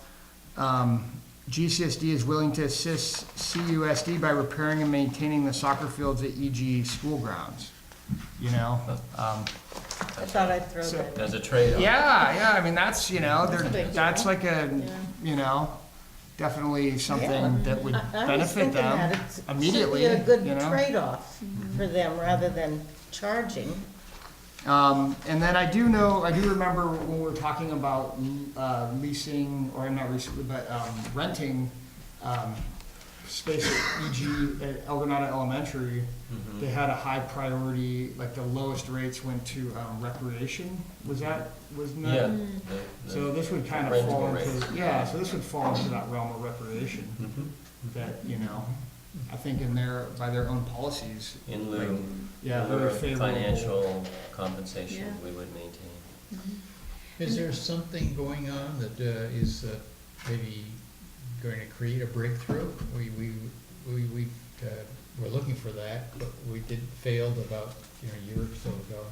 GCSD is willing to assist CUSD by repairing and maintaining the soccer fields at EG school grounds, you know? I thought I'd throw So- that. As a trade-off. Yeah, I mean, that's, you know, That's a big that's deal. like a, Yeah. you know, definitely something Yeah. that would I was benefit thinking them that it immediately, should be a good you know? trade-off for them rather than charging. And then I do remember when we were talking about, leasing, or not leasing, but, renting, space at EG, at El Granada Elementary. Mhm. They had a high priority, like the lowest rates went to, recreation, wasn't that? Yeah. So this would kind of Rental fall rates. into, yeah, so this would fall into that realm of recreation, Mhm. that, you know, I think by their own policies. In like, lieu, Yeah, in lieu very of favorable. financial compensation, Yeah. we would maintain. Is there something going on that is maybe going to create a breakthrough? We were looking for that, but we failed about, you know, a year or so ago.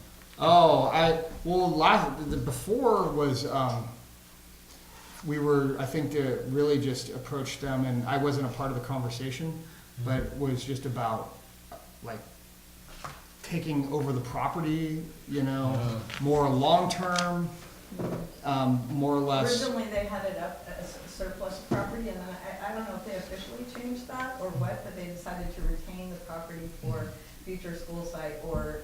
Before was, we were, I think, to really just approach them, and I wasn't a part of the conversation, but it was just about, like, taking over the property, you know, more long-term, more or less. Originally, they had it up as surplus property, and then I don't know if they officially changed that or what, but they decided to retain the property for future school site or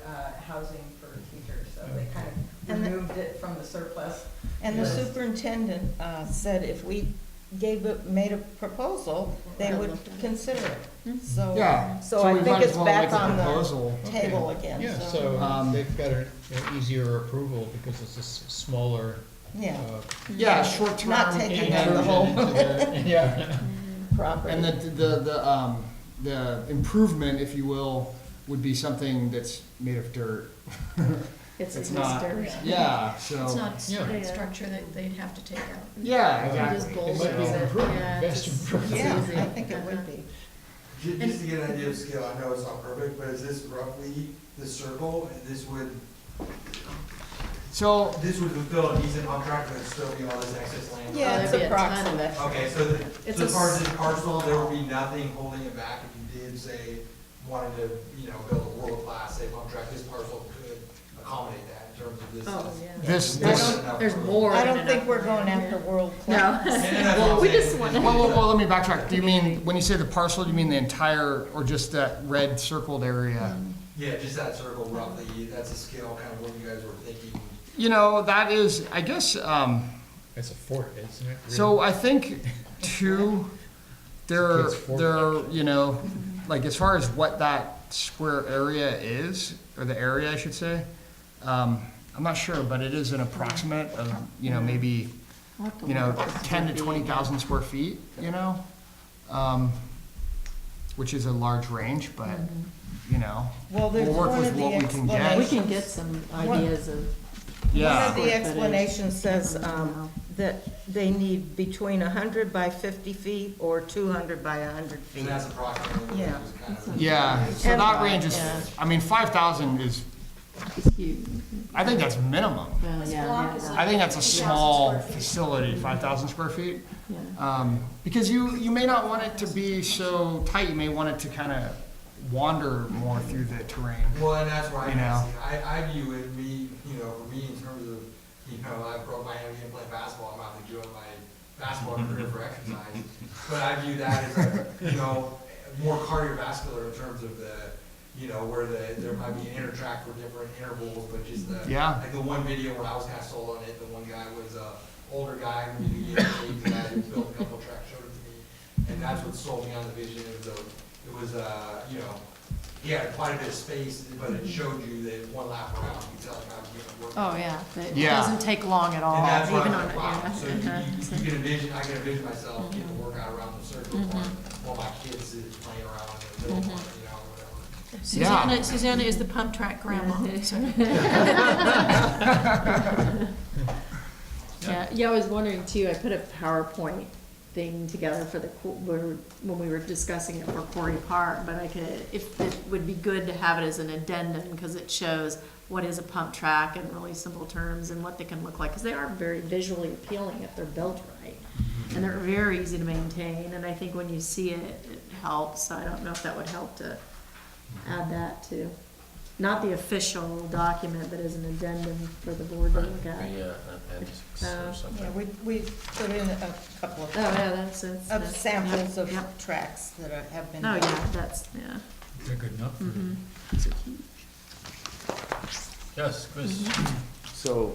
housing for teachers, so they kind of And the- removed it from the surplus. And the Yes. superintendent said if we made a proposal, they would consider it. So, Yeah. so I we think might as it's well back make a on the proposal. table again, Yeah, so, so they've got an easier approval because it's a smaller. yeah, Yeah, short-term. Not taking and out the whole Yeah. property. And the improvement, if you will, would be something that's made of dirt. It's not, yeah, so. It's not Yeah. a structure that they'd have to take out. Yeah, You just exactly. bulldoze It might be an it. improvement, Yeah, best just- improvement. Yeah, easy. I think it would be. Just to get an idea of scale, I know it's not perfect, but is this roughly the circle, and this would So, fulfill a decent contract, but it'd still be all this excess land? Yeah, it's there'd be a ton of approximate. Okay, so It's so a as far as s- this parcel, there will be nothing holding it back if you did say, wanted to, you know, build a world-class, say, pump track, this parcel could accommodate that in terms of this. Oh, yeah. this, I this, don't- There's more. I in don't an think we're upgrade, going yeah. after world No. class. And that's what I'm We saying. just want well, let me backtrack. Do you mean, when you say the parcel, do you mean the entire, or just that red circled area? Yeah, just that circle roughly, that's a scale kind of what you guys were thinking. You know, that is, I guess, It's a fort, isn't it? so I think two, they're, It's fort. you know, like as far as what that square area is, or the area, I should say, I'm not sure, but it is an approximate of, you know, maybe, you know, 10 to 20,000 square feet, you know? Which is a large range, but, you know, Well, there's We'll work one with of the what we can get. We explanations. can get some ideas of. One yeah. of the Square footage. explanations says that they need between 100 by 50 feet or 200 by 100 feet. And that's approximately what Yeah. it was kind of. Yeah, so And- that range is, Yeah. I mean, 5,000 is, It's huge. I think that's minimum. Well, This yeah, block yeah, is I think that's a 50,000 small square feet. facility, 5,000 square feet. yeah. Because you may not want it to be so tight, you may want it to kind of wander more through the terrain. Well, and that's where You know. I view it, for me, in terms of, I broke my hand again playing basketball, I'm out there doing my basketball career for exercise. But I view that as, more cardiovascular in terms of where there might be an intertrack for different intervals, but just Yeah. like the one video when I was kind of sold on it, the one guy was a older guy, maybe the guy who built a couple tracks, showed it to me. And that's what sold me on the vision. He had quite a bit of space, but it showed you that one lap around, you could tell how it worked. Oh, yeah. It Yeah. doesn't take long at all, And that's even where on I'm it, wow. yeah. So Uh-huh. you can envision, I can envision myself getting to work out around the circle while my kids is playing around in the middle, whatever. Susanna is the pump track grandma. So. Yeah, I was wondering too, I put a PowerPoint thing together for when we were discussing it for Quarry Park, but if it would be good to have it as an addendum, because it shows what is a pump track in really simple terms and what they can look like, because they are very visually appealing if they're built right. And they're very easy to maintain, and I think when you see it, it helps. So I don't know if that would help to add that too. Not the official document, but as an addendum for the board to look at. The appendix or Yeah, something. we put in a couple Oh, yeah, that's of samples of Yep. tracks that have been. Oh, yeah, that's, yeah. They're good enough. Mhm. Those are huge. Yes, Chris? So,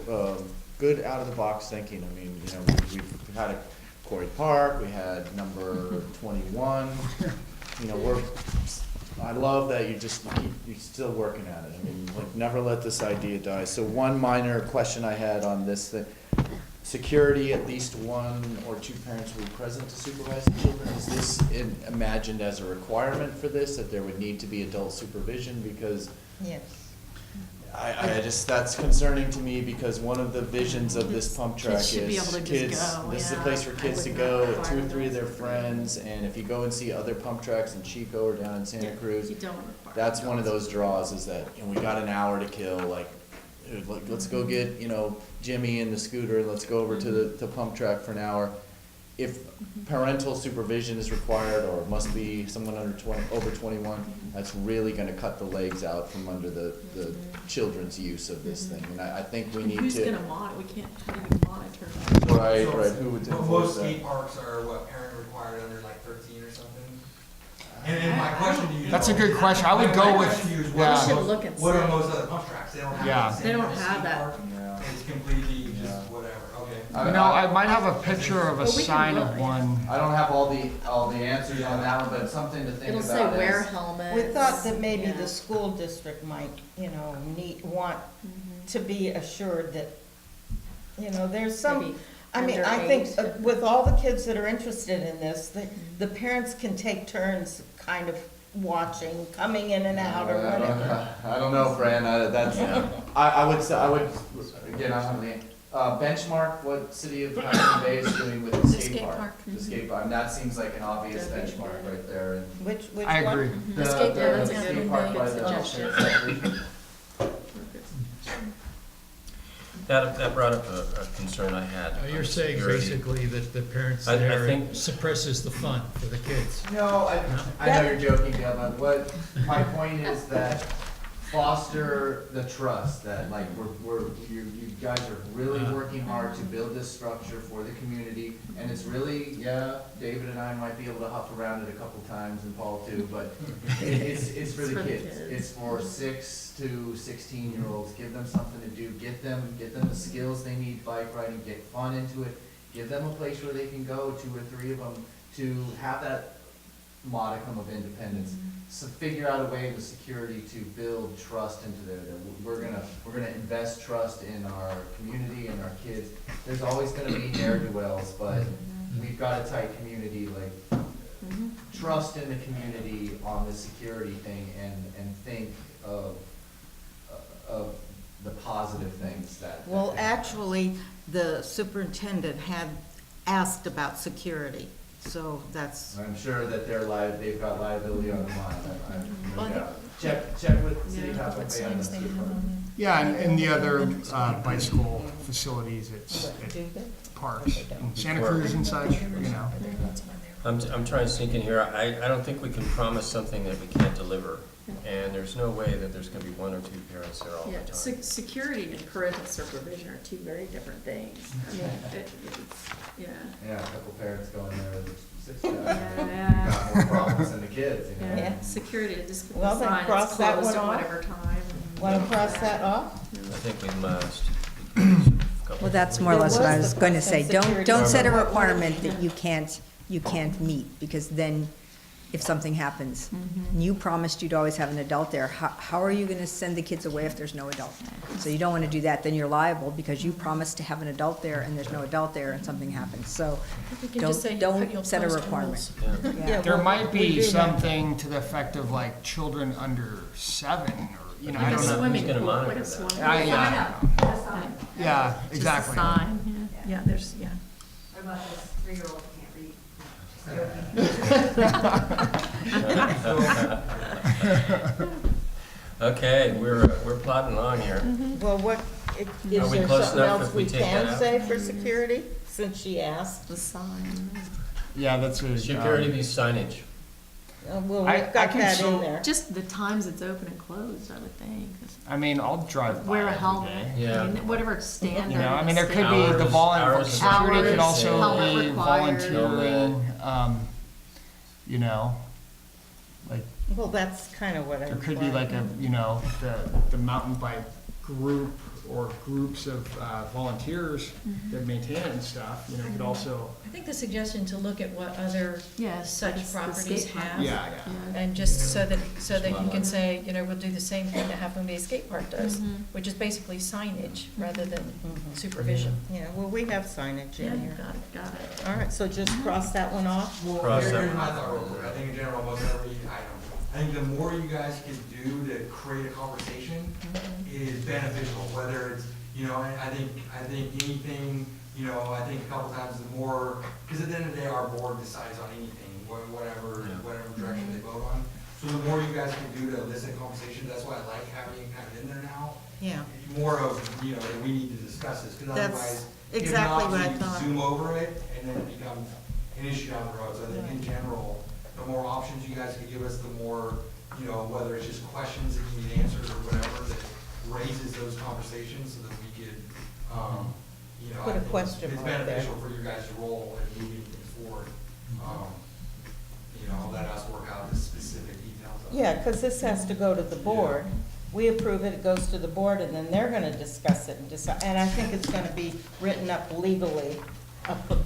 good out-of-the-box thinking. I mean, you know, we've had a Quarry Park, we had number 21. You know, I love that you're still working at it. I mean, like, never let this idea die. So one minor question I had on this thing, security, at least one or two parents will be present to supervise the children. Is this imagined as a requirement for this, that there would need to be adult supervision? Because Yes. I just, that's concerning to me, because one of the visions of this pump track Kids should be able is to just kids, go, this is a yeah. place for I kids to would go not with 2 or require 3 of their those. friends, and if you go and see other pump tracks in Chico or down in Santa Cruz, You don't require. that's one of those draws, is that, you know, we got an hour to kill, like, let's go get, you know, Jimmy and the scooter, let's go over to the pump track for an hour. If parental supervision is required, or must be someone over 21, that's really gonna cut the legs out from under the children's use of this thing. And I think we need Who's to. gonna how do you monitor that? Right, who would But enforce most that? skate parks are what, parent required under like 13 or something? And my question to you. That's a though, good question. I would my go with- question to you is, yeah. what We are should look and those- What are see. most other pump tracks? They don't have Yeah. the same They don't as a have skate that. park? Yeah. It's completely Yeah. just whatever, okay. You know, I might have a picture of a Well, we can sign look, of yeah. one. I don't have all the answers on that one, but something to think It'll about say is. wear helmets. We thought that maybe yeah. the school district might, want to be assured that, there's some, Maybe I mean, I under think 8. with all the kids that are interested in this, the parents can take turns kind of watching, coming in and out or whatever. I don't know, Fran, I would say, again, I'm gonna, benchmark what City of Huntington Bay is doing with the The skate skate park. park. The skate park, and that seems like an obvious That'd be benchmark good. right there. And Which one? I agree. The skate the park, that's a skate good park by the- suggestion. That brought up a concern I had. You're on saying security. basically that the parents I there think- suppresses the fun for the kids. No, I know you're joking, Dale, but my point is that foster the trust, that like you guys are really working hard to build this structure for the community, and it's really, David and I might be able to huff around it a couple times, and Paul too, but it's for the kids. It's for 6 to 16-year-olds. Give them something to do, get them the skills they need, bike riding, get fun into it, give them a place where they can go, 2 or 3 of them, to have that modicum of independence. So figure out a way with security to build trust into there. That we're gonna invest trust in our community and our kids. There's always gonna be ne'er-do-wells, but we've got a tight community, like, trust in the community on the security thing, and think of the positive things that. Well, actually, the superintendent had asked about security, so that's, I'm sure that they've got liability on the mind, I'm Well, I no think- doubt. Check with City Yeah, Council what Bay on signs this. they have on Yeah, and the other bicycle facilities, it's do they? parks, in Santa Cruz and such, you know. I'm trying to sink in here. I don't think we can promise something that we can't deliver. And there's no way that there's gonna be 1 or 2 parents there all Yeah, the time. security and parental supervision are 2 very different things. I mean, it's, yeah. Yeah, a couple parents going there with 6 guys. Yeah. You've got more problems than the kids, you know? Yeah, security, just put Well, the then sign, cross it's that closed one at off. whatever time. Want to cross that off? I think we must. because a couple- Well, that's more or There less what I was was the going to parks say. and Don't security. set a What- requirement that you can't meet, because then if something happens. And you promised you'd always have an adult there. How are you gonna send the kids away if there's no adult? So you don't wanna do that, then you're liable because you promised to have an adult there and there's no adult there and something happens. So We can just say you'll don't set a post requirement. Yeah. Yeah. There might we be do have- something to the effect of like children under 7, or, you know, I Like a don't know. swimming Who's gonna pool, monitor like a that? swimming Yeah, yeah, Just a exactly. sign, Yeah, there's, yeah. What about this 3-year-old who can't read? Okay, we're plodding along here. Well, what, is Are we there close something enough else if we we take that can out? say for security, since she asked? The sign. Yeah, that's what. Security be signage. Well, I we've got can that in so- there. Just the times it's open and closed, I would think. I mean, I'll drive by Wear a every helmet, day. Yeah. I mean, whatever standard. You know, I mean, there is could be the Hours- security could hours, also helmet be required. volunteering, you know, like, Well, that's kind of what I. there could be like a, you know, the mountain bike group or groups of volunteers that maintain it and stuff, you know, could also, I think the suggestion to look at what other Yes, such like the properties skate park. have. yeah. And just so that you can say, you know, we'll do the same thing that Half Moon Bay Skate Park does, Mhm. which is basically signage rather than Mhm. supervision. Yeah, well, we have signage Yeah, in here. Got it. All right, so just cross that one off? Well, Cross that here's one. my thought real quick. I think in general, most every item, I think the more you guys can do to create a conversation is beneficial, whether it's, you know, I think anything, you know, I think a couple times the more, because at the end of the day, our board decides on anything, whatever direction they vote on. So the more you guys can do to elicit conversation, that's why I like having it kind of in there now. Yeah. More of, you know, that we need to discuss this, because That's otherwise, exactly if what I not, we thought. zoom over it, and then it becomes an issue down the road. So I think in general, the more options you guys can give us, the more, you know, whether it's just questions that you need answered or whatever, that raises those conversations so that we could, you know. Put a I think question it's mark there. beneficial for your guys' role in moving things forward. You know, let us work out the specific details of it. Yeah, because this has to go to the board. We approve it, it goes to the board, and then they're gonna discuss it and decide. And I think it's gonna be written up legally,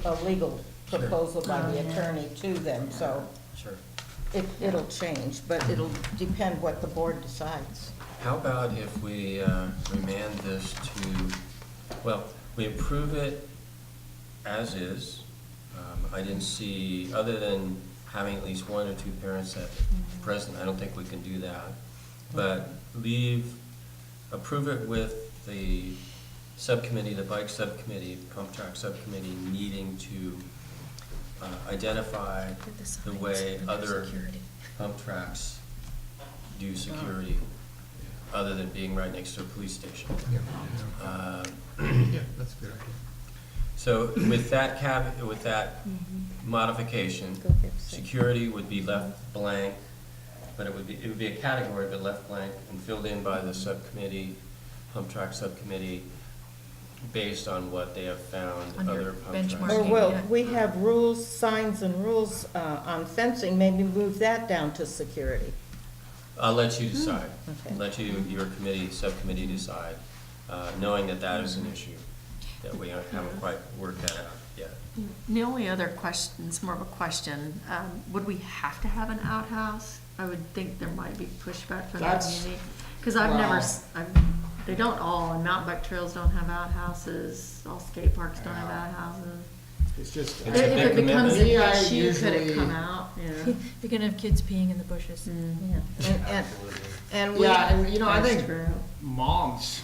a legal proposal by the attorney to them, so Sure. it'll change, but it'll depend what the board decides. How about if we remand this to, well, we approve it as is. I didn't see, other than having at least one or two parents present, I don't think we can do that. But approve it with the subcommittee, the bike subcommittee, pump track subcommittee needing to identify With the the signs way and the other security. pump tracks do security, other than being right next to a police station. Yeah, that's a good idea. So with that modification, Go ahead, Sam. security would be left blank, but it would be a category, but left blank and filled in by the subcommittee, pump track subcommittee, based on what they have found On your other pump benchmark. tracks. Or, well, Yeah. we have rules, signs and rules on fencing, maybe move that down to security. I'll let you decide. Okay. Let your subcommittee decide, knowing that that is an issue, that we haven't quite worked that out yet. The only other question, it's more of a question, would we have to have an outhouse? I would think there might be pushback from the That's- community. Because I've never, Wow. they don't all, and mountain bike trails don't have outhouses, all skate parks don't have outhouses. It's just. It's a If big it becomes an commitment. Yeah, issue, could it usually- come out? Yeah. You're gonna have kids peeing in the bushes. Yeah. And we. Yeah, and you know, I That's think true. moms,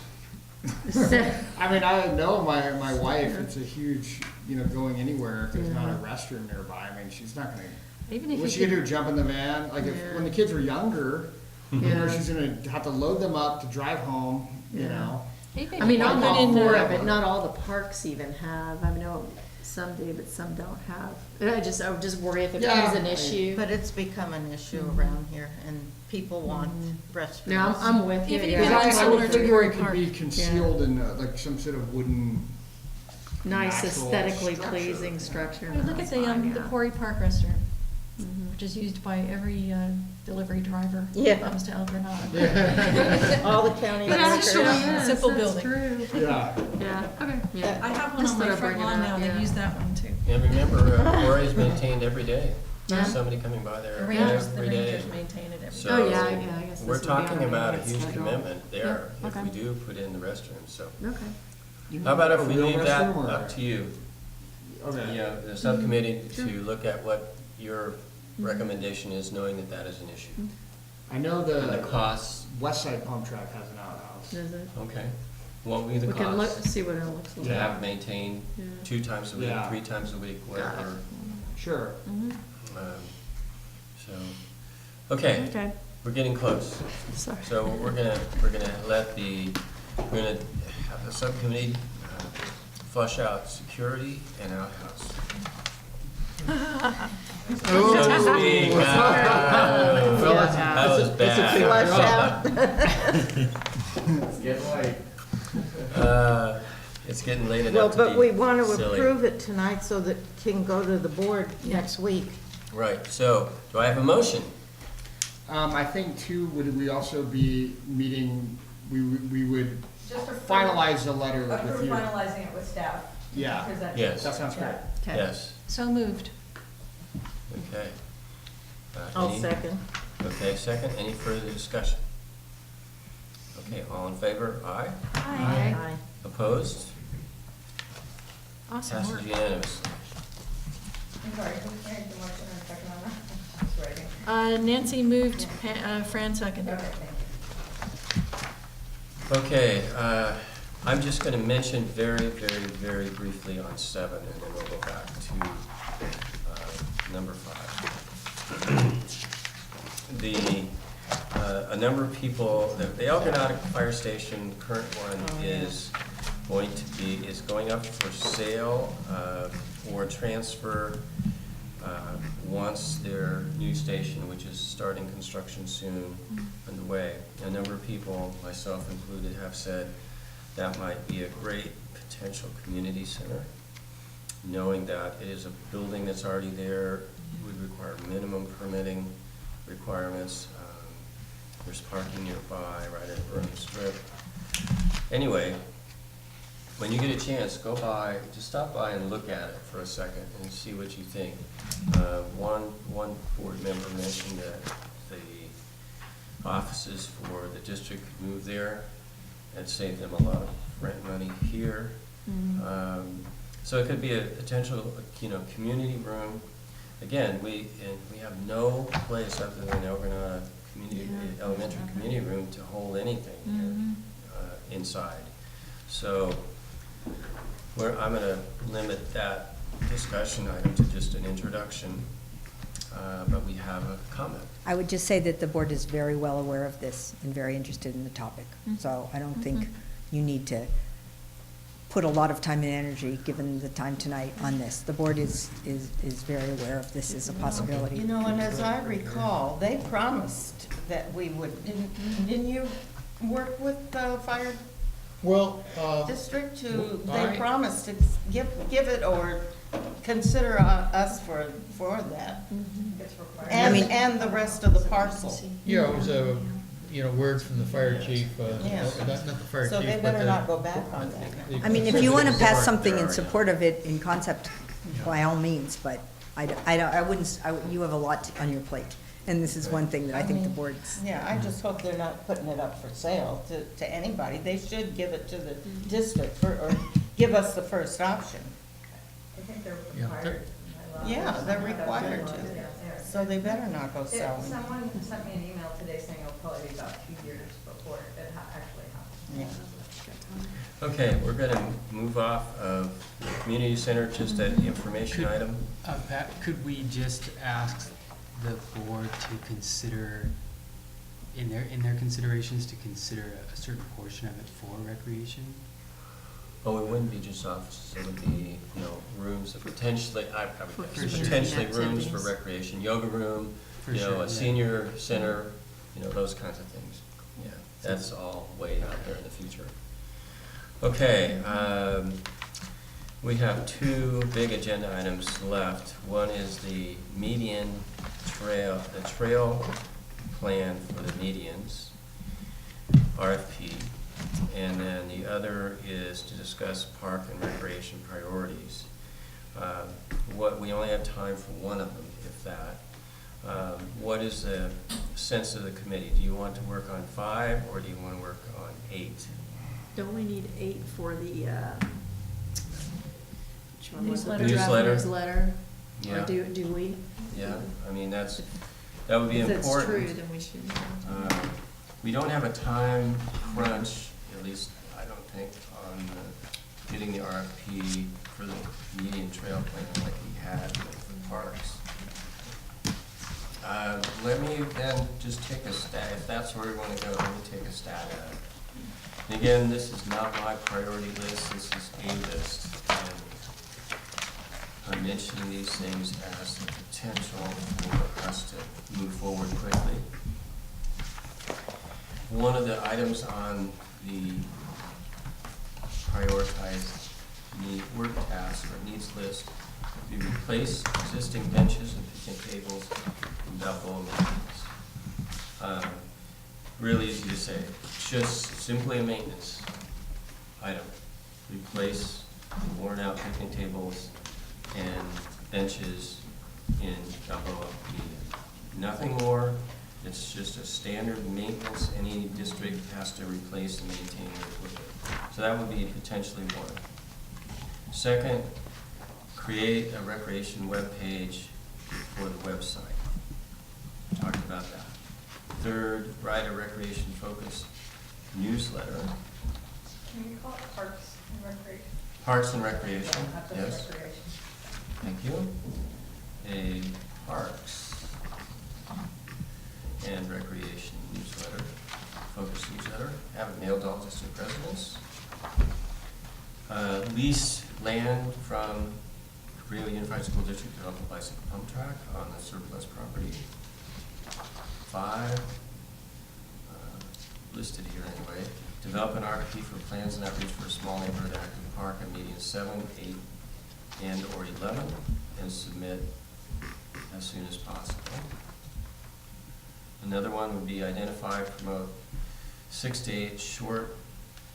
I mean, I know my wife, it's a huge, you know, going anywhere, if there's not a restroom nearby, I mean, she's not gonna, Even if what's she you gonna could, do, jump in the van? Like, when the kids were younger, you know, Yeah. she's gonna have to load them up to drive home, you Yeah. know? even I mean, if you I'm put all in, for it, but not all the parks even have. I know some do, but some don't have. And I would just worry if it Yeah. becomes an issue. But it's become an issue around here, and people want restrooms. No, I'm with you. Even if yeah. you Because have I similar would to figure Quarry it could Park. be concealed in, like, some sort of wooden, Nice natural aesthetically structure. pleasing structure. I mean, look That's at fine, the yeah. Quarry Park restroom, Mhm. which is used by every delivery driver Yeah. who comes to El Granada. All the county It actually workers. is, Simple that's building. true. yeah. Yeah, okay, yeah. I have one Just on my thought I'd front bring it lawn up, now, and yeah. they use that one too. And remember, quarry is maintained every day. Yeah. somebody coming by The there rangers, every day. maintain it every So, day. Oh, yeah, I guess we're this would be on talking the about a maintenance huge schedule. commitment there Yeah, if okay. we do put in the restrooms, so. Okay. How about if A we real leave that restroom or- up to you? Okay. You know, the subcommittee to look at what your recommendation is, knowing that that is an issue. I know And the the costs, West Side Pump Track has an outhouse. Does it? okay, what will be the We can look, cost? see what it looks like. To have it maintained Yeah. 2 times a week, Yeah. 3 times a week, whatever. Sure. Mhm. So, okay, Okay, we're getting close. sorry. So we're gonna have the subcommittee flush out security and outhouse. So to speak. Well, it's- That was it's a big bad. It's getting late. It's getting late Well, enough to be but we want to silly. approve it tonight so that it can go to the board next week. Right, so, do I have a motion? I think too, would we also be meeting, we would Just for finalize the letter with Approve you. finalizing it with staff. Yeah. Present it. Yes. That sounds great. Okay. Yes, So moved. okay. I'll Any- second. Okay, second, any further discussion? Okay, all in favor, aye? Aye. Opposed? Awesome Passes work. unanimously. I'm sorry, who made the motion and second on that? I was writing. Nancy moved, Fran seconded. Okay, thank you. Okay, I'm just gonna mention very, very, very briefly on 7, and then we'll go back to number 5. A number of people, the El Granada Fire Station, current one, is going up for sale or transfer once their new station, which is starting construction soon, underway. A number of people, myself included, have said that might be a great potential community center, knowing that it is a building that's already there, would require minimum permitting requirements. There's parking nearby, right at Burn Strip. Anyway, when you get a chance, go by, just stop by and look at it for a second and see what you think. One board member mentioned that the offices for the district could move there and save them a lot of rent money here. So it could be a potential, community room. Again, we have no place other than El Granada Elementary Community Room to hold anything here, inside. So I'm gonna limit that discussion item to just an introduction, but we have a comment. I would just say that the board is very well aware of this and very interested in the topic. So I don't think you need to put a lot of time and energy, given the time tonight, on this. The board is very aware of this as a possibility. You know, and as I recall, they promised that we would, didn't you work with the fire Well, district to, I- they promised to give it or consider us for that? It's required. And, I mean- and the rest of the parcel. yeah, it was a, word from the fire chief, Yeah. not the fire chief, So they but better the- not go back on that. the I mean, if you want to executive pass board. something in support of it in concept, by all means, but I wouldn't, you have a lot on your plate. And this is one thing that I think the board's, Yeah, I just hope they're not putting it up for sale to anybody. They should give it to the district or give us the first option. I think they're Yeah. required. Yeah, they're required to. Yeah, they are. So they better not go selling. Someone sent me an email today saying it'll probably be about 2 years before it actually happens. Yeah. Okay, we're gonna move off of the community center, just an information Could- item. Pat, could we just ask the board to consider, in their considerations, to consider a certain portion of it for recreation? Oh, it wouldn't be just offices, it would be, rooms that potentially, I For would sure. guess, potentially rooms for Activities. recreation, yoga room, For sure, a yeah. senior center, those kinds of things. Yeah, that's all way out there in the future. Okay, we have 2 big agenda items left. One is the median trail, the trail plan for the medians, RFP. And then the other is to discuss park and recreation priorities. We only have time for one of them, if that. What is the sense of the committee? Do you want to work on 5 or do you want to work on 8? Don't we need 8 for the, which one was it? Newsletter. The draft Newsletter. Newsletter? Yeah. Or do we? Yeah, I mean, that would be If important. that's true, then we should. We don't have a time crunch, at least I don't think, on getting the RFP for the median trail plan like we had with the parks. Let me then just take a stab, if that's where we want to go, let me take a stab at it. And again, this is not my priority list, this is a list. And I'm mentioning these things as the potential for us to move forward quickly. One of the items on the prioritized work task or needs list would be replace existing benches and picnic tables and Balboa maintenance. Really easy to say, just simply a maintenance item. Replace the worn out picnic tables and benches in Balboa median. Nothing more. It's just a standard maintenance any district has to replace and maintain their equipment. So that would be potentially one. Second, create a recreation webpage for the website. Talked about that. Third, write a recreation-focused newsletter. Can you call it Parks and Recreation? Parks and Recreation, Yeah, not just yes. recreation. Thank you. A Parks and Recreation newsletter, focused newsletter, have it mailed to all district residents. Lease land from Rio Unified School District to develop a bicycle pump track on the surplus property. 5, listed here anyway, develop an RFP for plans and outreach for a small neighborhood active park on median 7, 8, and or 11, and submit as soon as possible. Another one would be identify, promote 6 to 8 short,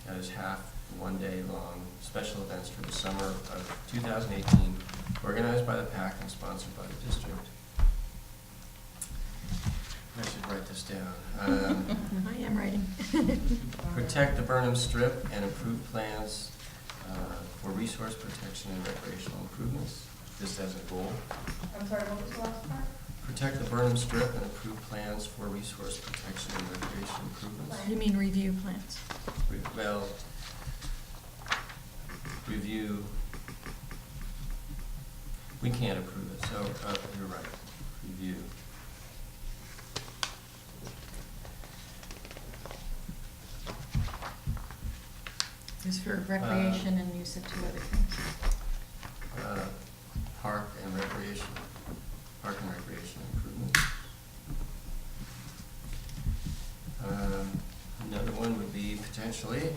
that is half, 1 day long, special events for the summer of 2018, organized by the PAC and sponsored by the district. I should write this down. I am writing. Protect the Burnham Strip and improve plans for resource protection and recreational improvements, just as a goal. I'm sorry, what was the last part? Protect the Burnham Strip and improve plans for resource protection and recreation improvements. You mean review plans? Well, review, we can't approve it, so you're right, review. Is for recreation and you said 2 other things. Park and recreation improvements. Another one would be potentially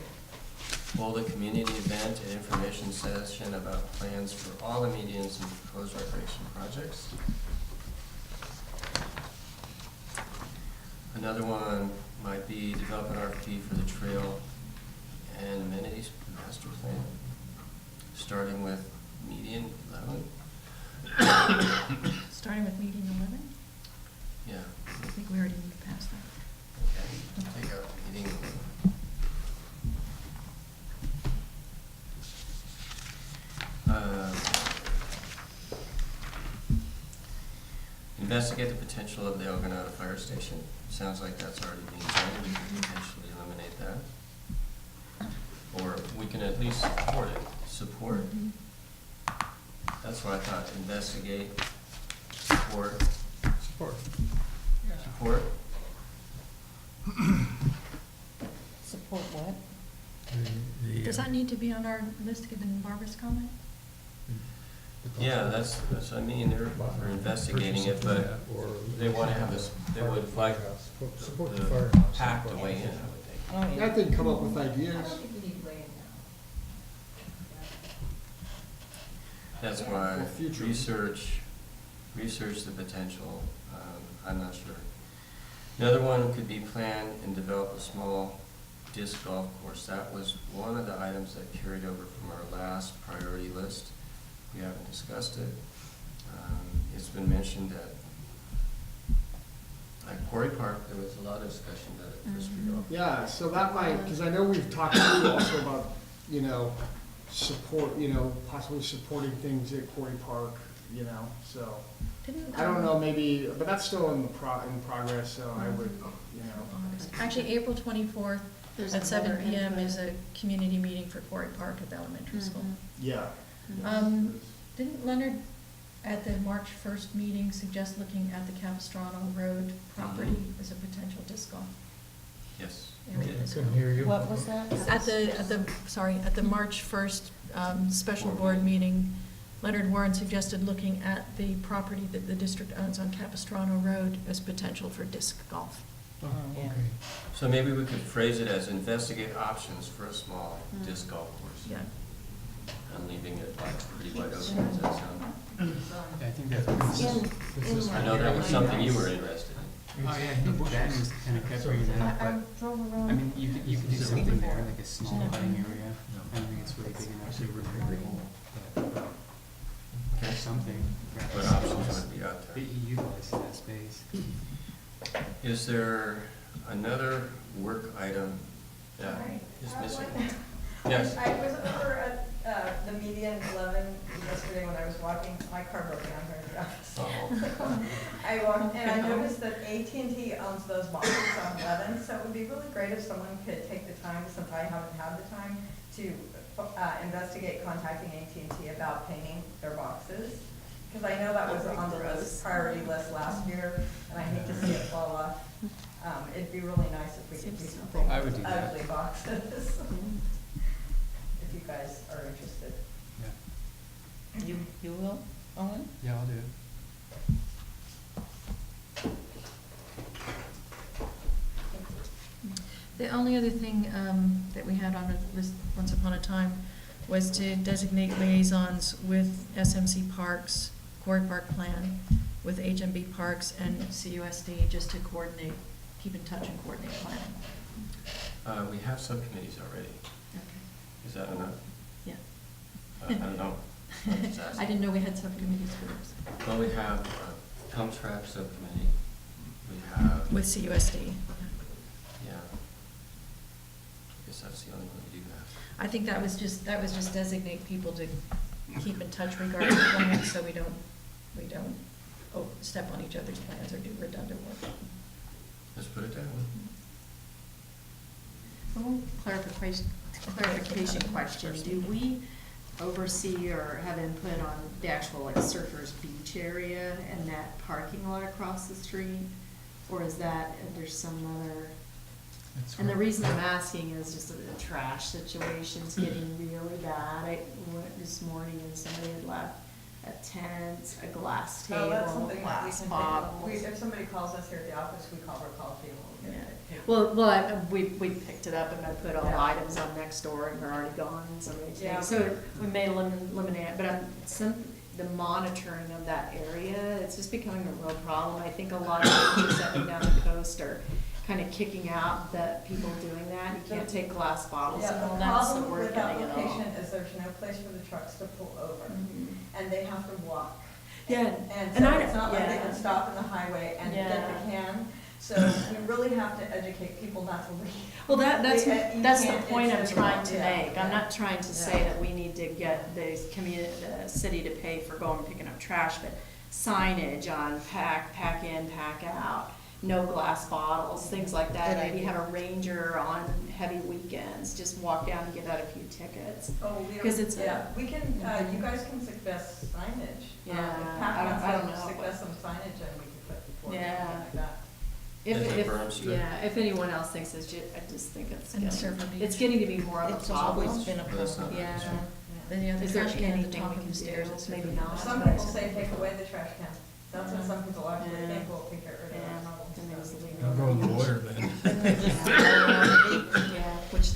hold a community event and information session about plans for all the medians and proposed recreation projects. Another one might be develop an RFP for the trail and amenities master plan, starting with median 11. Starting with median 11? Yeah, I think we already moved past that. okay, take out median 11. Investigate the potential of the El Granada Fire Station. Sounds like that's already being done. We can potentially eliminate that. Or we can at least support it. Support. That's what I thought. Investigate, support. Support. Support. Support what? Does that need to be on our list given Barbara's comment? Yeah, that's what I mean. They're investigating it, but they want to have this, they would like Support the the firehouse. PAC to weigh in, I would think. Oh, I yeah. think come up with I ideas. don't think you need to weigh in now. That's why For future. research the potential. I'm not sure. Another one could be plan and develop a small disc golf course. That was one of the items that carried over from our last priority list. We haven't discussed it. It's been mentioned at Quarry Park, there was a lot of discussion about it first we go. Yeah, so that might, because I know we've talked to you also about, you know, support, you know, possibly supporting things at Quarry Park, you know, so. I don't know, maybe, but that's still in progress, so I would, you know. Actually, April 24th There's at 7 another PM input. is a community meeting for Quarry Park at the elementary school. Yeah. Didn't Leonard at the March 1st meeting suggest looking at the Capistrano Road property as a potential disc golf Yes. area I as couldn't well? hear you. What was that? At the March 1st special board meeting, Leonard Warren suggested looking at the property that the district owns on Capistrano Road as potential for disc golf. Oh, Yeah. okay. So maybe we could phrase it as investigate options for a small disc golf course. Yeah. And leaving it like pretty wide open, does that sound? Yeah, I think that's what this is. I know that was something you were interested in. Oh, yeah, I think Ben was kind of kept bringing that up, but, I mean, you could do something there, like a small putting area. I don't think it's really big enough to repair the whole, but Okay. something. What options would be out That there? you utilize that space. Is there another work item that is missing? Yes. I was over at the median 11 yesterday when I was walking, my car broke down here in the office. Uh-oh. I walked, and I noticed that AT&T owns those boxes on 11, so it would be really great if someone could take the time, since I haven't had the time, to investigate contacting AT&T about painting their boxes. Because I know that was on the list, priority list last year, and I hate to see it fall off. It'd be really nice if we could do something I would do with that. ugly boxes. If you guys are interested. Yeah, You will, Owen? yeah, I'll do it. The only other thing that we had on the list once upon a time was to designate liaisons with SMC Parks, Quarry Park Plan, with HMB Parks and CUSD, just to coordinate, keep in touch and coordinate planning. We have subcommittees already. Okay. Is that enough? Yeah. I don't know. I'm just asking. I didn't know we had subcommittees for those. Well, we have contract subcommittee. We have, With CUSD. yeah. I guess that's the only one we do have. I think that was just designate people to keep in touch regarding plans, so we don't step on each other's plans or do redundant work. Let's put it that way. One clarification question, do we oversee or have input on the actual like Surfers Beach area and that parking lot across the street? Or is that, there's some other, That's and the right. reason I'm asking is just that the trash situation's getting really bad. I went this morning and somebody had left a tent, a glass Oh, that's table, something that we glass can bottles. pick up. If somebody calls us here at the office, we call our call people. and Yeah. get it. Well, we picked it up and I put all the items on next door and they're already gone and somebody takes. Yeah. So we may eliminate it, but the monitoring of that area, it's just becoming a real problem. I think a lot of people up and down the coast are kind of kicking out the people doing that. You can't take glass bottles and Yeah, all the that, so problem we're with that getting it all. location is there's no place for the trucks to pull over, Mhm. and they have to walk. Yeah, And and so I- it's not like they yeah. can stop in the highway and get Yeah. the can. So we really have to educate people not to leave. Well, that's You the can't point I'm accept trying it. to Yeah, make. I'm yeah. not trying to say Yeah. that we need to get the city to pay for going and picking up trash, but signage on pack in, pack out, no glass bottles, things like that. Good Maybe idea. have a ranger on heavy weekends, just walk down and give out a few tickets. Oh, we 'Cause don't, it's- yeah, we can, you guys can suggest signage. Yeah, If Pat I wants don't to know. suggest some signage and we can put before, Yeah. something like that. If, Berm strip. yeah, if anyone else thinks it's I just think it's And getting, Surfer Beach. it's getting to be more of a It's problem. always been a But that's not problem. an Yeah. issue. Then the other Is there trash can at the anything top we of can the stairs. do? is Maybe different. not. Some people say take away the trash can. That's what some people actually Yeah. think will take it rid of Yeah. that problem. And there's the leak. I'll go in the water then. Yeah, which,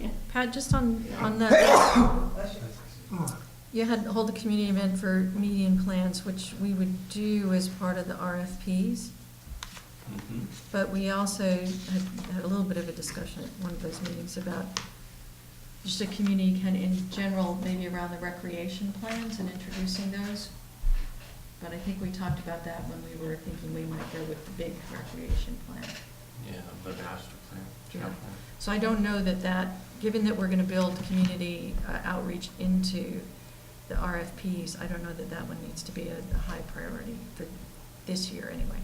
yeah. Pat, just on that, Bless you. you had hold a community event for median plans, which we would do as part of the RFPs. Mhm. But we also had a little bit of a discussion at one of those meetings about just a community kind of in general, maybe around the recreation plans and introducing those. but I think we talked about that when we were thinking we might go with the big recreation plan. Yeah, the master plan, Yeah. trail plan. So I don't know that, given that we're gonna build community outreach into the RFPs, I don't know that one needs to be a high priority for this year anyway.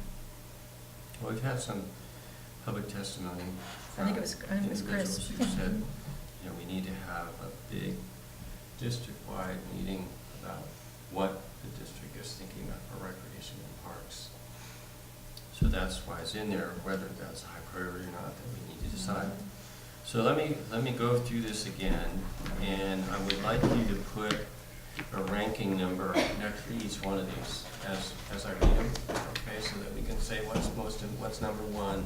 Well, we've had some public testimony. I think it was from Chris. individuals who said, you know, we need to have a big district-wide meeting about what the district is thinking about for recreation and parks. So that's why it's in there, whether that's a high priority or not, that we need to decide. So let me go through this again, and I would like you to put a ranking number next to each one of these as I read them, okay, so that we can say what's number one,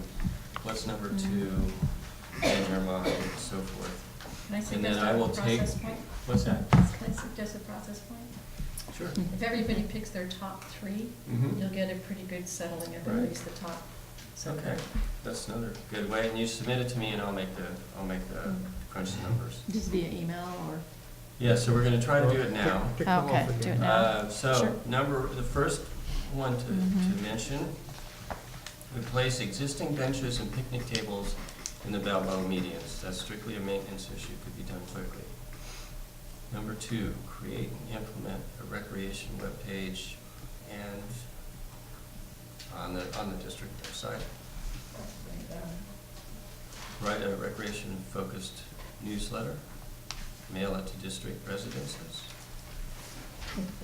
what's number two, in your mind, and so forth. Can I And suggest then I a will take, process point? what's that? Can I suggest a process point? Sure. If everybody picks their top three, Mhm. you'll get a pretty good settling of at Right. least the top. Okay, that's another good way, and you submit it to me and I'll make the crunch the numbers. Just via email or? Yeah, so we're gonna try to do it now. Tick them off Okay, again. do it now. So, Sure. the first one to Mhm. mention, we place existing benches and picnic tables in the Balboa medians. That's strictly a maintenance issue, could be done quickly. Number two, create and implement a recreation webpage and on the district website. Write a recreation-focused newsletter, mail it to district residences.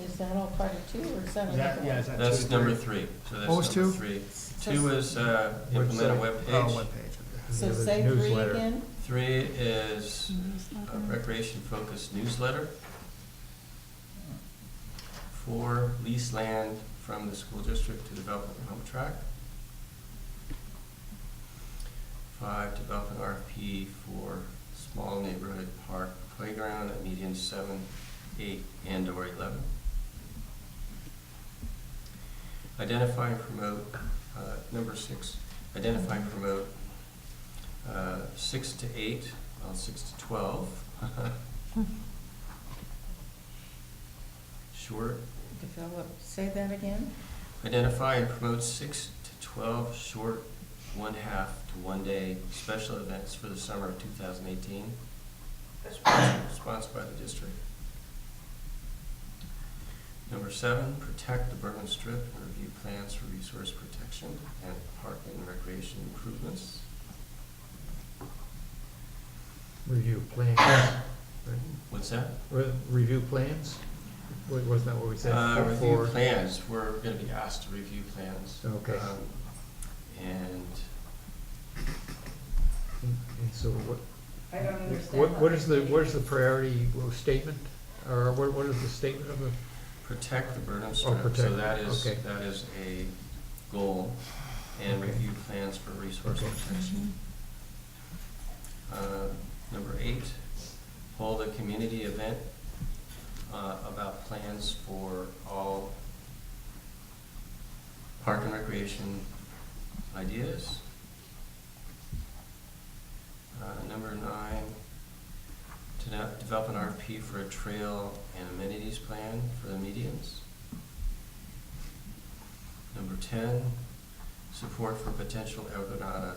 Is that all part of two, or is that Is that, another yeah, one? is that That's two, number three? 3, so What was that's number two? 3. 2 is implement a webpage. Oh, webpage. And the So other's say three newsletter. again? 3 is a recreation-focused newsletter. 4, lease land from the school district to develop a home track. 5, develop an RFP for small neighborhood park playground at median 7, 8, and/or 11. Identify and promote, number 6, identify and promote 6 to 8, well, 6 to 12. Short. Develop, say that again? Identify and promote 6 to 12 short, 1/2 to 1 day special events for the summer of 2018, sponsored by the district. Number 7, protect the Bourbon Strip and review plans for resource protection and park and recreation improvements. Review plans, right? What's that? Review plans? Wasn't that what we said? Review plans, we're gonna be asked to review plans. Okay. And And so what, I don't understand. what is the priority statement? Or what is the statement of the? protect the Burnham Strip, so protect, that is okay. a goal, and Okay. review plans for resource Okay. protection. Number 8, hold a community event about plans for all park and recreation ideas. Number 9, to develop an RFP for a trail and amenities plan for the medians. Number 10, support for potential El Granada,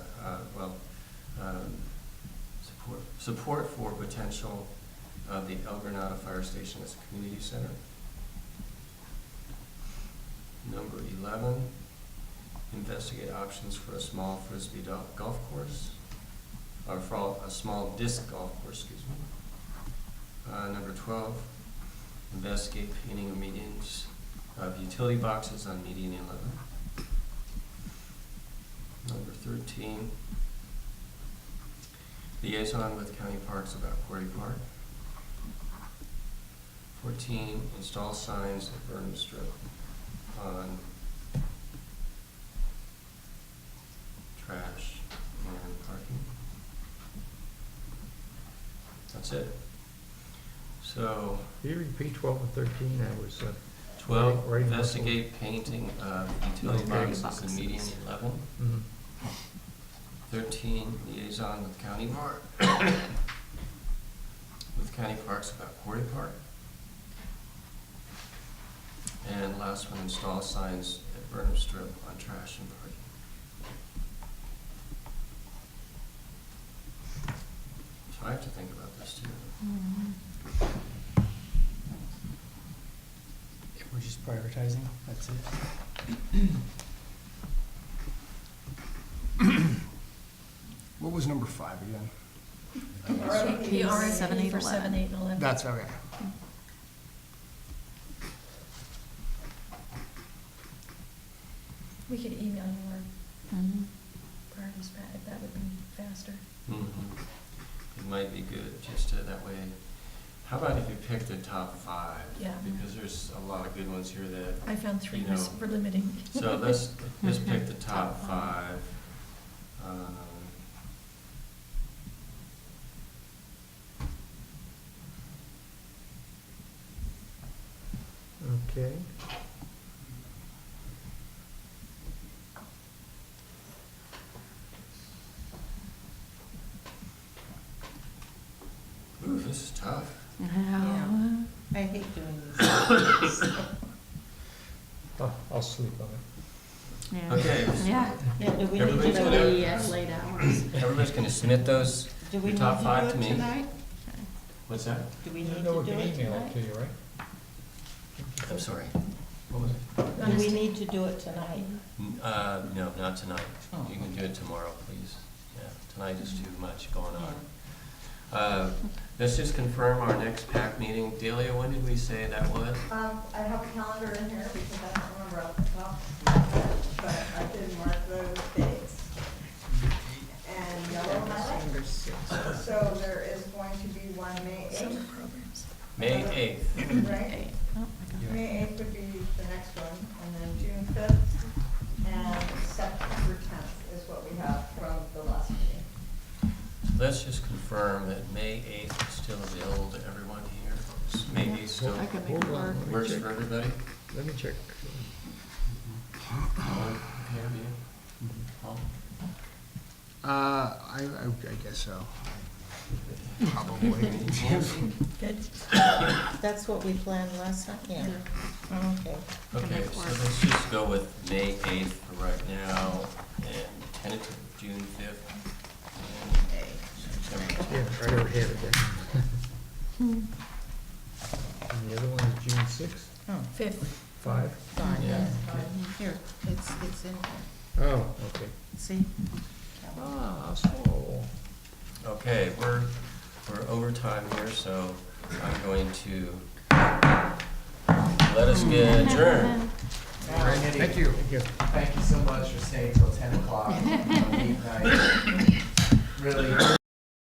support for potential of the El Granada Fire Station as a community center. Number 11, investigate options for a small frisbee golf course, or for a small disc golf course, excuse me. Number 12, investigate painting of medians of utility boxes on median 11. Number 13, liaison with county parks about Quarry Park. 14, install signs at Burnham Strip on trash and parking. That's it. So, Can you repeat 12 and 13? I was, 12, Right. investigate painting of utility Utility boxes in median 11. Mhm. 13, liaison with county parks about Quarry Park. And last one, install signs at burner strip on trash and parking. So I have to think about this too. If we're just prioritizing, that's it. What was number 5 again? The RFP 7, 8, for 7, 8, and 11. That's okay. We could email you our Mhm. priorities back, if that would be faster. It might be good, just to, that way, how about if you pick the top 5? Yeah. Because there's a lot of good ones here that, I found 3 You was know, for limiting. so let's pick the top Top 5. Okay. Ooh, this is tough. Yeah. I hate doing these. I'll sleep on it. Yeah. Okay. Yeah. Yeah, do we need Everybody's to do gonna- it? Yes, late hours. Everybody's gonna submit those, Do we the need top to 5 to do me. it tonight? What's that? Do we need to No, do we can it email tonight? it to you, right? I'm sorry. What was it? Do we need to do it tonight? No, not tonight. Oh. You can do it tomorrow, please. Yeah, tonight is too much going on. Let's just confirm our next PAC meeting. Delia, when did we say that was? I have a calendar in here because I don't remember off the top of my head, but I did mark those dates. And yellow highlight. So there is going to be one May 8th, May 8th. right? Oh, my May 8th would be the next one, and then June 5th and September 10th is what we have from the last meeting. Let's just confirm that May 8th is still available to everyone here. Is May 8th still I can make Hold it on, work. let me works check. for everybody? Let me check. All okay with you? Paul? I guess so. Probably. Good. That's what we planned last time, yeah. Okay. Okay, so let's just go with May 8th for right now, and tentative June 5th. and September 10th. Yeah, I already have it there. And the other one is June 6th, Oh, 5th. 5? fine, Yeah. yeah. Here, it's in here. Oh, okay. See? Ah, so. Okay, we're over time here, so I'm going to let us get adjourned. Thank you. Thank you. Thank you so much for staying till 10 o'clock on weeknight. Really.